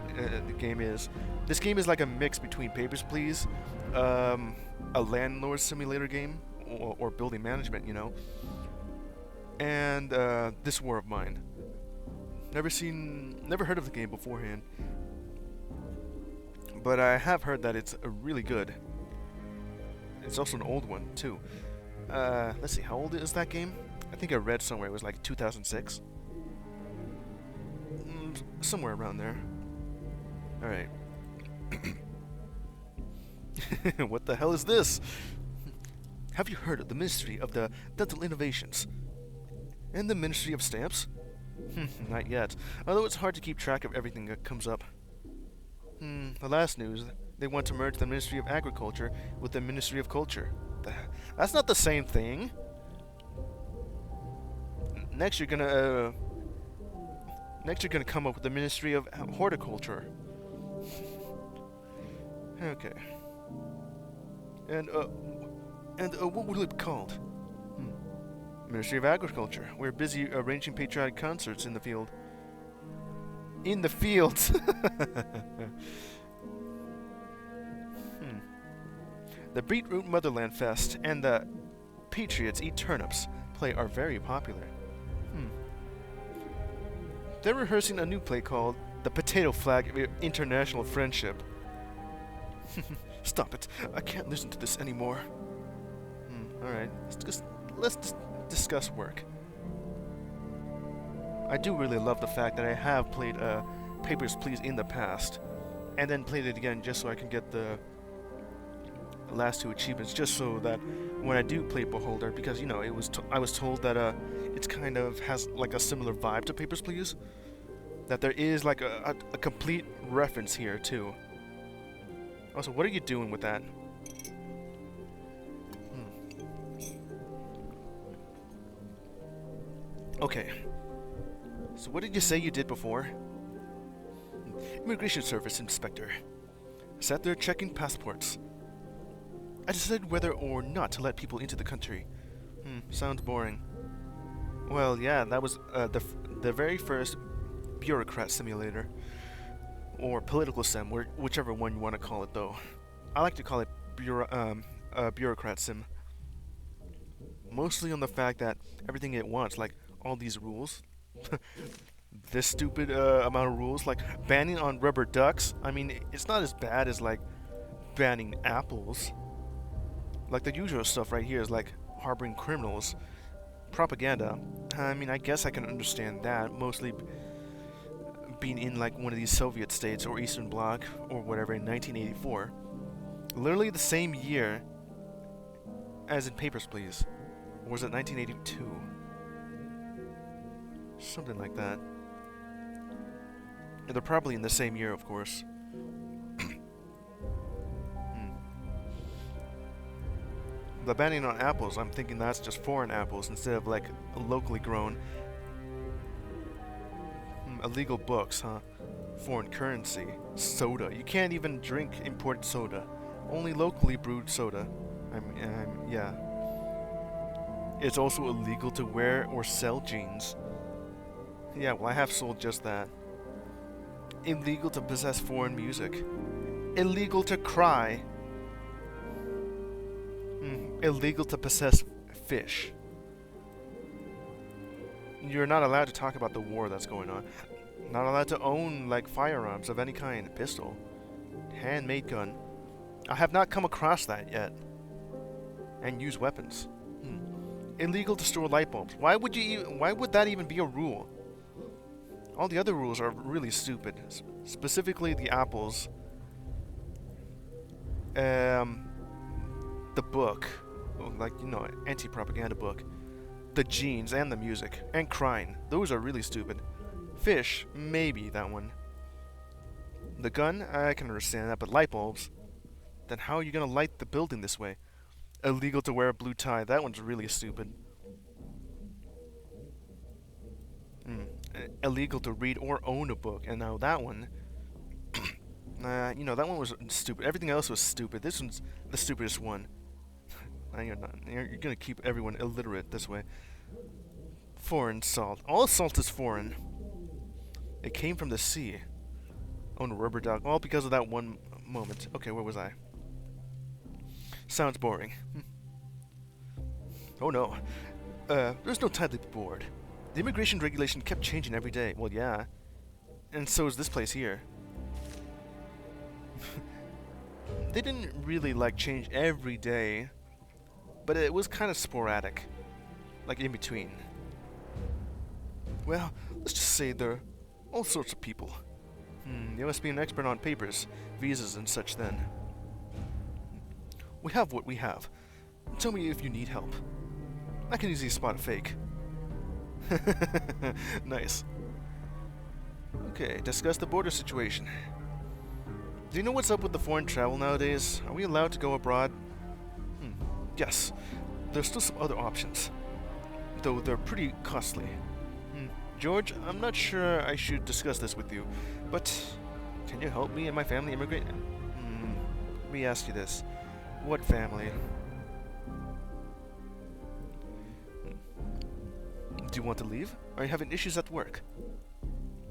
S1: game is. This game is like a mix between Papers, Please, a landlord simulator game, or building management, you know, and This War of Mine. Never heard of the game beforehand, but I have heard that it's really good. It's also an old one too. Let's see, how old is that game? I think I read somewhere it was like 2006. Somewhere around there. Alright. What the hell is this? Have you heard of the Ministry of the Dental Innovations? And the Ministry of Stamps? Not yet, although it's hard to keep track of everything that comes up. The last news, they want to merge the Ministry of Agriculture with the Ministry of Culture. That's not the same thing. Next you're gonna come up with the Ministry of Horticulture. Okay. And what will it be called? Ministry of Agriculture. We're busy arranging patriotic concerts in the field. In the fields. The Beetroot Motherland Fest and the Patriots Eat Turnips play are very popular. They're rehearsing a new play called The Potato Flag of International Friendship. Stop it. I can't listen to this anymore. Alright. Let's discuss work. I do really love the fact that I have played Papers, Please in the past, and then played it again just so I can get the last two achievements, just so that when I do play Beholder, because, you know, I was told that it's kind of has like a similar vibe to Papers, Please, that there is like a complete reference here too. Also, what are you doing with that? Okay. So what did you say you did before? Immigration Service Inspector. Sat there checking passports. I decided whether or not to let people into the country. Sounds boring. Well, yeah, that was the very first bureaucrat simulator. Or political sim, whichever one you want to call it, though. I like to call it bureaucrat sim. Mostly on the fact that everything it wants, like all these rules, this stupid amount of rules, like banning on rubber ducks. I mean, it's not as bad as like banning apples. Like the usual stuff right here is like harboring criminals, propaganda. I mean, I guess I can understand that, mostly being in like one of these Soviet states or Eastern Bloc or whatever in 1984. Literally the same year as in Papers, Please. Or was it 1982? Something like that. And they're probably in the same year, of course. The banning on apples, I'm thinking that's just foreign apples instead of like locally grown. Illegal books, huh? Foreign currency. Soda. You can't even drink imported soda. Only locally brewed soda. Yeah. It's also illegal to wear or sell jeans. Yeah, well, I have sold just that. Illegal to possess foreign music. Illegal to cry. Illegal to possess fish. You're not allowed to talk about the war that's going on. Not allowed to own, like, firearms of any kind. Pistol. Handmade gun. I have not come across that yet. and use weapons. Illegal to store light bulbs. Why would that even be a rule? All the other rules are really stupid. Specifically the apples. The book. Like, you know, anti-propaganda book. The jeans and the music. And crying. Those are really stupid. Fish, maybe that one. The gun, I can understand that, but light bulbs? Then how are you gonna light the building this way? Illegal to wear a blue tie. That one's really stupid. Illegal to read or own a book. And now that one... you know, that one was stupid. Everything else was stupid. This one's the stupidest one. You're not. You're gonna keep everyone illiterate this way. Foreign salt. All salt is foreign. It came from the sea. Own a rubber duck. All because of that one moment. Okay, where was I? Sounds boring. Oh no. There's no time to be bored. The immigration regulation kept changing every day. Well, yeah. And so is this place here. They didn't really, like, change every day. But it was kind of sporadic. Like, in between. Well, let's just say there are all sorts of people. You must be an expert on papers, visas, and such then. We have what we have. Tell me if you need help. I can easily spot a fake. Nice. Okay, discuss the border situation. Do you know what's up with the foreign travel nowadays? Are we allowed to go abroad? Yes. There's still some other options. Though they're pretty costly. George, I'm not sure I should discuss this with you, but can you help me and my family immigrate? Let me ask you this. What family? Do you want to leave? Are you having issues at work?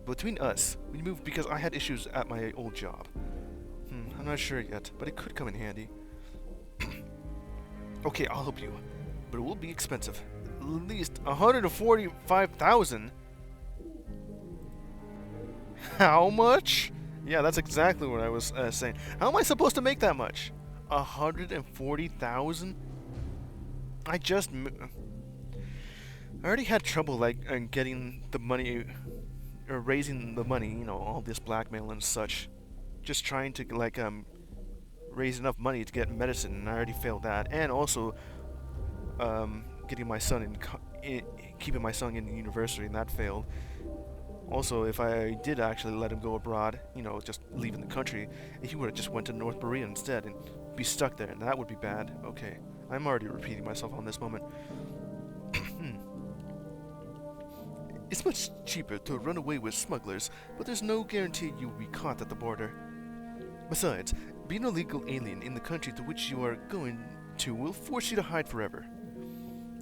S1: Between us, we moved because I had issues at my old job. I'm not sure yet, but it could come in handy. Okay, I'll help you, but it will be expensive. At least 145,000. How much? Yeah, that's exactly what I was saying. How am I supposed to make that much? 140,000? I already had trouble like getting the money or raising the money, you know, all this blackmail and such. Just trying to like raise enough money to get medicine, and I already failed that. And also getting my son keeping my son in the university, and that failed. Also, if I did actually let him go abroad, you know, just leaving the country, he would have just went to North Korea instead and be stuck there, and that would be bad. Okay, I'm already repeating myself on this moment. It's much cheaper to run away with smugglers, but there's no guarantee you'll be caught at the border. Besides, being a legal alien in the country to which you are going to will force you to hide forever.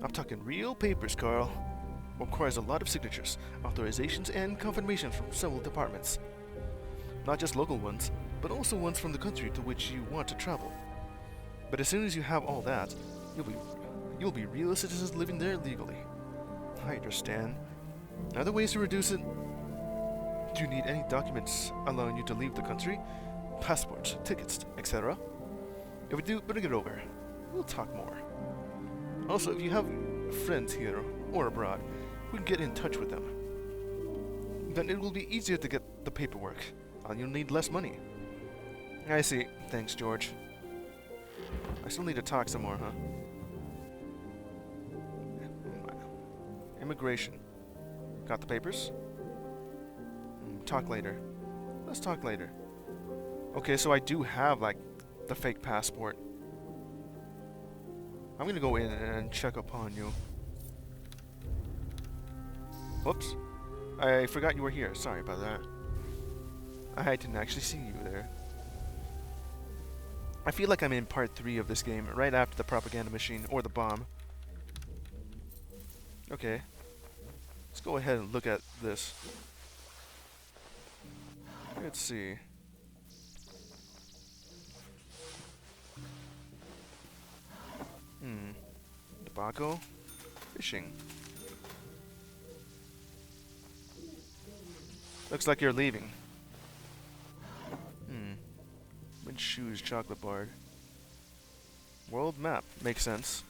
S1: I'm talking real papers, Carl. Requires a lot of signatures, authorizations, and confirmations from several departments. Not just local ones, but also ones from the country to which you want to travel. But as soon as you have all that, you'll be real citizens living there legally. I understand. Are there ways to reduce it? Do you need any documents allowing you to leave the country? Passports, tickets, etc.? If we do, bring it over. We'll talk more. Also, if you have friends here or abroad, we can get in touch with them. Then it will be easier to get the paperwork, and you'll need less money. I see. Thanks, George. I still need to talk some more, huh? Immigration. Got the papers? Talk later. Let's talk later. Okay, so I do have, like, the fake passport. I'm gonna go in and check upon you. Whoops. I forgot you were here. Sorry about that. I didn't actually see you there. I feel like I'm in part 3 of this game, right after the propaganda machine, or the bomb. Okay. Let's go ahead and look at this. Let's see. Tobacco. Fishing. Looks like you're leaving. Men's shoes, chocolate bar. World map. Makes sense.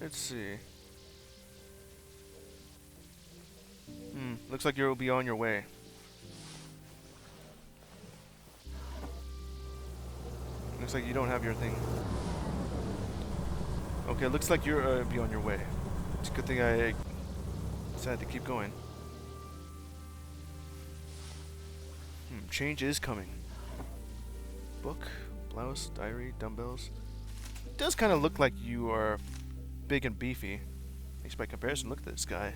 S1: Let's see. Looks like you'll be on your way. Looks like you don't have your thing. Okay, looks like you're be on your way. It's a good thing I decided to keep going. Change is coming. Book, blouse, diary, dumbbells. It does kind of look like you are big and beefy. At least by comparison, look at this guy.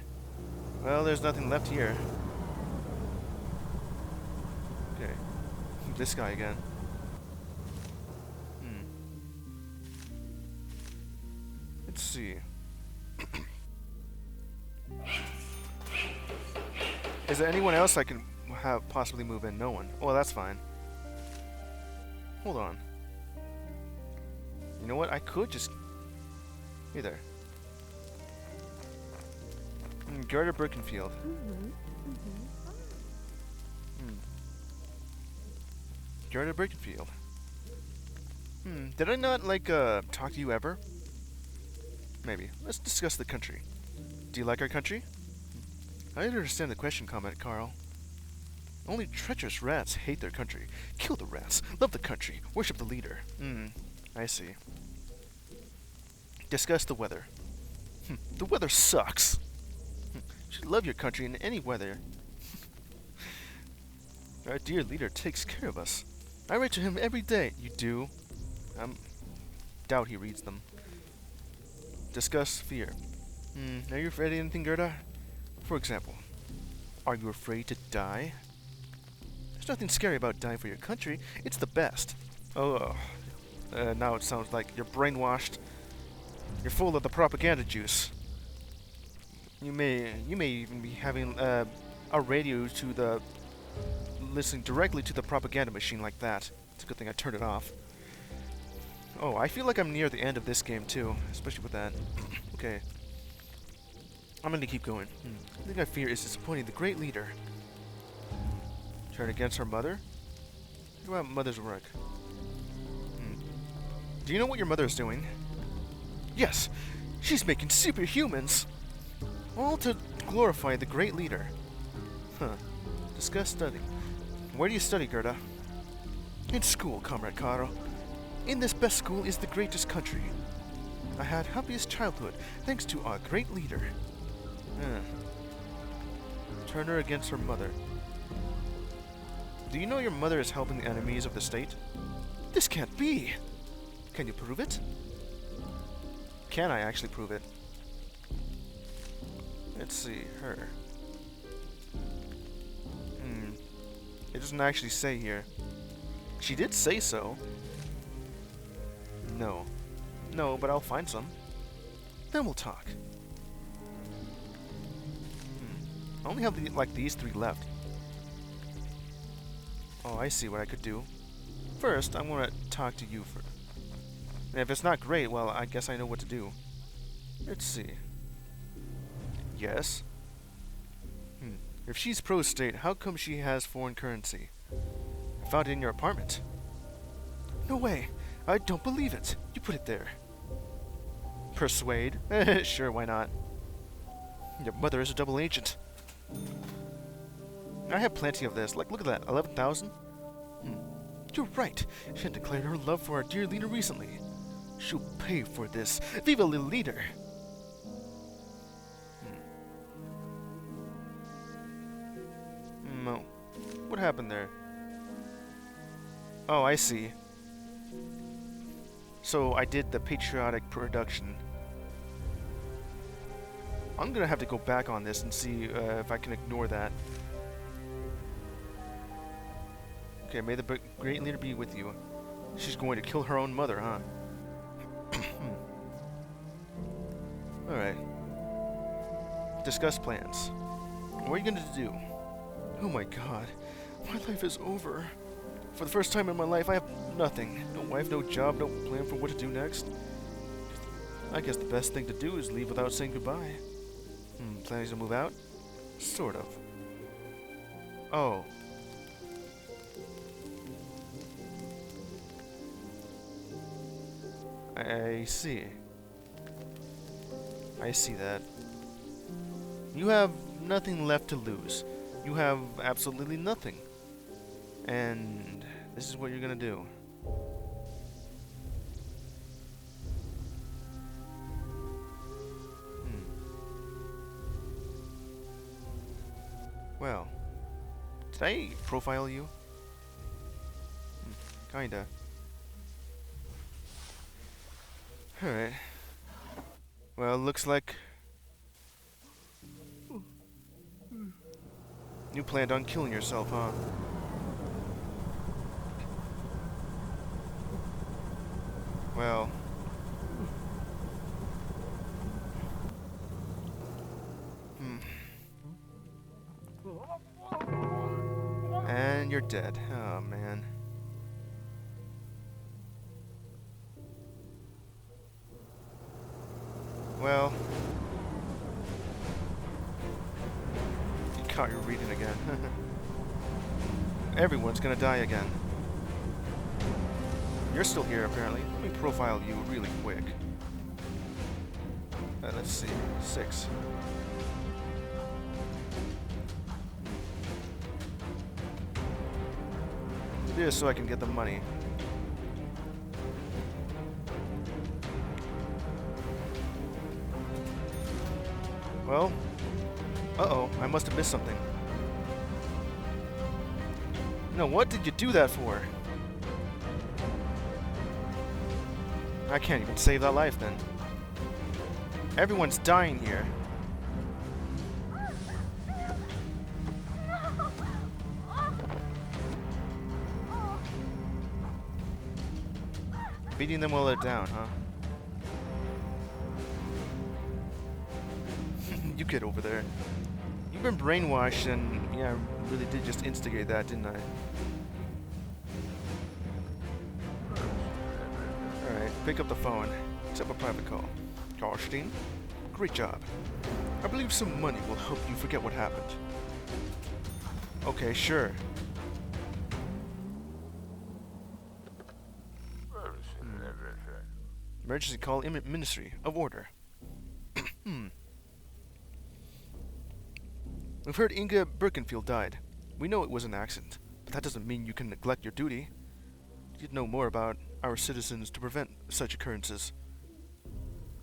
S1: Well, there's nothing left here. Okay. This guy again. Let's see. Is there anyone else I can have possibly move in? No one. Oh, that's fine. Hold on. You know what? I could just... Hey there. Gerda Birkenfield. Gerda Birkenfield. Did I not, like, talk to you ever? Maybe. Let's discuss the country. Do you like our country? I don't understand the question, comment Carl. Only treacherous rats hate their country. Kill the rats. Love the country. Worship the leader. I see. Discuss the weather. The weather sucks. You should love your country in any weather. Our dear leader takes care of us. I write to him every day. You do? Doubt he reads them. Discuss fear. Are you afraid of anything, Gerda? For example, are you afraid to die? There's nothing scary about dying for your country. It's the best. Oh, now it sounds like you're brainwashed. You're full of the propaganda juice. You may even be having a radio to the listening directly to the propaganda machine like that. It's a good thing I turned it off. Oh, I feel like I'm near the end of this game too, especially with that. Okay. I'm gonna keep going. The thing I fear is disappointing the great leader. Turn against her mother? What about mother's work? Do you know what your mother is doing? Yes, she's making superhumans! All to glorify the great leader. Discuss studying. Where do you study, Gerda? In school, Comrade Caro. In this best school is the greatest country. I had happiest childhood, thanks to our great leader. Turn her against her mother. Do you know your mother is helping the enemies of the state? This can't be! Can you prove it? Can I actually prove it? Let's see, her. It doesn't actually say here. She did say so. No. No, but I'll find some. Then we'll talk. I only have like these 3 left. Oh, I see what I could do. First, I'm gonna talk to you first. And if it's not great, well, I guess I know what to do. Let's see. Yes? If she's pro-state, how come she has foreign currency? I found it in your apartment. No way! I don't believe it! You put it there. Persuade? Sure, why not? Your mother is a double agent. I have plenty of this. Like, look at that. 11,000? You're right. She had declared her love for our dear leader recently. She'll pay for this. Viva la leader! No. What happened there? Oh, I see. So I did the patriotic production. I'm gonna have to go back on this and see if I can ignore that. Okay, may the great leader be with you. She's going to kill her own mother, huh? Alright. Discuss plans. What are you gonna do? Oh my god. My life is over. For the first time in my life, I have nothing. No wife, no job, no plan for what to do next. I guess the best thing to do is leave without saying goodbye. Planning to move out? Sort of. Oh. I see. I see that. You have nothing left to lose. You have absolutely nothing. And this is what you're gonna do. Well, did I profile you? Kinda. Alright. Well, looks like you planned on killing yourself, huh? Well. And you're dead. Oh, man. Well. You caught your reading again. Everyone's gonna die again. You're still here, apparently. Let me profile you really quick. Let's see. 6. Just so I can get the money. Well, uh-oh, I must have missed something. No, what did you do that for? I can't even save that life then. Everyone's dying here. Beating them while they're down, huh? You get over there. You've been brainwashed and, yeah, I really did just instigate that, didn't I? Alright, pick up the phone. Accept a private call. Karstein, great job. I believe some money will help you forget what happened. Okay, sure. Emergency call Ministry of Order. We've heard Inga Birkenfield died. We know it was an accident, but that doesn't mean you can neglect your duty. You'd know more about our citizens to prevent such occurrences.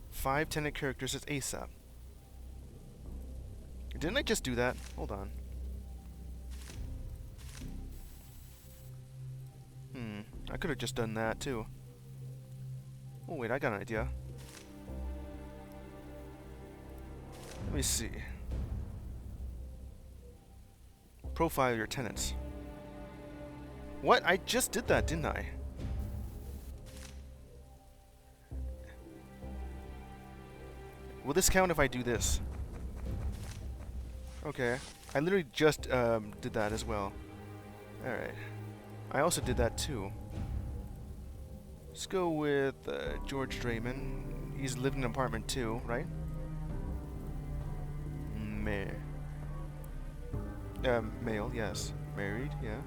S1: 5 tenant characters as ASAP. Didn't I just do that? Hold on. I could have just done that too. Oh wait, I got an idea. Let me see. Profile your tenants. What? I just did that, didn't I? Will this count if I do this? Okay. I literally just did that as well. Alright. I also did that too. Let's go with George Draymond. He's living in an apartment too, right? Male, yes. Married, yeah.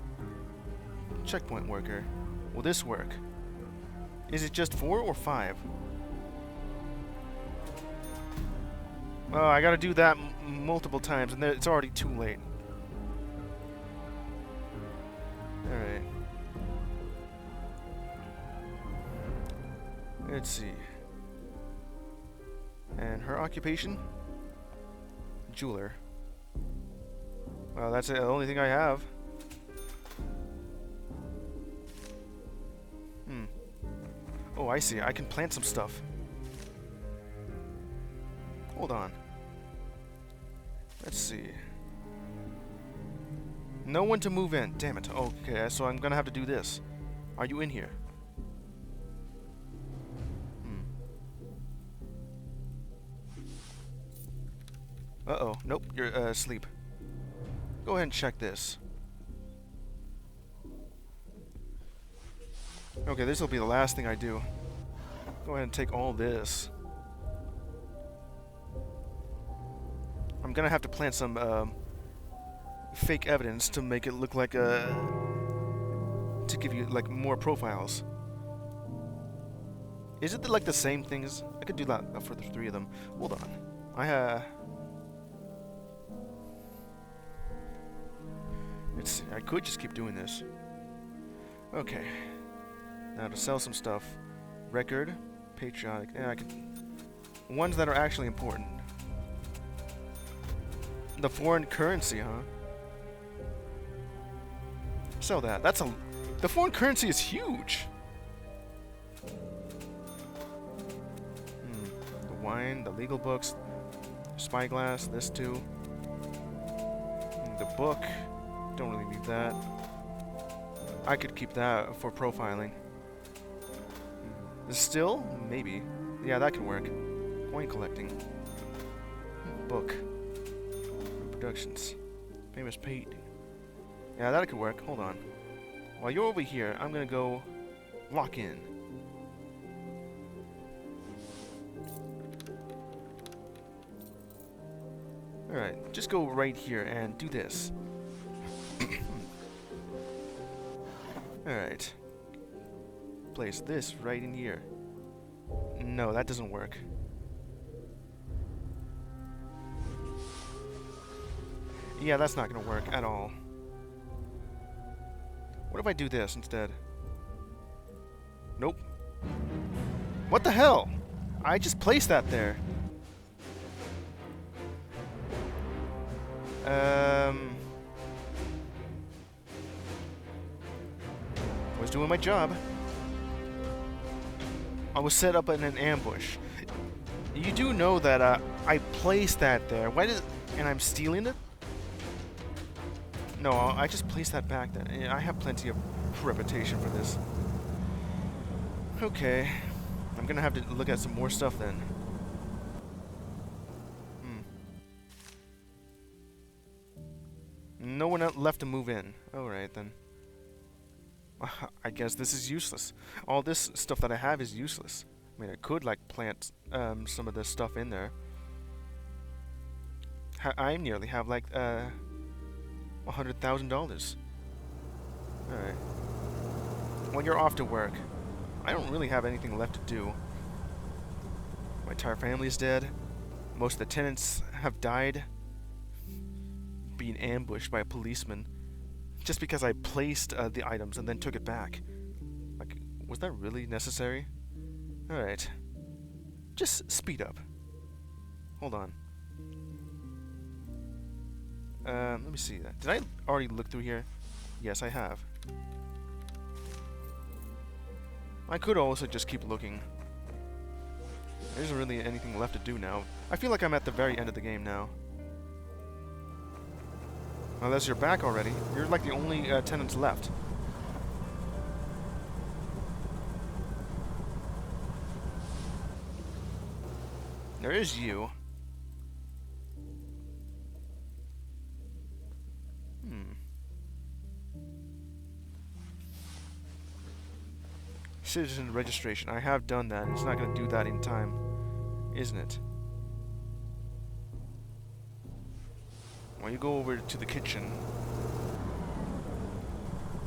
S1: Checkpoint worker. Will this work? Is it just 4 or 5? Oh, I gotta do that multiple times, and it's already too late. Alright. Let's see. And her occupation? Jeweler. Well, that's the only thing I have. Oh, I see. I can plant some stuff. Hold on. Let's see. No one to move in. Damn it. Okay, so I'm gonna have to do this. Are you in here? Uh-oh. Nope, you're asleep. Go ahead and check this. Okay, this will be the last thing I do. Go ahead and take all this. I'm gonna have to plant some fake evidence to make it look like a... to give you, like, more profiles. Is it like the same things? I could do that for the 3 of them. Hold on. I could just keep doing this. Okay. Now to sell some stuff. Record. Patriotic. Yeah, I could... Ones that are actually important. The foreign currency, huh? Sell that. That's a... The foreign currency is huge! The wine, the legal books, spyglass, this too. The book. Don't really need that. I could keep that for profiling. Still? Maybe. Yeah, that could work. Coin collecting. Book. Productions. Famous painting. Yeah, that could work. Hold on. While you're over here, I'm gonna go lock in. Alright, just go right here and do this. Alright. Place this right in here. No, that doesn't work. Yeah, that's not gonna work at all. What if I do this instead? Nope. What the hell? I just placed that there. Was doing my job. I was set up in an ambush. You do know that I placed that there. Why did... And I'm stealing it? No, I just placed that back there. I have plenty of reputation for this. Okay. I'm gonna have to look at some more stuff then. No one left to move in. Alright then. I guess this is useless. All this stuff that I have is useless. I mean, I could like plant some of this stuff in there. I nearly have like $100,000. Alright. When you're off to work, I don't really have anything left to do. My entire family is dead. Most of the tenants have died. Being ambushed by a policeman. Just because I placed the items and then took it back. Like, was that really necessary? Alright. Just speed up. Hold on. Let me see that. Did I already look through here? Yes, I have. I could also just keep looking. There isn't really anything left to do now. I feel like I'm at the very end of the game now. Unless you're back already. You're like the only tenants left. There is you. Citizen registration. I have done that. It's not going to do that in time, isn't it? Well, you go over to the kitchen.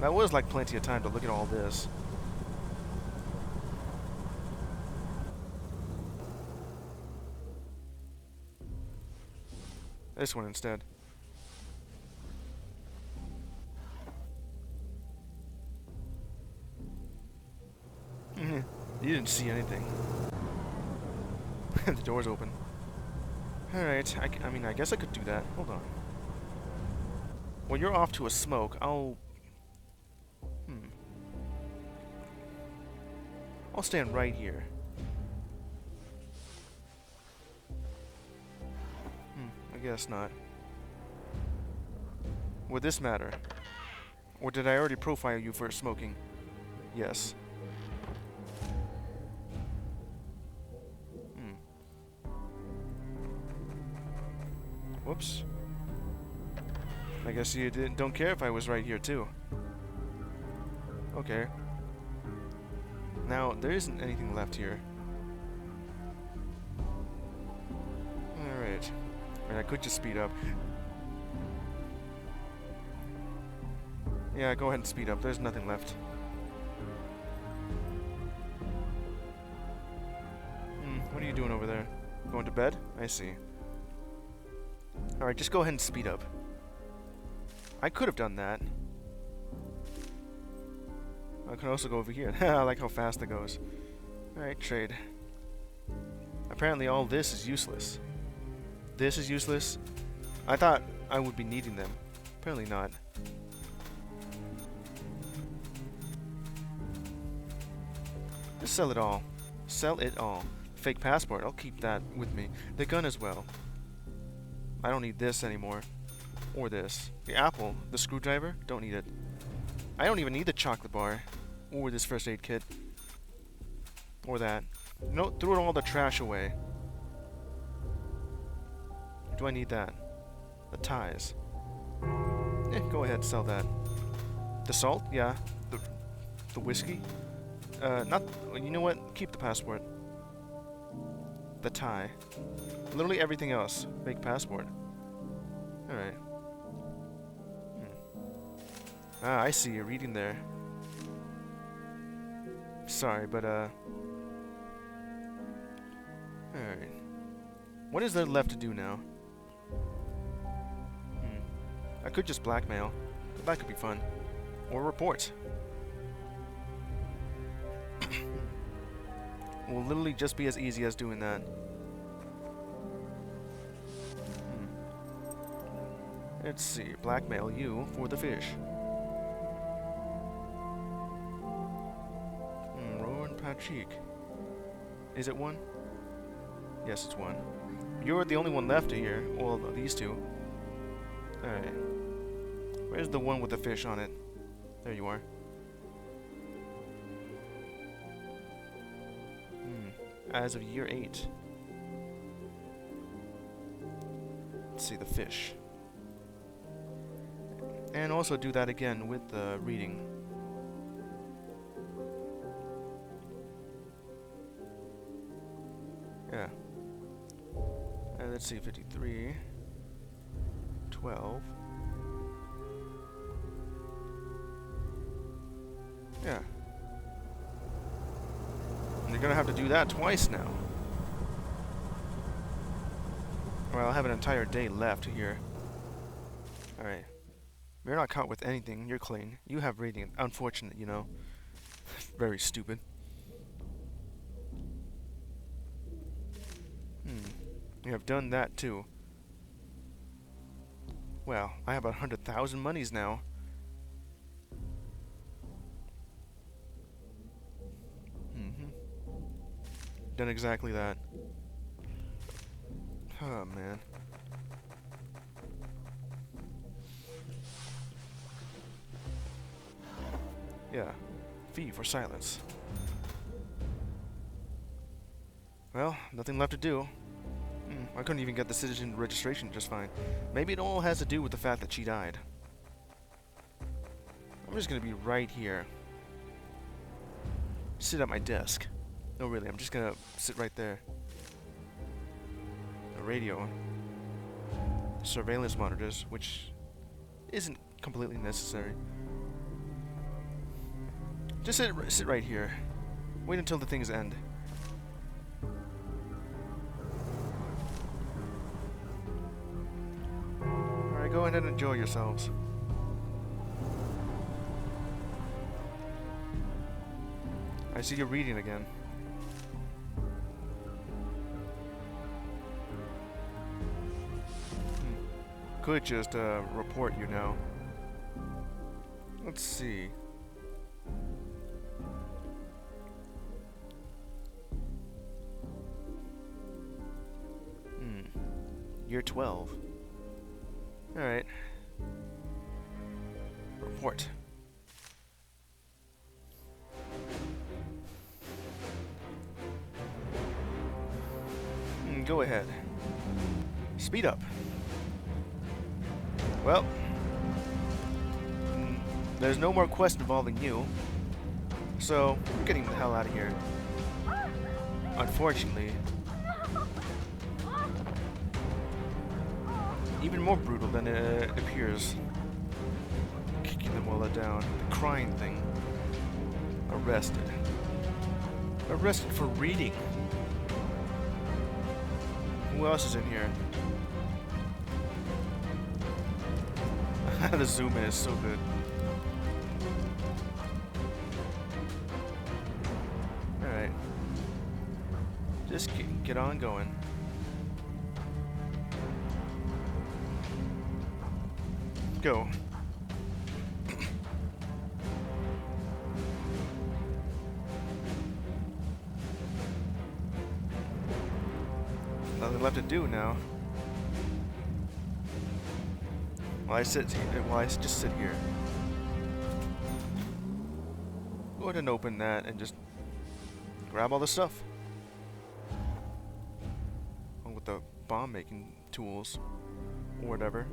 S1: That was like plenty of time to look at all this. This one instead. You didn't see anything. The door's open. Alright, I mean, I guess I could do that. Hold on. When you're off to a smoke, I'll stand right here. I guess not. Would this matter? Or did I already profile you for smoking? Yes. Whoops. I guess you don't care if I was right here too. Okay. Now, there isn't anything left here. Alright. I mean, I could just speed up. Yeah, go ahead and speed up. There's nothing left. What are you doing over there? Going to bed? I see. Alright, just go ahead and speed up. I could have done that. I could also go over here. I like how fast it goes. Alright, trade. Apparently all this is useless. This is useless? I thought I would be needing them. Apparently not. Just sell it all. Sell it all. Fake passport, I'll keep that with me. The gun as well. I don't need this anymore. Or this. The apple, the screwdriver, don't need it. I don't even need the chocolate bar. Or this first aid kit. Or that. No, throw all the trash away. Do I need that? The ties. Go ahead, sell that. The salt? Yeah. The whiskey? Not... You know what? Keep the passport. The tie. Literally everything else. Fake passport. Alright. Ah, I see. You're reading there. Sorry, but, Alright. What is there left to do now? I could just blackmail. That could be fun. Or report. Will literally just be as easy as doing that. Let's see. Blackmail you for the fish. Rowan Patrick. Is it one? Yes, it's one. You're the only one left here. Well, these two. Alright. Where's the one with the fish on it? There you are. As of year 8. Let's see the fish. And also do that again with the reading. Yeah. Let's see, 53. 12. Yeah. And you're gonna have to do that twice now. Well, I'll have an entire day left here. Alright. You're not caught with anything. You're clean. You have reading. Unfortunate, you know. Very stupid. You have done that too. Well, I have 100,000 monies now. Done exactly that. Oh, man. Yeah. Fee for silence. Well, nothing left to do. I couldn't even get the citizen registration just fine. Maybe it all has to do with the fact that she died. I'm just gonna be right here. Sit at my desk. No, really, I'm just gonna sit right there. A radio. Surveillance monitors, which isn't completely necessary. Just sit right here. Wait until the things end. Alright, go ahead and enjoy yourselves. I see you're reading again. Could just report you now. Let's see. Year 12. Alright. Report. Go ahead. Speed up. Well, there's no more quest involving you, so we're getting the hell out of here. Unfortunately. Even more brutal than it appears. kicking them while they're down. The crying thing. Arrested. Arrested for reading. Who else is in here? The zoom in is so good. Alright. Just get on going. Go. Nothing left to do now. While I just sit here. Go ahead and open that and just grab all the stuff. Along with the bomb making tools or whatever.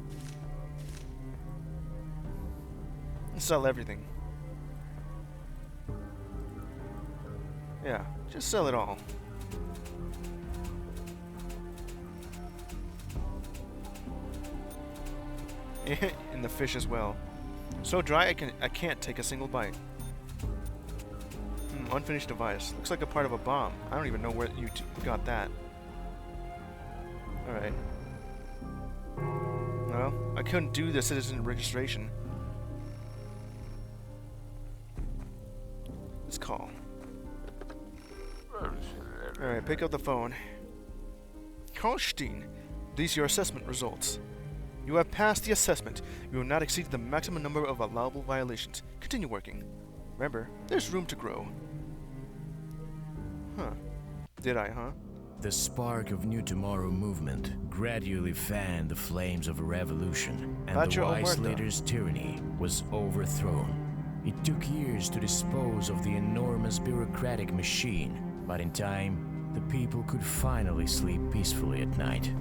S1: And sell everything. Yeah, just sell it all. And the fish as well. So dry I can't take a single bite. Unfinished device. Looks like a part of a bomb. I don't even know where you got that. Alright. Well, I couldn't do the citizen registration. Let's call. Alright, pick up the phone. Karlstein, these are your assessment results. You have passed the assessment. You have not exceeded the maximum number of allowable violations. Continue working. Remember, there's room to grow. Huh. Did I, huh?
S4: The spark of New Tomorrow movement gradually fanned the flames of a revolution, and the wise leader's tyranny was overthrown. It took years to dispose of the enormous bureaucratic machine, but in time, the people could finally sleep peacefully at night.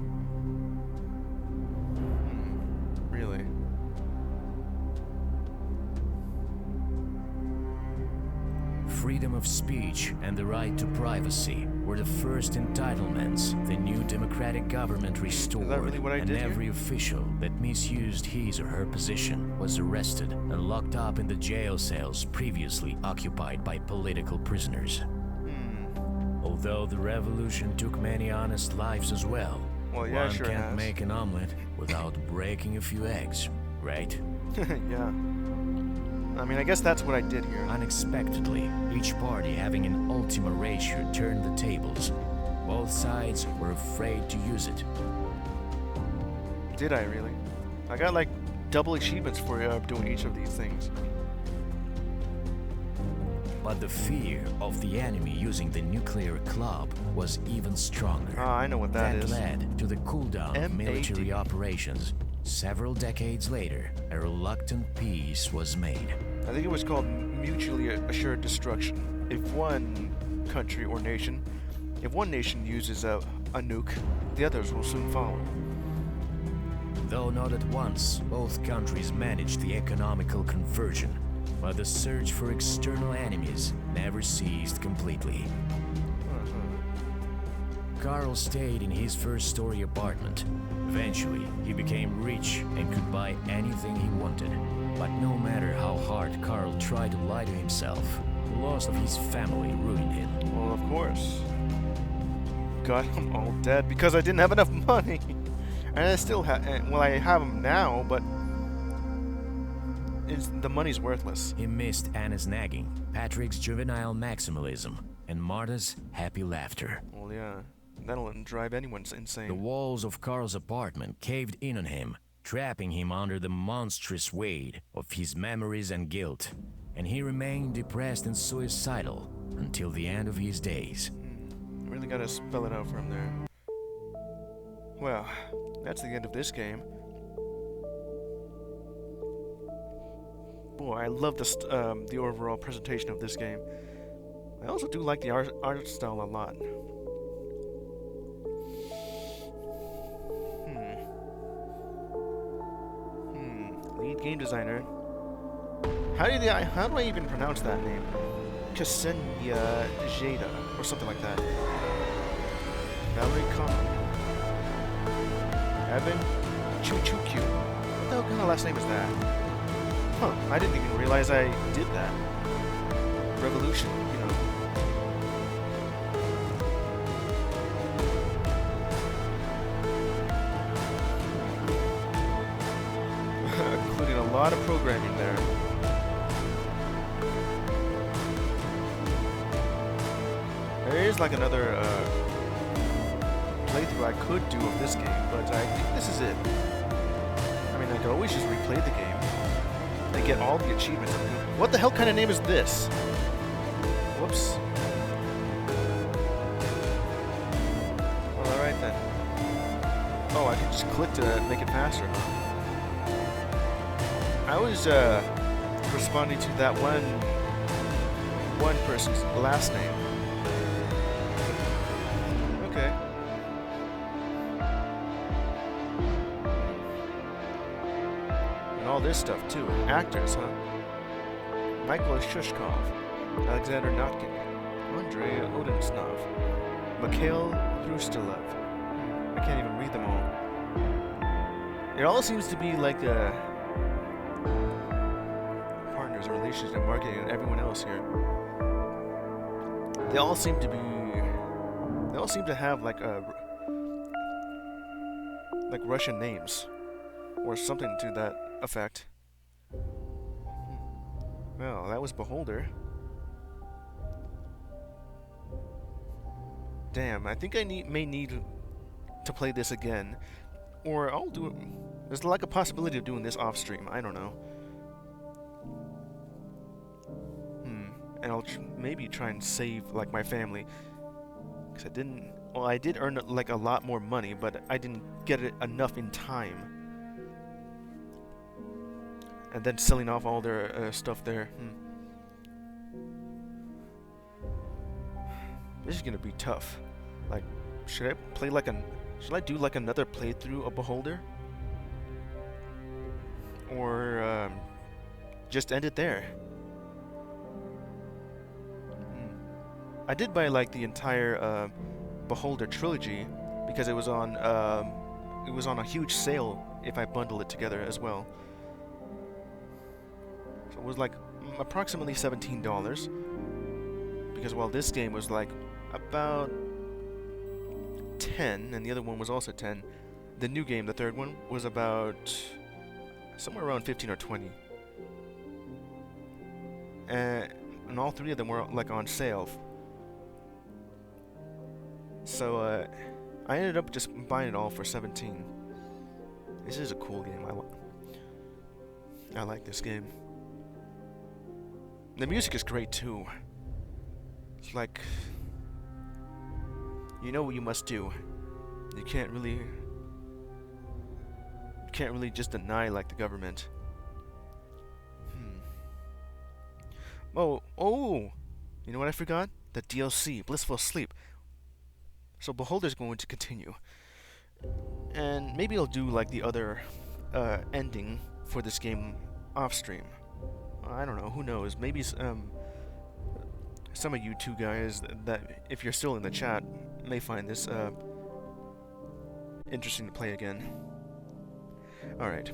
S1: Really?
S4: Freedom of speech and the right to privacy were the first entitlements the new democratic government restored, and every official that misused his or her position was arrested and locked up in the jail cells previously occupied by political prisoners. Although the revolution took many honest lives as well,
S1: yeah,
S4: one can't make an omelet without breaking a few eggs, right?
S1: Yeah. I mean, I guess that's what I did here.
S4: Unexpectedly, each party having an Ultima Ratio turned the tables. Both sides were afraid to use it.
S1: Did I really? I got like double achievements for doing each of these things.
S4: But the fear of the enemy using the nuclear club was even stronger.
S1: I know what that is.
S4: That led to the cooldown of military operations. Several decades later, a reluctant peace was made.
S1: I think it was called mutually assured destruction. If one country or nation, if one nation uses a nuke, the others will soon follow.
S4: Though not at once, both countries managed the economical conversion, but the search for external enemies never ceased completely. Karl stayed in his first-story apartment. Eventually, he became rich and could buy anything he wanted. But no matter how hard Karl tried to lie to himself, the loss of his family ruined him.
S1: Well, of course. Got them all dead because I didn't have enough money. And I still have, well, I have them now, but the money's worthless.
S4: He missed Anna's nagging, Patrick's juvenile maximalism, and Marta's happy laughter.
S1: Well, yeah. That'll drive anyone insane.
S4: The walls of Karl's apartment caved in on him, trapping him under the monstrous weight of his memories and guilt, and he remained depressed and suicidal until the end of his days.
S1: Really gotta spell it out for him there. Well, that's the end of this game. Boy, I love the overall presentation of this game. I also do like the art style a lot. Lead game designer. How do I even pronounce that name? Ksenia Jada or something like that. Valerie Kahn. Evan Chuchukyu. What the hell kind of last name is that? Huh, I didn't even realize I did that. Revolution, you know. Including a lot of programming there. There is like another playthrough I could do of this game, but I think this is it. I mean, I could always just replay the game and get all the achievements. What the hell kind of name is this? Whoops. Well, alright then. Oh, I can just click to make it faster, huh? I was responding to that one person's last name. Okay. And all this stuff too. Actors, huh? Michael Shushkov, Alexander Notkin, Andrei Odensnov, Mikhail Hrustilov. I can't even read them all. It all seems to be like partners and relations and marketing and everyone else here. They all seem to have like Russian names or something to that effect. Well, that was Beholder. Damn, I think I may need to play this again, or I'll do it. There's like a possibility of doing this off stream. I don't know. And I'll maybe try and save like my family, because I didn't. Well, I did earn like a lot more money, but I didn't get it enough in time. And then selling off all their stuff there. This is gonna be tough. Like, should I do like another playthrough of Beholder? Or just end it there? I did buy like the entire Beholder trilogy because it was on a huge sale if I bundle it together as well. So it was like approximately $17, because while this game was like about 10 and the other one was also 10, the new game, the third one, was about somewhere around 15 or 20. And all three of them were like on sale. So I ended up just buying it all for 17. This is a cool game. I like this game. The music is great too. It's like, you know what you must do. You can't really just deny like the government. Oh, you know what I forgot? The DLC, Blissful Sleep. So Beholder's going to continue, and maybe I'll do like the other ending for this game off stream. I don't know. Who knows? Maybe some of you two guys that, if you're still in the chat, may find this interesting to play again. All right.